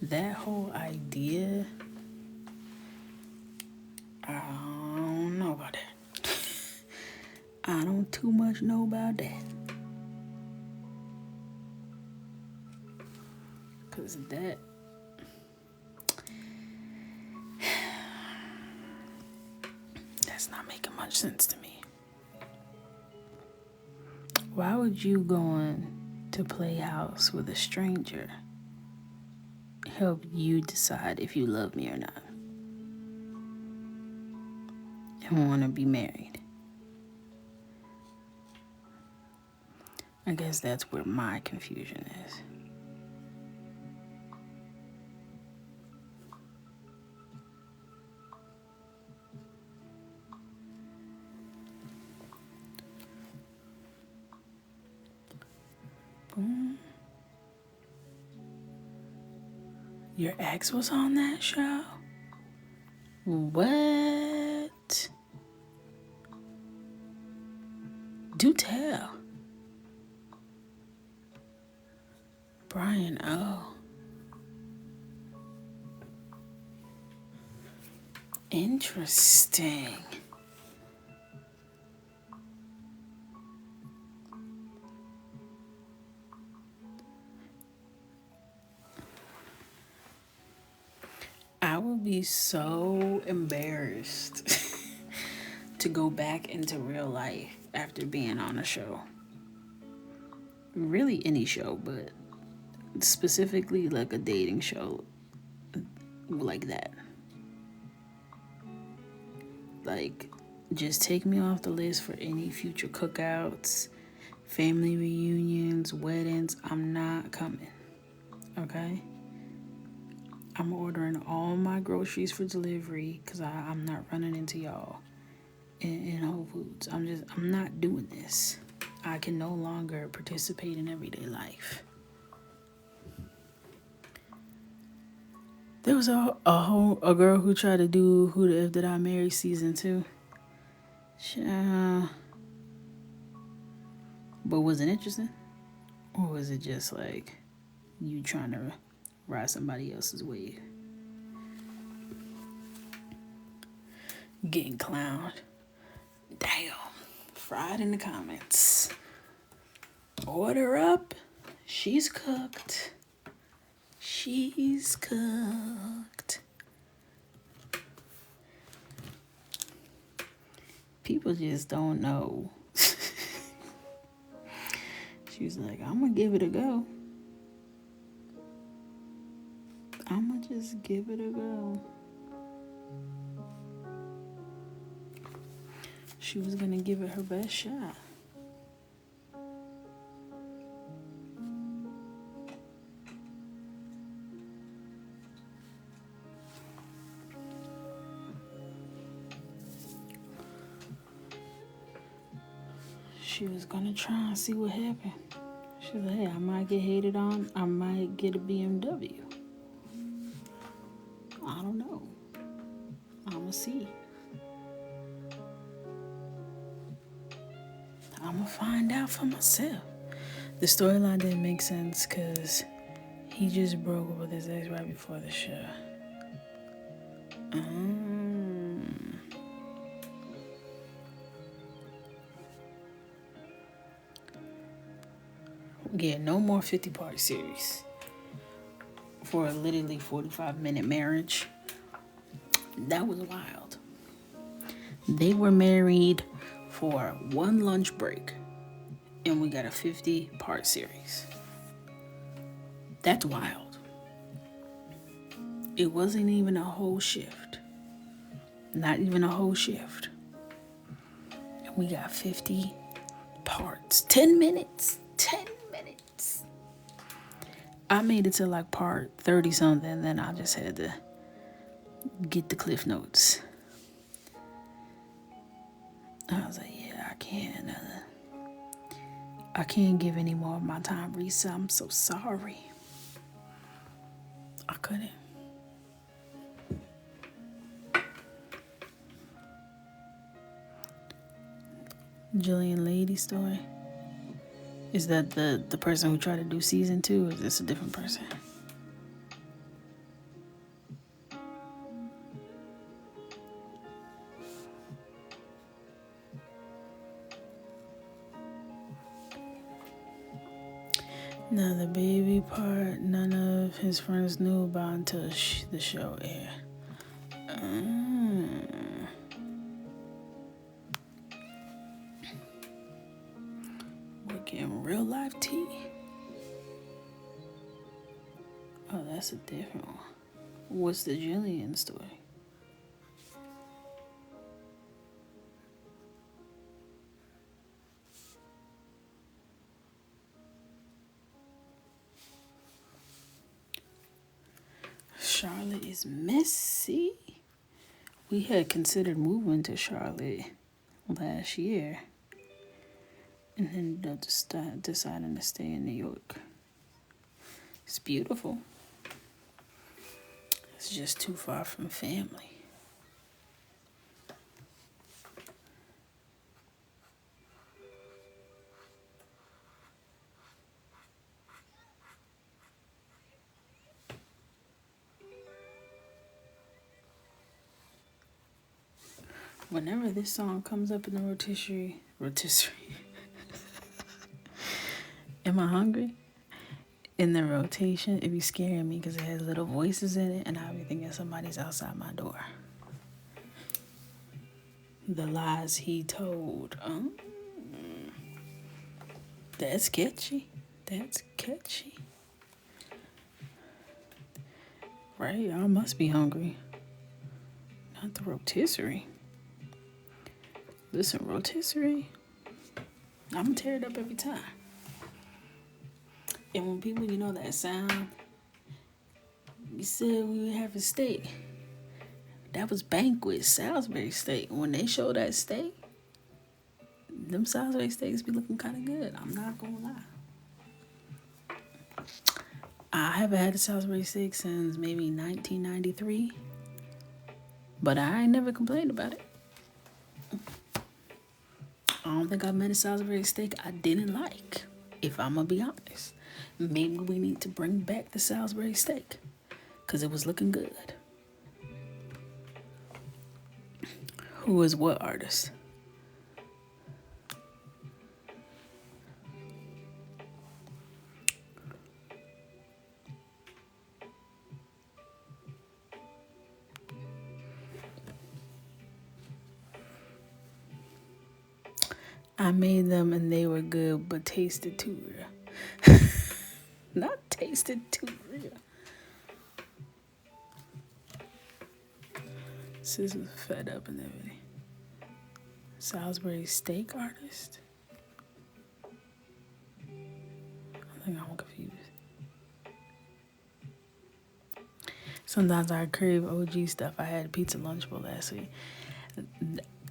That whole idea, I don't know about that. I don't too much know about that. Because that's not making much sense to me. Why would you going to play house with a stranger help you decide if you love me or not and want to be married? I guess that's where my confusion is. Boom. Your ex was on that show? What? Do tell. Brian O. Interesting. I would be so embarrassed to go back into real life after being on a show. Really any show, but specifically like a dating show like that. Like, just take me off the list for any future cookouts, family reunions, weddings. I'm not coming. Okay? I'm ordering all my groceries for delivery because I'm not running into y'all in Whole Foods. I'm not doing this. I can no longer participate in everyday life. There was a girl who tried to do Who the F Did I Marry season 2. But was it interesting? Or was it just like you trying to ride somebody else's wave? Getting clowned. Damn. Fried in the comments. Order up. She's cooked. She's cooked. People just don't know. She was like, I'm gonna give it a go. I'm gonna just give it a go. She was gonna give it her best shot. She was gonna try and see what happened. She was like, hey, I might get hated on. I might get a BMW. I don't know. I'ma see. I'ma find out for myself. The storyline didn't make sense because he just broke up with his ex right before the show. Yeah, no more 50-part series for a literally 45-minute marriage. That was wild. They were married for one lunch break, and we got a 50-part series. That's wild. It wasn't even a whole shift. Not even a whole shift. And we got 50 parts. 10 minutes. 10 minutes. I made it to like part 30 something, then I just had to get the cliff notes. I was like, yeah, I can't give any more of my time, Risa. I'm so sorry. I couldn't. Jillian Lady story. Is that the person who tried to do season 2, or is this a different person? Now the baby part, none of his friends knew about until the show aired. We're getting real life tea. Oh, that's a different one. What's the Jillian story? Charlotte is messy. We had considered moving to Charlotte last year, and then deciding to stay in New York. It's beautiful. It's just too far from family. Whenever this song comes up in the rotisserie, am I hungry? In the rotation, it be scaring me because it has little voices in it, and I be thinking somebody's outside my door. The lies he told. That's catchy. That's catchy. Right? I must be hungry. Not the rotisserie. Listen, rotisserie, I'm gonna tear it up every time. And when people, that sound, you said we would have a steak. That was Banquet, Salisbury steak. When they show that steak, them Salisbury steaks be looking kind of good. I'm not gonna lie. I haven't had a Salisbury steak since maybe 1993, but I ain't never complained about it. I don't think I've met a Salisbury steak I didn't like, if I'm gonna be honest. Maybe we need to bring back the Salisbury steak, because it was looking good. Who is what artist? I made them and they were good, but tasted too real. Not tasted too real. Sis was fed up and everything. Salisbury steak artist? I think I'm confused. Sometimes I crave OG stuff. I had pizza lunchable last week.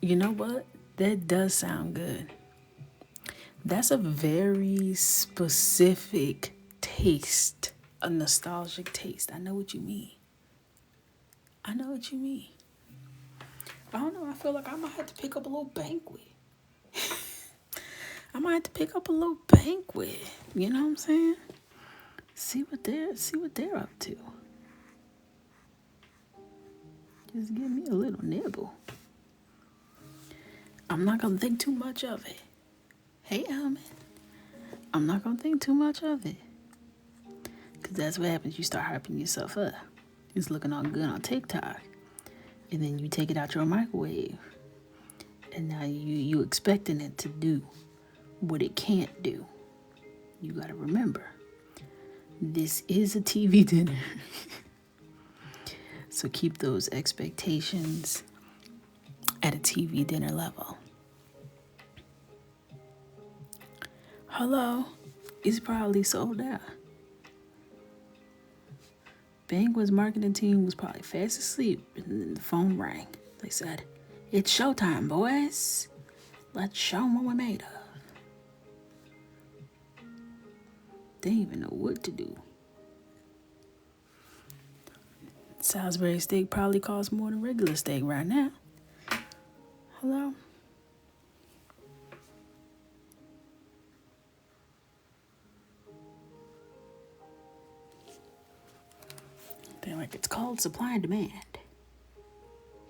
You know what? That does sound good. That's a very specific taste, a nostalgic taste. I know what you mean. I don't know. I feel like I might have to pick up a little Banquet. You know what I'm saying? See what they're up to. Just give me a little nibble. I'm not gonna think too much of it. Hey, Alman. I'm not gonna think too much of it. Because that's what happens. You start hyping yourself up. It's looking all good on TikTok. And then you take it out your microwave. And now you expecting it to do what it can't do. You gotta remember, this is a TV dinner. So keep those expectations at a TV dinner level. Hello, it's probably sold out. Banquet's marketing team was probably fast asleep and then the phone rang. They said, "It's showtime, boys." Let's show them what we're made of. They don't even know what to do. Salisbury steak probably costs more than regular steak right now. Hello? They're like, it's called supply and demand.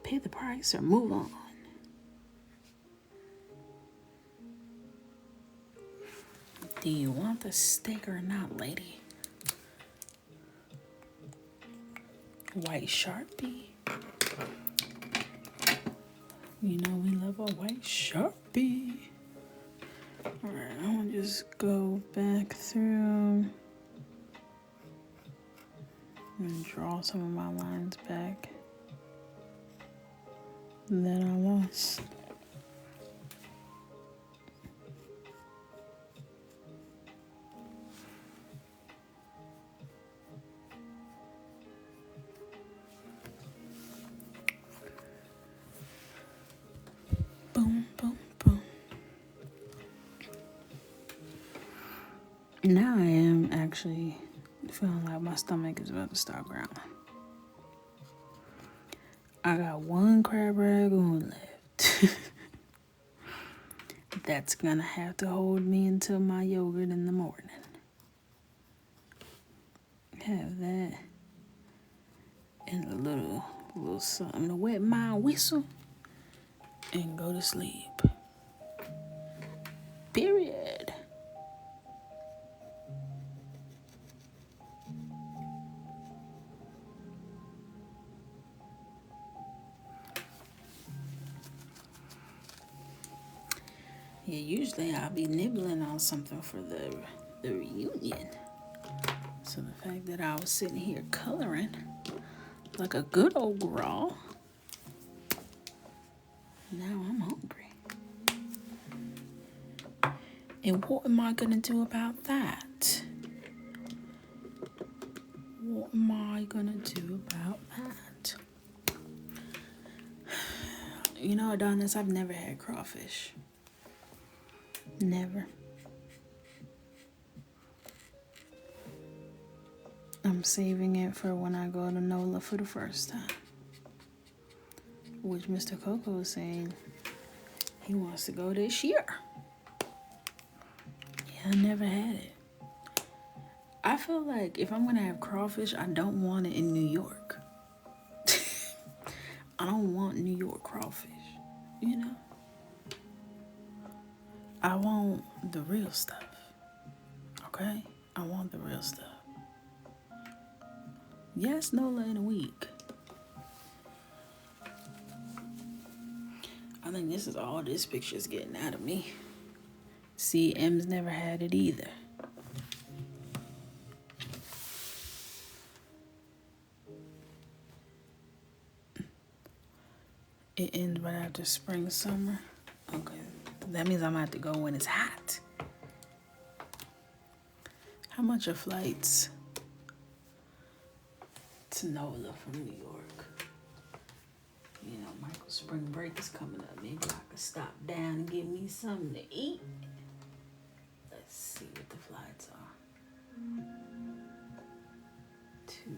Pay the price or move on. Do you want the steak or not, lady? White Sharpie. You know we love a white Sharpie. Alright, I'm gonna just go back through and draw some of my lines back that I lost. Boom, boom, boom. Now I am actually feeling like my stomach is about to start growling. I got one crab ragoon left. That's gonna have to hold me until my yogurt in the morning. Have that and a little something to wet my whistle and go to sleep. Period. Yeah, usually I'll be nibbling on something for the reunion. So the fact that I was sitting here coloring like a good old girl, now I'm hungry. And what am I gonna do about that? What am I gonna do about that? You know, Adonis, I've never had crawfish. Never. I'm saving it for when I go to NOLA for the first time. Which Mr. Coco is saying he wants to go this year. Yeah, I never had it. I feel like if I'm gonna have crawfish, I don't want it in New York. I don't want New York crawfish, you know? I want the real stuff, okay? I want the real stuff. Yes, NOLA in a week. I think this is all this picture's getting out of me. See, M's never had it either. It ends right after spring, summer. Okay, that means I'm gonna have to go when it's hot. How much are flights to NOLA from New York? You know, Michael's spring break is coming up. Maybe I could stop down and get me something to eat. Let's see what the flights are. To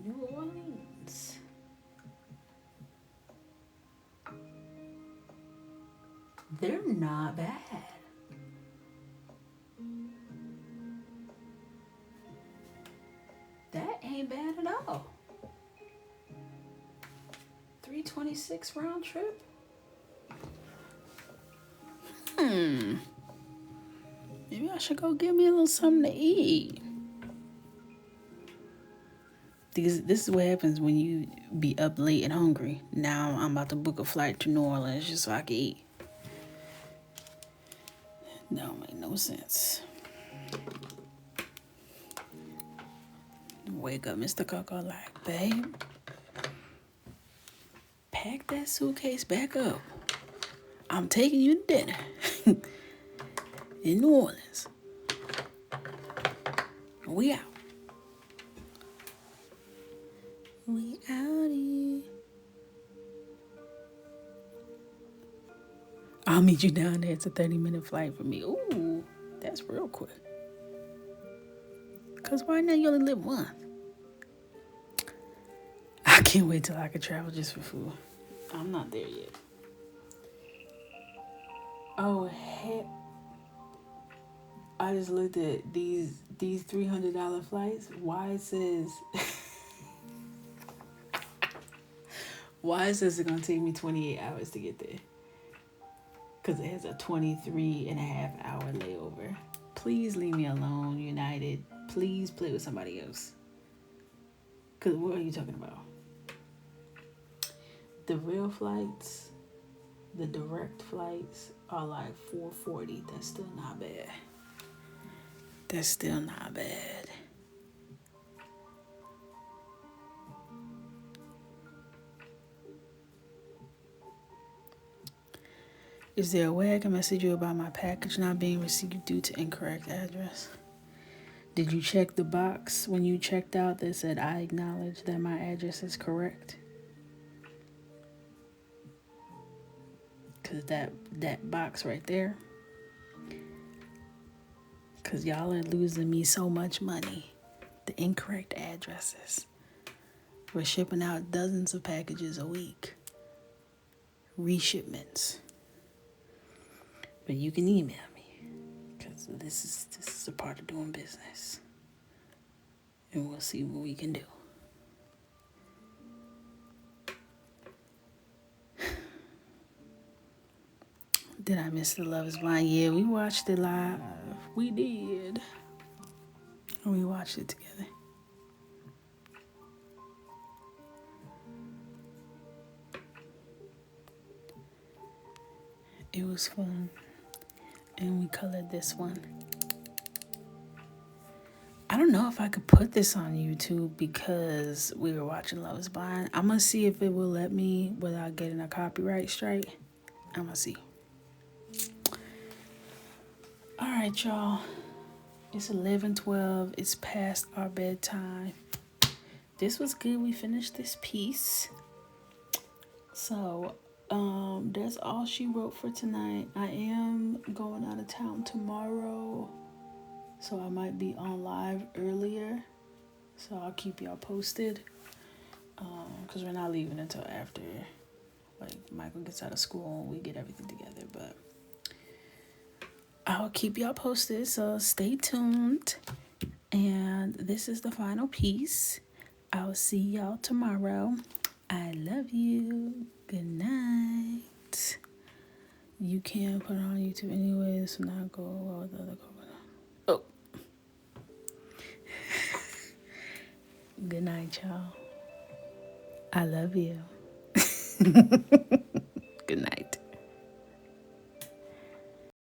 New Orleans. They're not bad. That ain't bad at all. 326 round trip. Maybe I should go get me a little something to eat. Because this is what happens when you be up late and hungry. Now I'm about to book a flight to New Orleans just so I can eat. That don't make no sense. Wake up, Mr. Coco, like, babe, pack that suitcase back up. I'm taking you to dinner in New Orleans. We out. We outie. I'll meet you down there. It's a 30-minute flight for me. Ooh, that's real quick. Because right now you only live one. I can't wait till I can travel just for food. I'm not there yet. Oh, heck. I just looked at these $300 flights. Why it says it's gonna take me 28 hours to get there? Because it has a 23.5-hour layover. Please leave me alone, United. Please play with somebody else. Because what are you talking about? The real flights, the direct flights are like $440. That's still not bad. That's still not bad. Is there a way I can message you about my package not being received due to incorrect address? Did you check the box when you checked out that said I acknowledge that my address is correct? Because that box right there, because y'all are losing me so much money. The incorrect addresses. We're shipping out dozens of packages a week. Reshipments. But you can email me. Because this is a part of doing business. And we'll see what we can do. Did I miss the Love is Blind? Yeah, we watched it live. We did. We watched it together. It was fun. And we colored this one. I don't know if I could put this on YouTube because we were watching Love is Blind. I'm going to see if it will let me without getting a copyright strike. I'm going to see. All right, y'all. It's 11:12. It's past our bedtime. This was good. We finished this piece. So, that's all she wrote for tonight. I am going out of town tomorrow, so I might be on live earlier. So I'll keep y'all posted. Because we're not leaving until after, like, Michael gets out of school and we get everything together. But I'll keep y'all posted, so stay tuned. And this is the final piece. I'll see y'all tomorrow. I love you. Good night. You can put it on YouTube anyway. This will not go well with the other Coco. Oh. Good night, y'all. I love you.